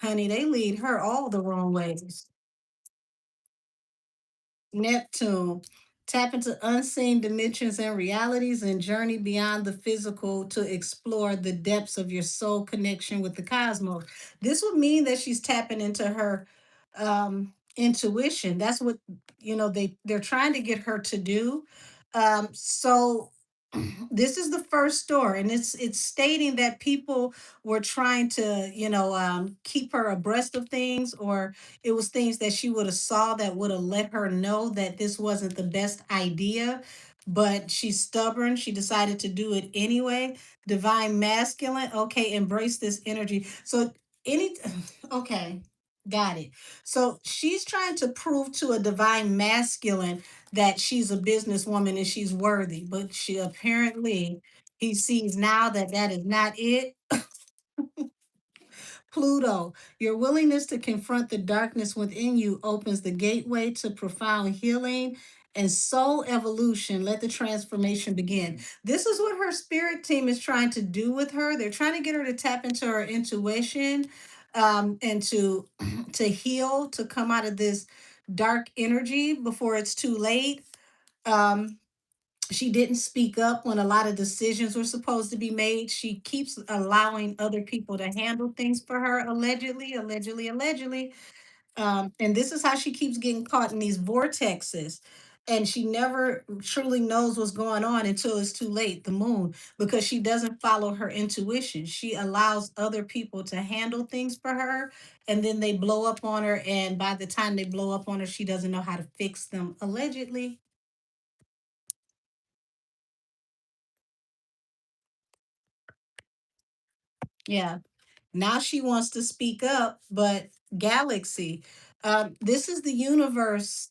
honey, they lead her all the wrong ways. Neptune. Tap into unseen dimensions and realities and journey beyond the physical to explore the depths of your soul connection with the cosmos. This would mean that she's tapping into her intuition. That's what they're trying to get her to do. So this is the first story, and it's stating that people were trying to keep her abreast of things, or it was things that she would have saw that would have let her know that this wasn't the best idea, but she's stubborn. She decided to do it anyway. Divine masculine, okay, embrace this energy. So any okay, got it. So she's trying to prove to a divine masculine that she's a businesswoman and she's worthy, but she apparently he sees now that that is not it. Pluto, your willingness to confront the darkness within you opens the gateway to profound healing and soul evolution. Let the transformation begin. This is what her spirit team is trying to do with her. They're trying to get her to tap into her intuition, and to heal, to come out of this dark energy before it's too late. Um, she didn't speak up when a lot of decisions were supposed to be made. She keeps allowing other people to handle things for her, allegedly, allegedly, allegedly. And this is how she keeps getting caught in these vortexes. And she never truly knows what's going on until it's too late, the moon, because she doesn't follow her intuition. She allows other people to handle things for her, and then they blow up on her. And by the time they blow up on her, she doesn't know how to fix them, allegedly. Yeah. Now she wants to speak up, but Galaxy, this is the universe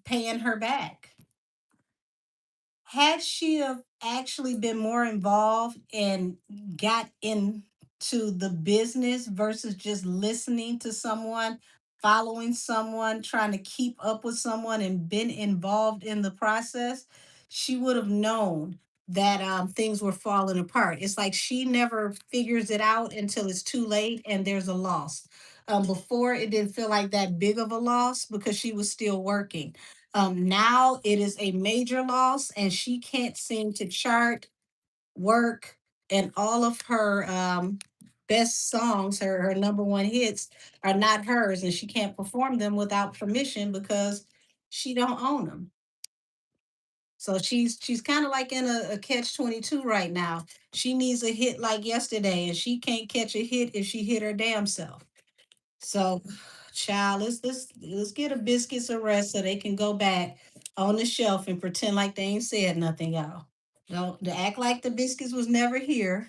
paying her back. Had she have actually been more involved and got into the business versus just listening to someone, following someone, trying to keep up with someone, and been involved in the process, she would have known that things were falling apart. It's like she never figures it out until it's too late and there's a loss. Before, it didn't feel like that big of a loss because she was still working. Now it is a major loss, and she can't seem to chart, work, and all of her best songs, her number one hits, are not hers, and she can't perform them without permission because she don't own them. So she's kind of like in a catch 22 right now. She needs a hit like yesterday, and she can't catch a hit if she hit her damn self. So, child, let's get a biscuits a rest so they can go back on the shelf and pretend like they ain't said nothing, y'all. Don't to act like the biscuits was never here.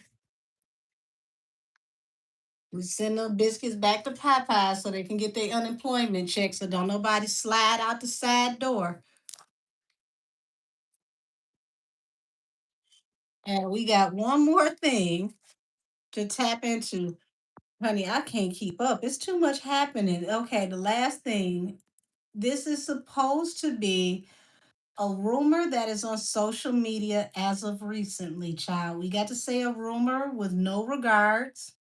We send them biscuits back to Popeye so they can get their unemployment check, so don't nobody slide out the side door. And we got one more thing to tap into. Honey, I can't keep up. It's too much happening. Okay, the last thing. This is supposed to be a rumor that is on social media as of recently, child. We got to say a rumor with no regards.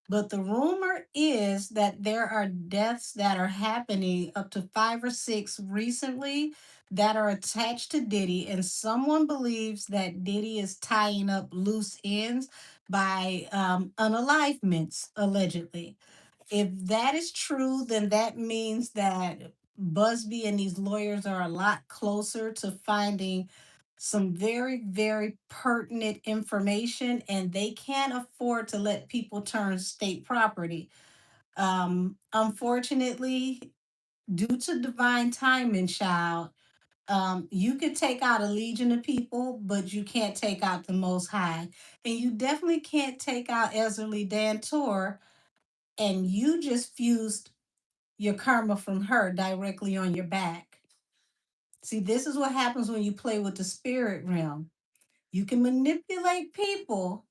But the rumor is that there are deaths that are happening, up to five or six recently, that are attached to Diddy. And someone believes that Diddy is tying up loose ends by unalivements, allegedly. If that is true, then that means that Busby and these lawyers are a lot closer to finding some very, very pertinent information, and they can't afford to let people turn state property. Unfortunately, due to divine timing, child, you could take out a legion of people, but you can't take out the Most High. And you definitely can't take out Ezra Dantor, and you just fused your karma from her directly on your back. See, this is what happens when you play with the spirit realm. You can manipulate people,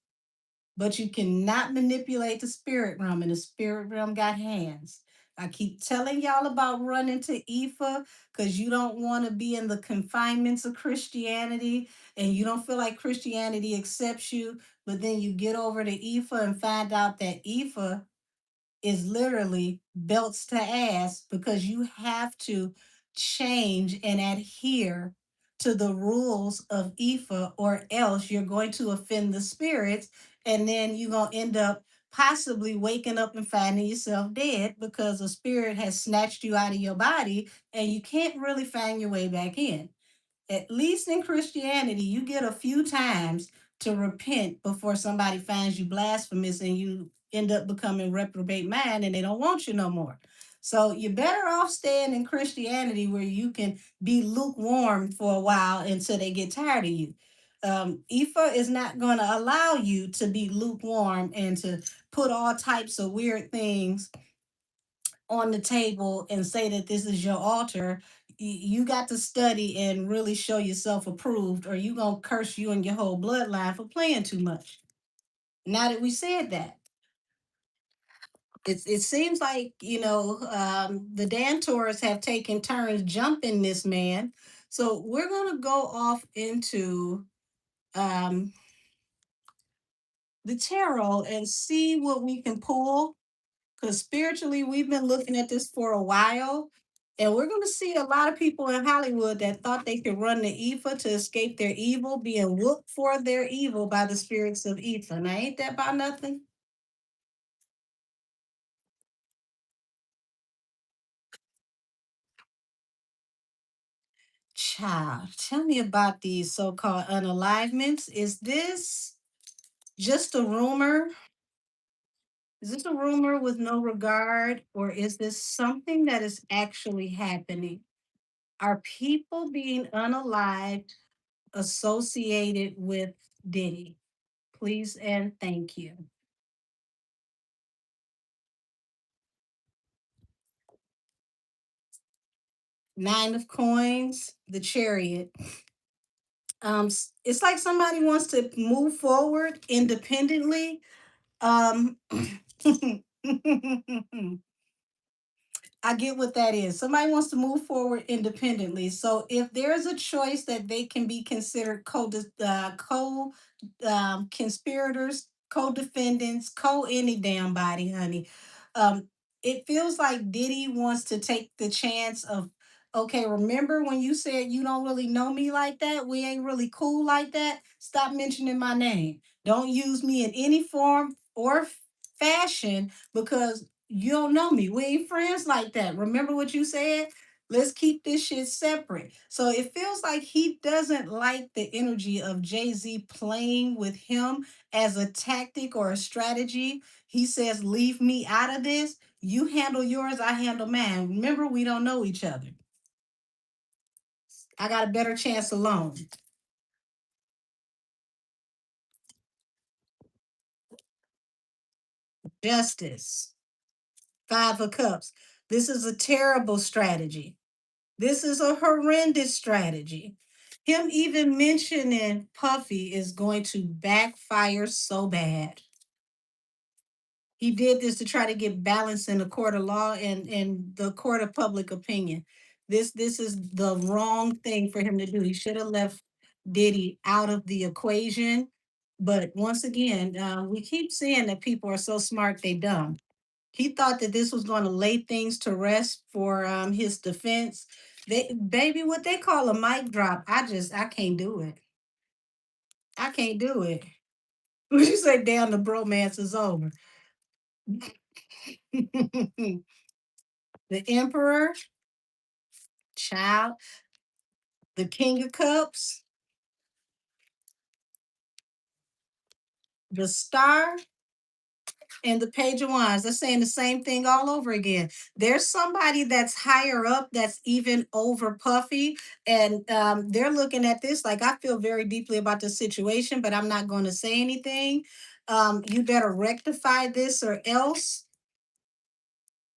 but you cannot manipulate the spirit realm, and the spirit realm got hands. I keep telling y'all about running to Ifa because you don't want to be in the confinements of Christianity and you don't feel like Christianity accepts you, but then you get over to Ifa and find out that Ifa is literally belts to ass because you have to change and adhere to the rules of Ifa, or else you're going to offend the spirits, and then you're going to end up possibly waking up and finding yourself dead because a spirit has snatched you out of your body and you can't really find your way back in. At least in Christianity, you get a few times to repent before somebody finds you blasphemous and you end up becoming reprobate mind and they don't want you no more. So you're better off staying in Christianity where you can be lukewarm for a while until they get tired of you. Ifa is not going to allow you to be lukewarm and to put all types of weird things on the table and say that this is your altar. You got to study and really show yourself approved, or you gonna curse you and your whole bloodline for playing too much. Now that we said that, it seems like the Dantors have taken turns jumping this man. So we're gonna go off into um, the tarot and see what we can pull, because spiritually we've been looking at this for a while, and we're going to see a lot of people in Hollywood that thought they could run the Ifa to escape their evil being whooped for their evil by the spirits of Ifa. Now ain't that about nothing? Child, tell me about these so-called unalivements. Is this just a rumor? Is this a rumor with no regard, or is this something that is actually happening? Are people being unalived associated with Diddy? Please and thank you. Nine of coins, the chariot. It's like somebody wants to move forward independently. Um, I get what that is. Somebody wants to move forward independently. So if there's a choice that they can be considered co conspirators, co-defendants, co any damn body, honey. Um, it feels like Diddy wants to take the chance of, okay, remember when you said you don't really know me like that? We ain't really cool like that. Stop mentioning my name. Don't use me in any form or fashion because you don't know me. We ain't friends like that. Remember what you said? Let's keep this shit separate. So it feels like he doesn't like the energy of Jay-Z playing with him as a tactic or a strategy. He says, leave me out of this. You handle yours, I handle mine. Remember, we don't know each other. I got a better chance alone. Justice. Five of Cups. This is a terrible strategy. This is a horrendous strategy. Him even mentioning Puffy is going to backfire so bad. He did this to try to get balance in the court of law and the court of public opinion. This is the wrong thing for him to do. He should have left Diddy out of the equation. But once again, we keep saying that people are so smart they dumb. He thought that this was going to lay things to rest for his defense. They baby, what they call a mic drop. I can't do it. I can't do it. Would you say, damn, the bromance is over? The Emperor, child, the King of Cups, the Star, and the Page of Wands. They're saying the same thing all over again. There's somebody that's higher up that's even over Puffy, and they're looking at this like, I feel very deeply about the situation, but I'm not going to say anything. You better rectify this, or else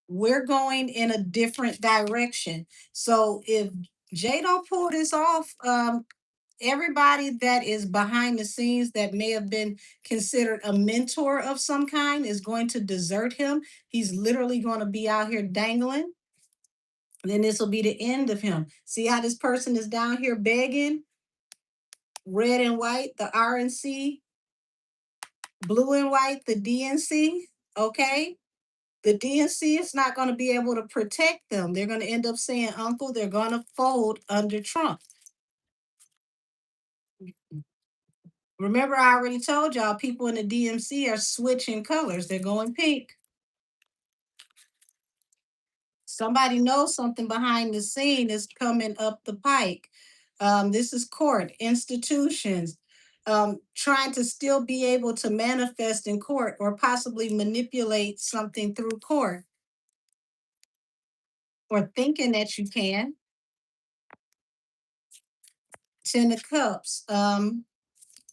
we're going in a different direction. So if Jay don't pull this off. Everybody that is behind the scenes that may have been considered a mentor of some kind is going to desert him. He's literally going to be out here dangling. Then this will be the end of him. See how this person is down here begging? Red and white, the RNC, blue and white, the DNC. Okay. The DNC is not going to be able to protect them. They're going to end up saying, Uncle, they're going to fold under Trump. Remember, I already told y'all people in the DMC are switching colors. They're going pink. Somebody knows something behind the scene is coming up the pike. This is court, institutions, trying to still be able to manifest in court or possibly manipulate something through court or thinking that you can. Ten of Cups,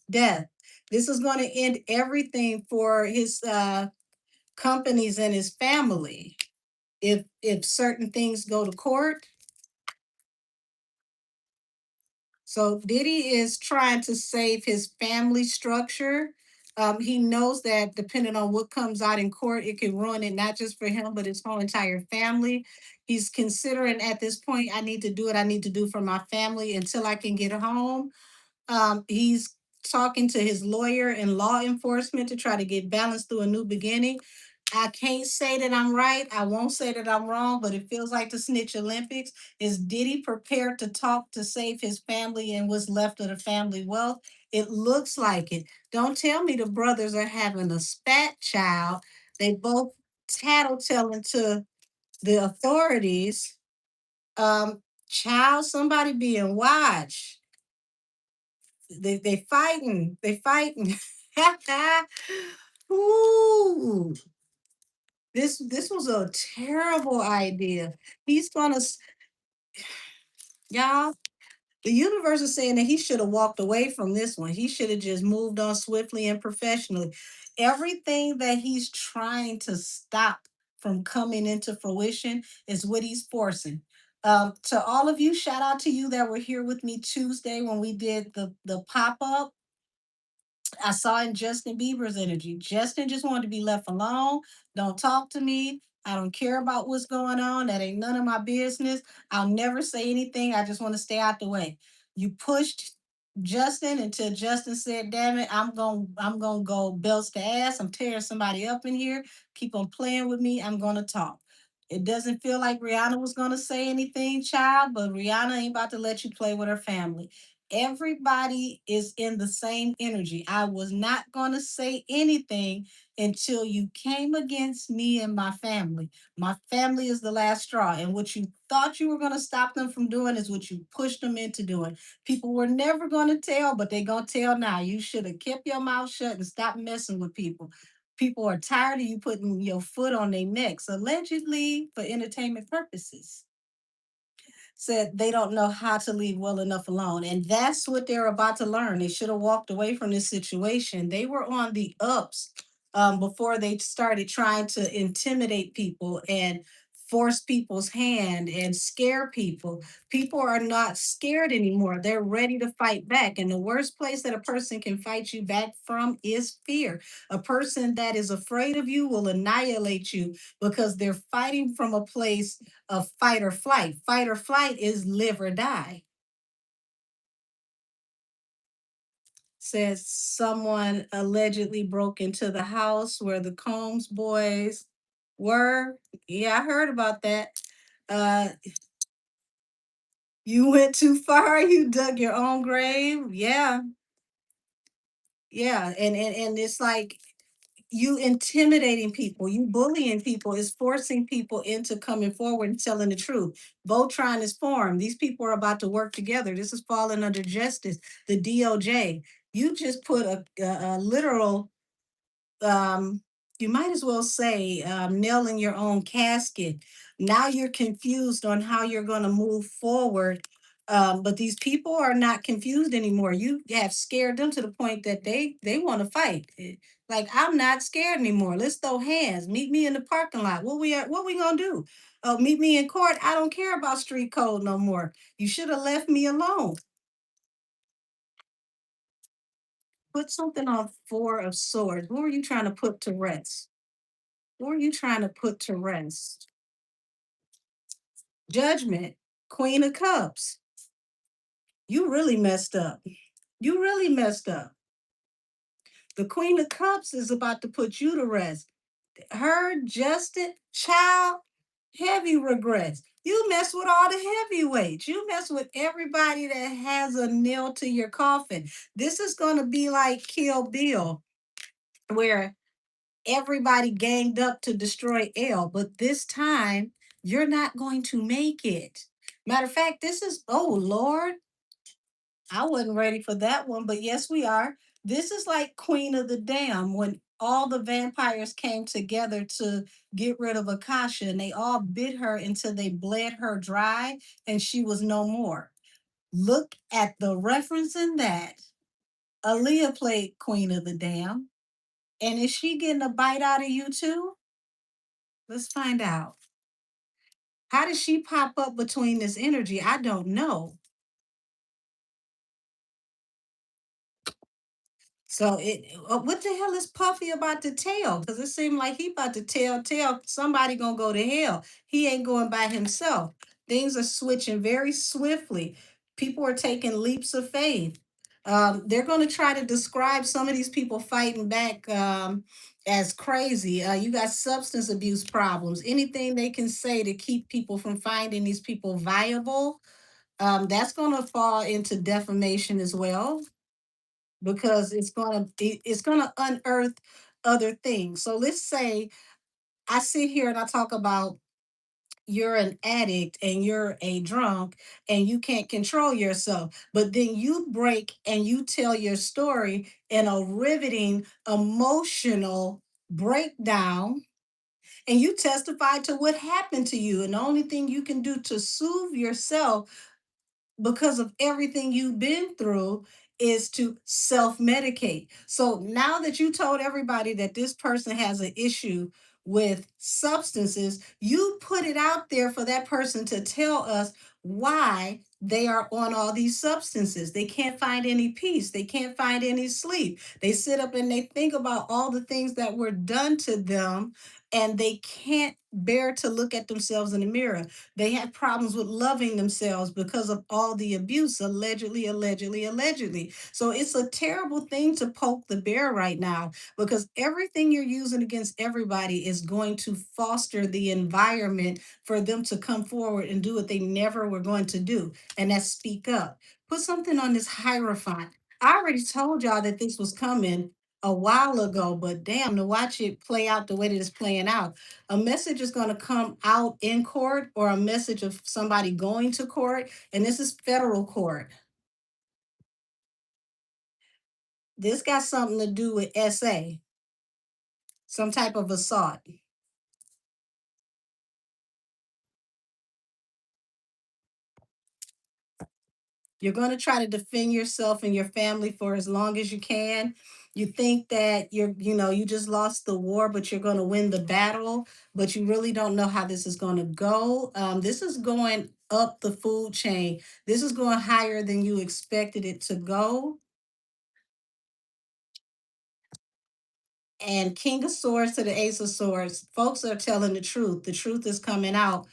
death. This is going to end everything for his companies and his family. If certain things go to court. So Diddy is trying to save his family structure. He knows that depending on what comes out in court, it could ruin it not just for him, but his whole entire family. He's considering at this point, I need to do what I need to do for my family until I can get home. He's talking to his lawyer and law enforcement to try to get balance through a new beginning. I can't say that I'm right. I won't say that I'm wrong, but it feels like the Snitch Olympics. Is Diddy prepared to talk to save his family and what's left of the family wealth? It looks like it. Don't tell me the brothers are having a spat child. They both tattletelling to the authorities. Child, somebody being watched. They fighting. They fighting. Ooh, this was a terrible idea. He's gonna y'all. The universe is saying that he should have walked away from this one. He should have just moved on swiftly and professionally. Everything that he's trying to stop from coming into fruition is what he's forcing. To all of you, shout out to you that were here with me Tuesday when we did the pop up. I saw in Justin Bieber's energy. Justin just wanted to be left alone. Don't talk to me. I don't care about what's going on. That ain't none of my business. I'll never say anything. I just want to stay out the way. You pushed Justin until Justin said, damn it, I'm gonna go belts to ass. I'm tearing somebody up in here. Keep on playing with me. I'm gonna talk. It doesn't feel like Rihanna was gonna say anything, child, but Rihanna ain't about to let you play with her family. Everybody is in the same energy. I was not going to say anything until you came against me and my family. My family is the last straw. And what you thought you were going to stop them from doing is what you pushed them into doing. People were never going to tell, but they're going to tell now. You should have kept your mouth shut and stopped messing with people. People are tired of you putting your foot on their necks, allegedly for entertainment purposes. Said they don't know how to leave well enough alone. And that's what they're about to learn. They should have walked away from this situation. They were on the ups before they started trying to intimidate people and force people's hand and scare people. People are not scared anymore. They're ready to fight back. And the worst place that a person can fight you back from is fear. A person that is afraid of you will annihilate you because they're fighting from a place of fight or flight. Fight or flight is live or die. Says someone allegedly broke into the house where the Combs boys were. Yeah, I heard about that. Uh, you went too far. You dug your own grave. Yeah, yeah, and it's like you intimidating people, you bullying people is forcing people into coming forward and telling the truth. Voltron is formed. These people are about to work together. This is falling under justice, the DOJ. You just put a literal, um, you might as well say, nail in your own casket. Now you're confused on how you're going to move forward But these people are not confused anymore. You have scared them to the point that they want to fight. Like, I'm not scared anymore. Let's throw hands. Meet me in the parking lot. What we gonna do? Oh, meet me in court. I don't care about street code no more. You should have left me alone. Put something on Four of Swords. Who are you trying to put to rest? Who are you trying to put to rest? Judgment. Queen of Cups. You really messed up. You really messed up. The Queen of Cups is about to put you to rest. Her Justin child, heavy regrets. You mess with all the heavyweights. You mess with everybody that has a nail to your coffin. This is going to be like Kill Bill, where everybody ganged up to destroy L, but this time you're not going to make it. Matter of fact, this is, oh Lord, I wasn't ready for that one, but yes, we are. This is like Queen of the Dam when all the vampires came together to get rid of Akasha and they all bit her until they bled her dry and she was no more. Look at the reference in that. Aaliyah played Queen of the Dam. And is she getting a bite out of you too? Let's find out. How did she pop up between this energy? I don't know. So what the hell is Puffy about to tell? Because it seemed like he about to tell somebody gonna go to hell. He ain't going by himself. Things are switching very swiftly. People are taking leaps of faith. They're going to try to describe some of these people fighting back as crazy. You got substance abuse problems. Anything they can say to keep people from finding these people viable, that's going to fall into defamation as well because it's going to unearth other things. So let's say I sit here and I talk about you're an addict and you're a drunk and you can't control yourself, but then you break and you tell your story in a riveting emotional breakdown and you testify to what happened to you, and the only thing you can do to soothe yourself because of everything you've been through is to self-medicate. So now that you told everybody that this person has an issue with substances, you put it out there for that person to tell us why they are on all these substances. They can't find any peace. They can't find any sleep. They sit up and they think about all the things that were done to them and they can't bear to look at themselves in the mirror. They had problems with loving themselves because of all the abuse, allegedly, allegedly, allegedly. So it's a terrible thing to poke the bear right now because everything you're using against everybody is going to foster the environment for them to come forward and do what they never were going to do, and that's speak up. Put something on this Hierophant. I already told y'all that this was coming a while ago, but damn, to watch it play out the way that it's playing out, a message is going to come out in court or a message of somebody going to court, and this is federal court. This got something to do with SA, some type of assault. You're going to try to defend yourself and your family for as long as you can. You think that you just lost the war, but you're going to win the battle, but you really don't know how this is going to go. This is going up the food chain. This is going higher than you expected it to go. And King of Swords to the Ace of Swords, folks are telling the truth. The truth is coming out.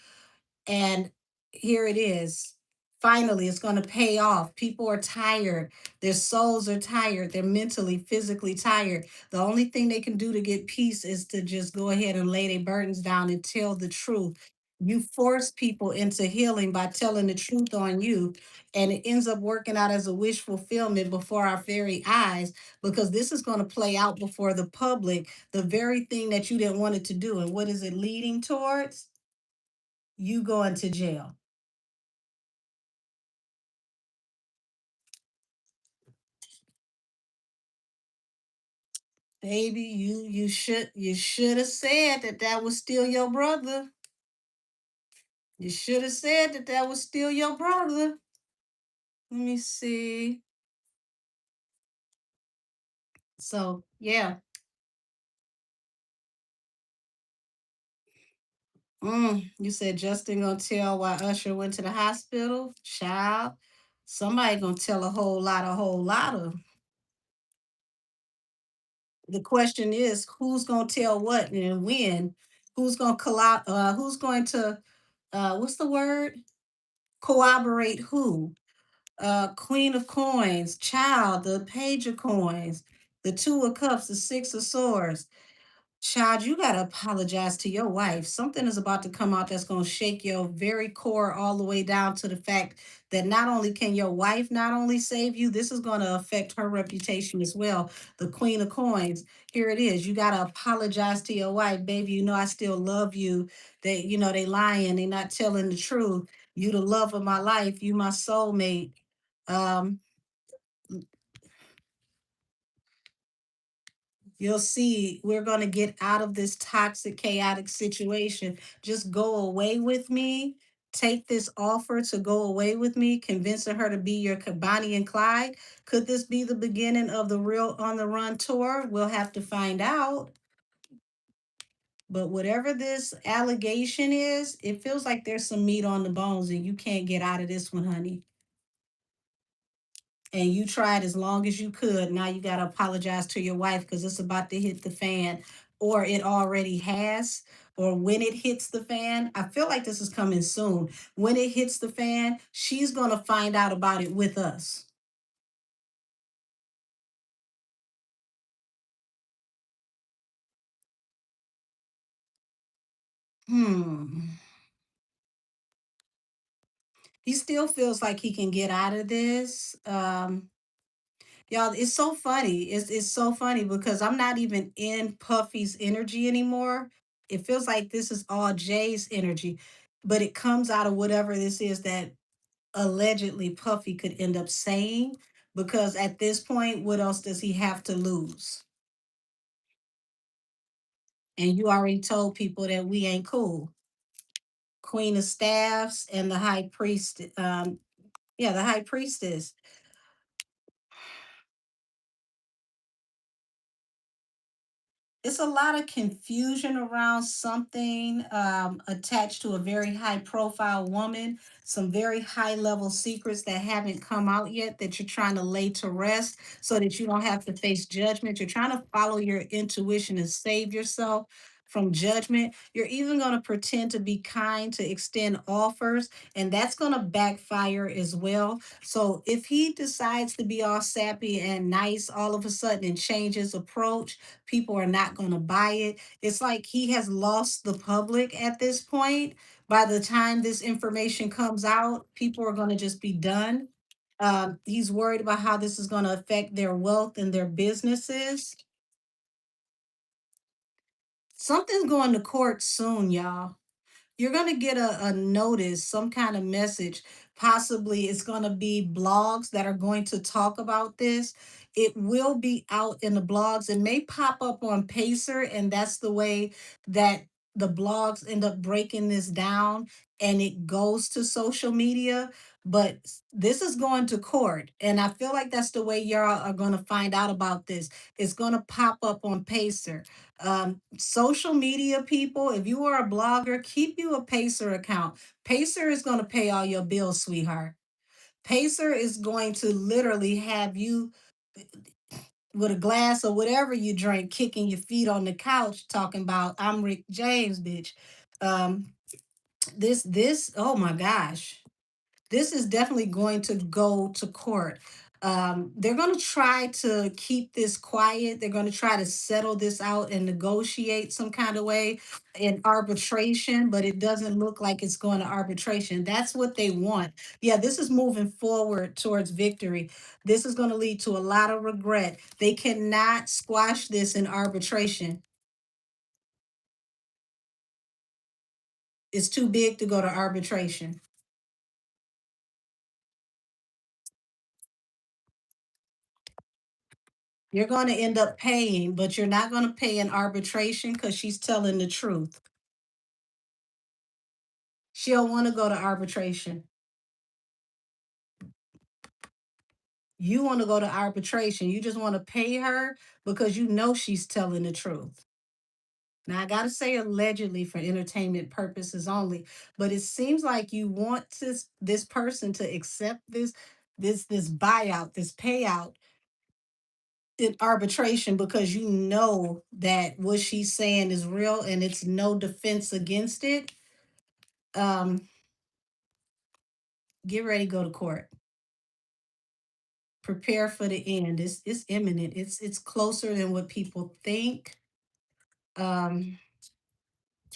And here it is. Finally, it's going to pay off. People are tired. Their souls are tired. They're mentally, physically tired. The only thing they can do to get peace is to just go ahead and lay their burdens down and tell the truth. You force people into healing by telling the truth on you, and it ends up working out as a wish fulfillment before our very eyes because this is going to play out before the public, the very thing that you didn't want it to do. And what is it leading towards? You going to jail. Baby, you should have said that that was still your brother. You should have said that that was still your brother. Let me see. So yeah. You said Justin gonna tell why Usher went to the hospital? Child. Somebody gonna tell a whole lot of. The question is who's gonna tell what and when? Who's gonna who's going to what's the word? Corroborate who? Queen of Coins, Child, the Page of Coins, the Two of Cups, the Six of Swords. Child, you got to apologize to your wife. Something is about to come out that's going to shake your very core all the way down to the fact that not only can your wife not only save you, this is going to affect her reputation as well. The Queen of Coins. Here it is. You got to apologize to your wife, baby. You know I still love you. They lying. They not telling the truth. You the love of my life. You my soulmate. Um, You'll see we're going to get out of this toxic, chaotic situation. Just go away with me. Take this offer to go away with me, convincing her to be your Bonnie and Clyde. Could this be the beginning of the real on the run tour? We'll have to find out. But whatever this allegation is, it feels like there's some meat on the bones and you can't get out of this one, honey. And you tried as long as you could. Now you got to apologize to your wife because it's about to hit the fan, or it already has, or when it hits the fan. I feel like this is coming soon. When it hits the fan, she's going to find out about it with us. Hmm. He still feels like he can get out of this. Y'all, it's so funny. It's so funny because I'm not even in Puffy's energy anymore. It feels like this is all Jay's energy, but it comes out of whatever this is that allegedly Puffy could end up saying. Because at this point, what else does he have to lose? And you already told people that we ain't cool. Queen of Staffs and the High Priest. Yeah, the High Priestess. It's a lot of confusion around something attached to a very high profile woman, some very high level secrets that haven't come out yet that you're trying to lay to rest so that you don't have to face judgment. You're trying to follow your intuition and save yourself from judgment. You're even going to pretend to be kind to extend offers, and that's going to backfire as well. So if he decides to be all sappy and nice all of a sudden and change his approach, people are not going to buy it. It's like he has lost the public at this point. By the time this information comes out, people are going to just be done. He's worried about how this is going to affect their wealth and their businesses. Something's going to court soon, y'all. You're going to get a notice, some kind of message. Possibly it's going to be blogs that are going to talk about this. It will be out in the blogs. It may pop up on Pacer, and that's the way that the blogs end up breaking this down and it goes to social media. But this is going to court. And I feel like that's the way y'all are going to find out about this. It's going to pop up on Pacer. Social media people, if you are a blogger, keep you a Pacer account. Pacer is going to pay all your bills, sweetheart. Pacer is going to literally have you with a glass or whatever you drink, kicking your feet on the couch, talking about I'm Rick James, bitch. Um, oh my gosh, this is definitely going to go to court. They're going to try to keep this quiet. They're going to try to settle this out and negotiate some kind of way in arbitration, but it doesn't look like it's going to arbitration. That's what they want. Yeah, this is moving forward towards victory. This is going to lead to a lot of regret. They cannot squash this in arbitration. It's too big to go to arbitration. You're going to end up paying, but you're not going to pay in arbitration because she's telling the truth. She'll want to go to arbitration. You want to go to arbitration. You just want to pay her because you know she's telling the truth. Now I gotta say allegedly for entertainment purposes only, but it seems like you want this person to accept this buyout, this payout in arbitration because you know that what she's saying is real and it's no defense against it. Um, get ready, go to court. Prepare for the end. It's imminent. It's closer than what people think. Um,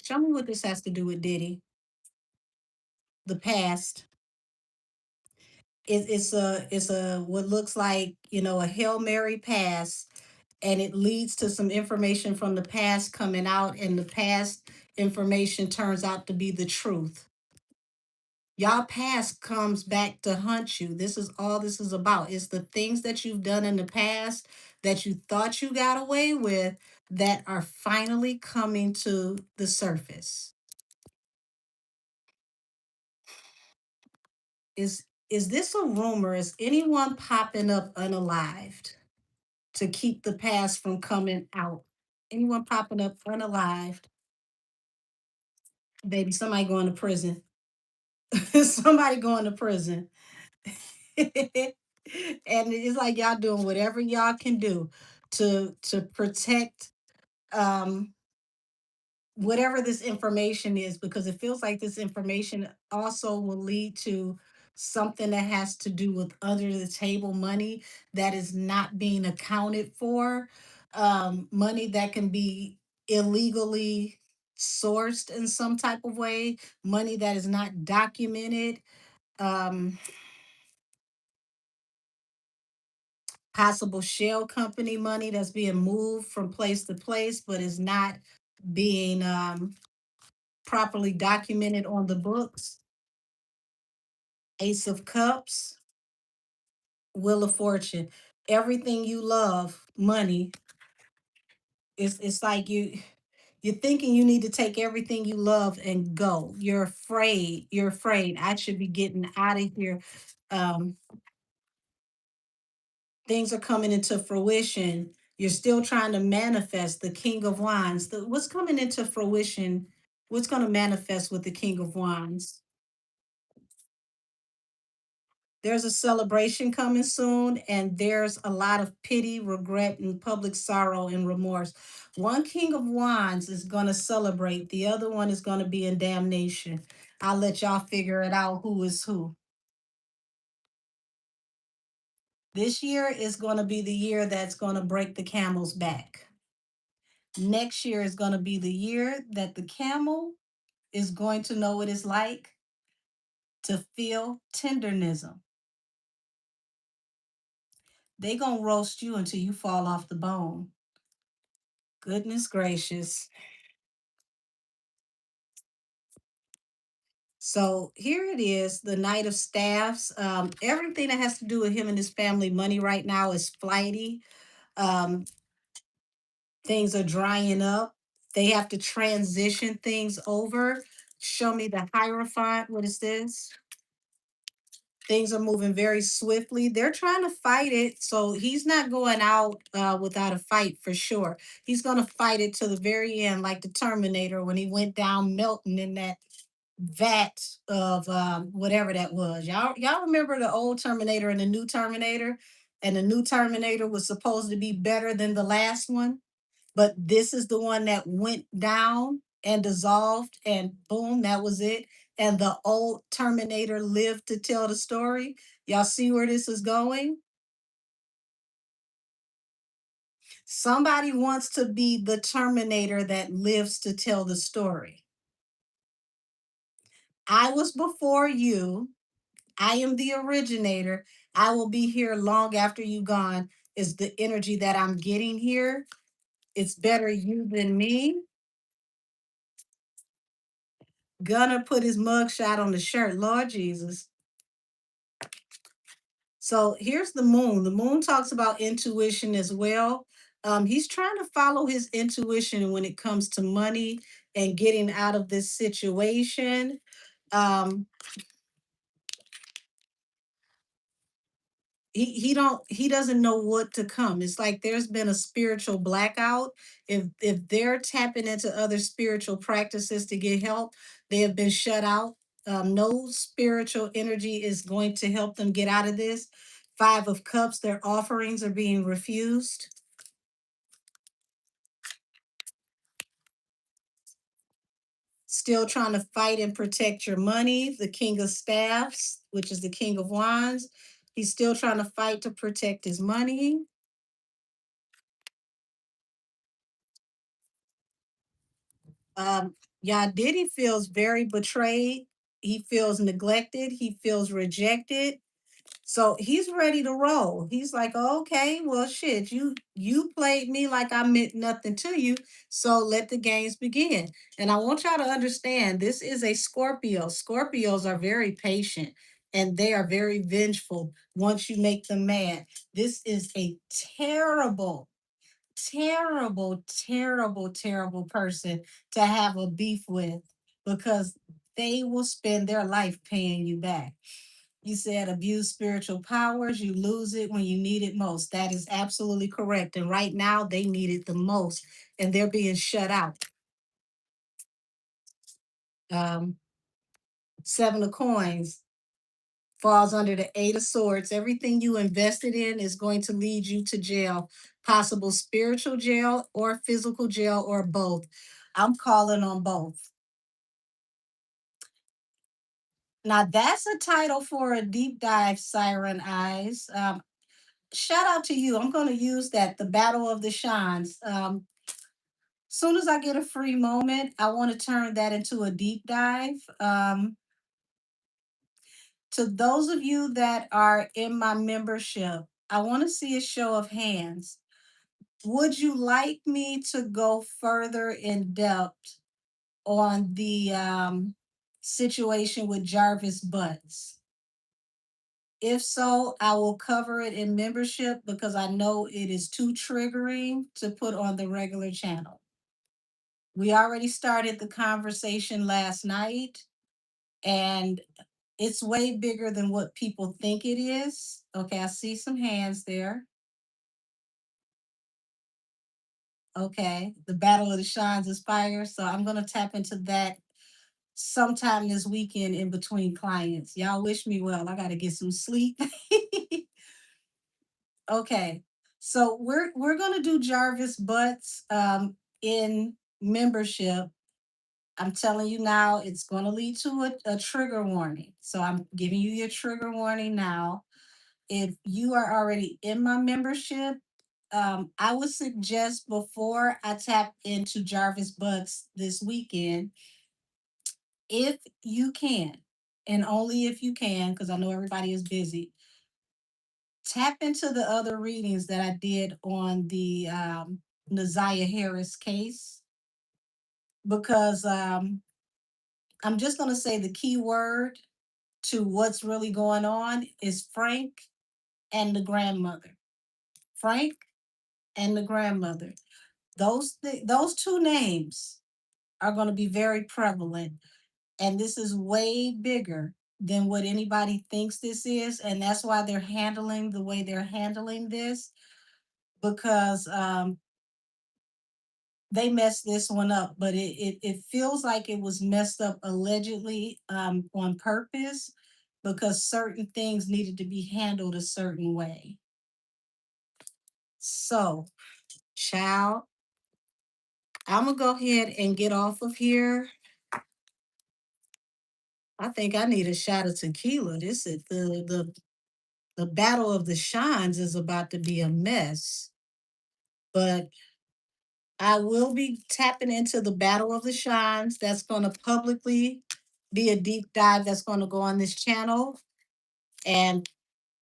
show me what this has to do with Diddy. The past. It's a what looks like, a Hail Mary pass, and it leads to some information from the past coming out, and the past information turns out to be the truth. Y'all past comes back to hunt you. This is all this is about. It's the things that you've done in the past that you thought you got away with that are finally coming to the surface. Is this a rumor? Is anyone popping up unalived to keep the past from coming out? Anyone popping up unalived? Baby, somebody going to prison. Somebody going to prison. And it's like y'all doing whatever y'all can do to protect um whatever this information is, because it feels like this information also will lead to something that has to do with under the table money that is not being accounted for, money that can be illegally sourced in some type of way, money that is not documented, um, possible shell company money that's being moved from place to place but is not being properly documented on the books. Ace of Cups, Wheel of Fortune. Everything you love, money. It's like you're thinking you need to take everything you love and go. You're afraid. You're afraid. I should be getting out of here. Um, things are coming into fruition. You're still trying to manifest the King of Wands. What's coming into fruition? What's going to manifest with the King of Wands? There's a celebration coming soon, and there's a lot of pity, regret, and public sorrow and remorse. One King of Wands is going to celebrate, the other one is going to be in damnation. I'll let y'all figure it out who is who. This year is going to be the year that's going to break the camel's back. Next year is going to be the year that the camel is going to know what it's like to feel tendernism. They going to roast you until you fall off the bone. Goodness gracious. So here it is, the Knight of Staffs. Everything that has to do with him and his family money right now is flighty. Um, things are drying up. They have to transition things over. Show me the Hierophant. What is this? Things are moving very swiftly. They're trying to fight it. So he's not going out without a fight for sure. He's going to fight it to the very end, like the Terminator when he went down melting in that vat of whatever that was. Y'all remember the old Terminator and the new Terminator? And the new Terminator was supposed to be better than the last one, but this is the one that went down and dissolved, and boom, that was it. And the old Terminator lived to tell the story. Y'all see where this is going? Somebody wants to be the Terminator that lives to tell the story. I was before you. I am the originator. I will be here long after you gone, is the energy that I'm getting here. It's better you than me. Gunner put his mugshot on the shirt. Lord Jesus. So here's the moon. The moon talks about intuition as well. He's trying to follow his intuition when it comes to money and getting out of this situation. Um, He doesn't know what to come. It's like there's been a spiritual blackout. If they're tapping into other spiritual practices to get help, they have been shut out. No spiritual energy is going to help them get out of this. Five of Cups, their offerings are being refused. Still trying to fight and protect your money. The King of Staffs, which is the King of Wands, he's still trying to fight to protect his money. Yeah, Diddy feels very betrayed. He feels neglected. He feels rejected. So he's ready to roll. He's like, okay, well, shit, you played me like I meant nothing to you. So let the games begin. And I want y'all to understand, this is a Scorpio. Scorpios are very patient and they are very vengeful once you make them mad. This is a terrible, terrible, terrible, terrible person to have a beef with because they will spend their life paying you back. You said abuse spiritual powers, you lose it when you need it most. That is absolutely correct. And right now, they need it the most, and they're being shut out. Um, Seven of Coins falls under the Eight of Swords. Everything you invested in is going to lead you to jail, possible spiritual jail or physical jail or both. I'm calling on both. Now, that's a title for a deep dive, Siren Eyes. Shout out to you. I'm going to use that, the Battle of the Shines. Soon as I get a free moment, I want to turn that into a deep dive. To those of you that are in my membership, I want to see a show of hands. Would you like me to go further in depth on the situation with Jarvis Butts? If so, I will cover it in membership because I know it is too triggering to put on the regular channel. We already started the conversation last night, and it's way bigger than what people think it is. Okay, I see some hands there. Okay, the Battle of the Shines is fire. So I'm going to tap into that sometime this weekend in between clients. Y'all wish me well. I got to get some sleep. Okay. So we're gonna do Jarvis Butts in membership. I'm telling you now, it's gonna lead to a trigger warning. So I'm giving you your trigger warning now. If you are already in my membership, I would suggest before I tap into Jarvis Butts this weekend, if you can, and only if you can, because I know everybody is busy, tap into the other readings that I did on the Naziah Harris case because I'm just going to say the key word to what's really going on is Frank and the grandmother. Frank and the grandmother. Those two names are going to be very prevalent, and this is way bigger than what anybody thinks this is, and that's why they're handling the way they're handling this because they messed this one up, but it feels like it was messed up allegedly on purpose because certain things needed to be handled a certain way. So, child, I'm gonna go ahead and get off of here. I think I need a shot of tequila. This is the battle of the shines is about to be a mess, but I will be tapping into the Battle of the Shines. That's going to publicly be a deep dive that's going to go on this channel. And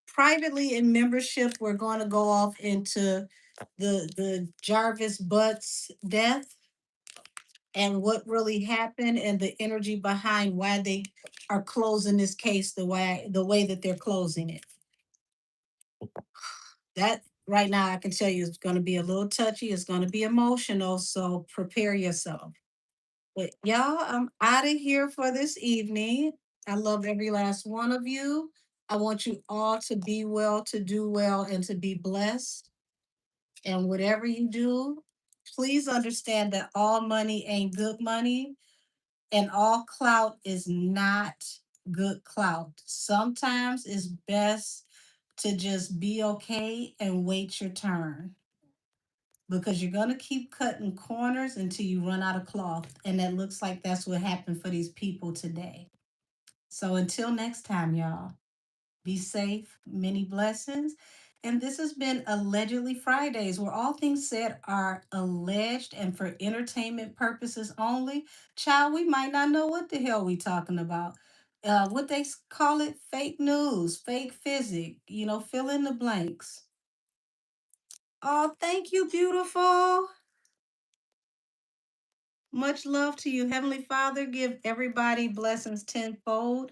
privately in membership, we're going to go off into the Jarvis Butts death and what really happened and the energy behind why they are closing this case the way that they're closing it. That right now I can tell you it's going to be a little touchy, it's going to be emotional, so prepare yourself. But y'all, I'm out of here for this evening. I love every last one of you. I want you all to be well, to do well, and to be blessed. And whatever you do, please understand that all money ain't good money, and all clout is not good clout. Sometimes it's best to just be okay and wait your turn, because you're going to keep cutting corners until you run out of cloth. And that looks like that's what happened for these people today. So until next time, y'all, be safe, many blessings. And this has been Allegedly Fridays, where all things said are alleged and for entertainment purposes only. Child, we might not know what the hell we talking about. What they call it, fake news, fake physics, fill in the blanks. Oh, thank you, beautiful. Much love to you. Heavenly Father, give everybody blessings tenfold.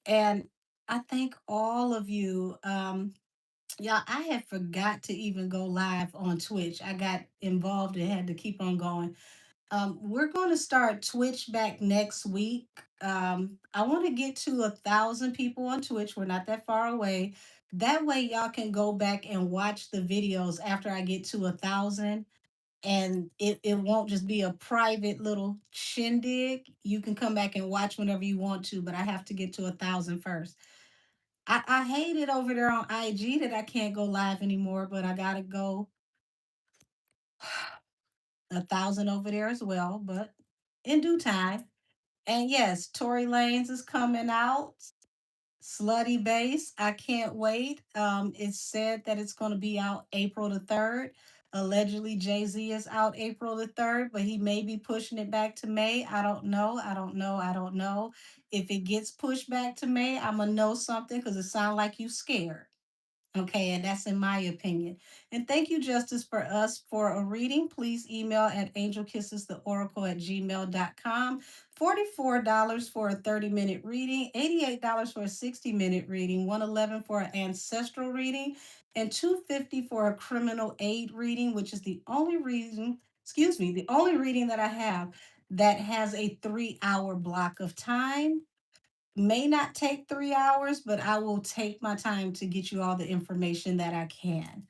And I thank all of you. Yeah, I had forgot to even go live on Twitch. I got involved and had to keep on going. We're going to start Twitch back next week. I want to get to 1,000 people on Twitch. We're not that far away. That way, y'all can go back and watch the videos after I get to 1,000, and it won't just be a private little shindig. You can come back and watch whenever you want to, but I have to get to 1,000 first. I hate it over there on IG that I can't go live anymore, but I gotta go 1,000 over there as well, but in due time. And yes, Tory Lanez is coming out. Slutty Bass. I can't wait. It's said that it's going to be out April the 3rd. Allegedly, Jay-Z is out April the 3rd, but he may be pushing it back to May. I don't know. I don't know. I don't know. If it gets pushed back to May, I'm going to know something, because it sounds like you scared. Okay, and that's in my opinion. And thank you, Justice, for us for a reading. Please email at angelkissestheoracle@gmail.com. $44 for a 30-minute reading, $88 for a 60-minute reading, $111 for an ancestral reading, and $250 for a criminal aid reading, which is the only reason, excuse me, the only reading that I have that has a 3-hour block of time. May not take 3 hours, but I will take my time to get you all the information that I can.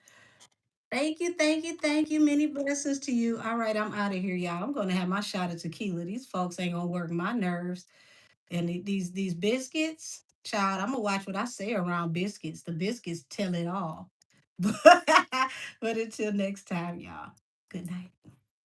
Thank you, thank you, thank you. Many blessings to you. All right, I'm out of here, y'all. I'm gonna have my shot of tequila. These folks ain't gonna work my nerves. And these biscuits, child, I'm gonna watch what I say around biscuits. The biscuits tell it all. But until next time, y'all. Good night.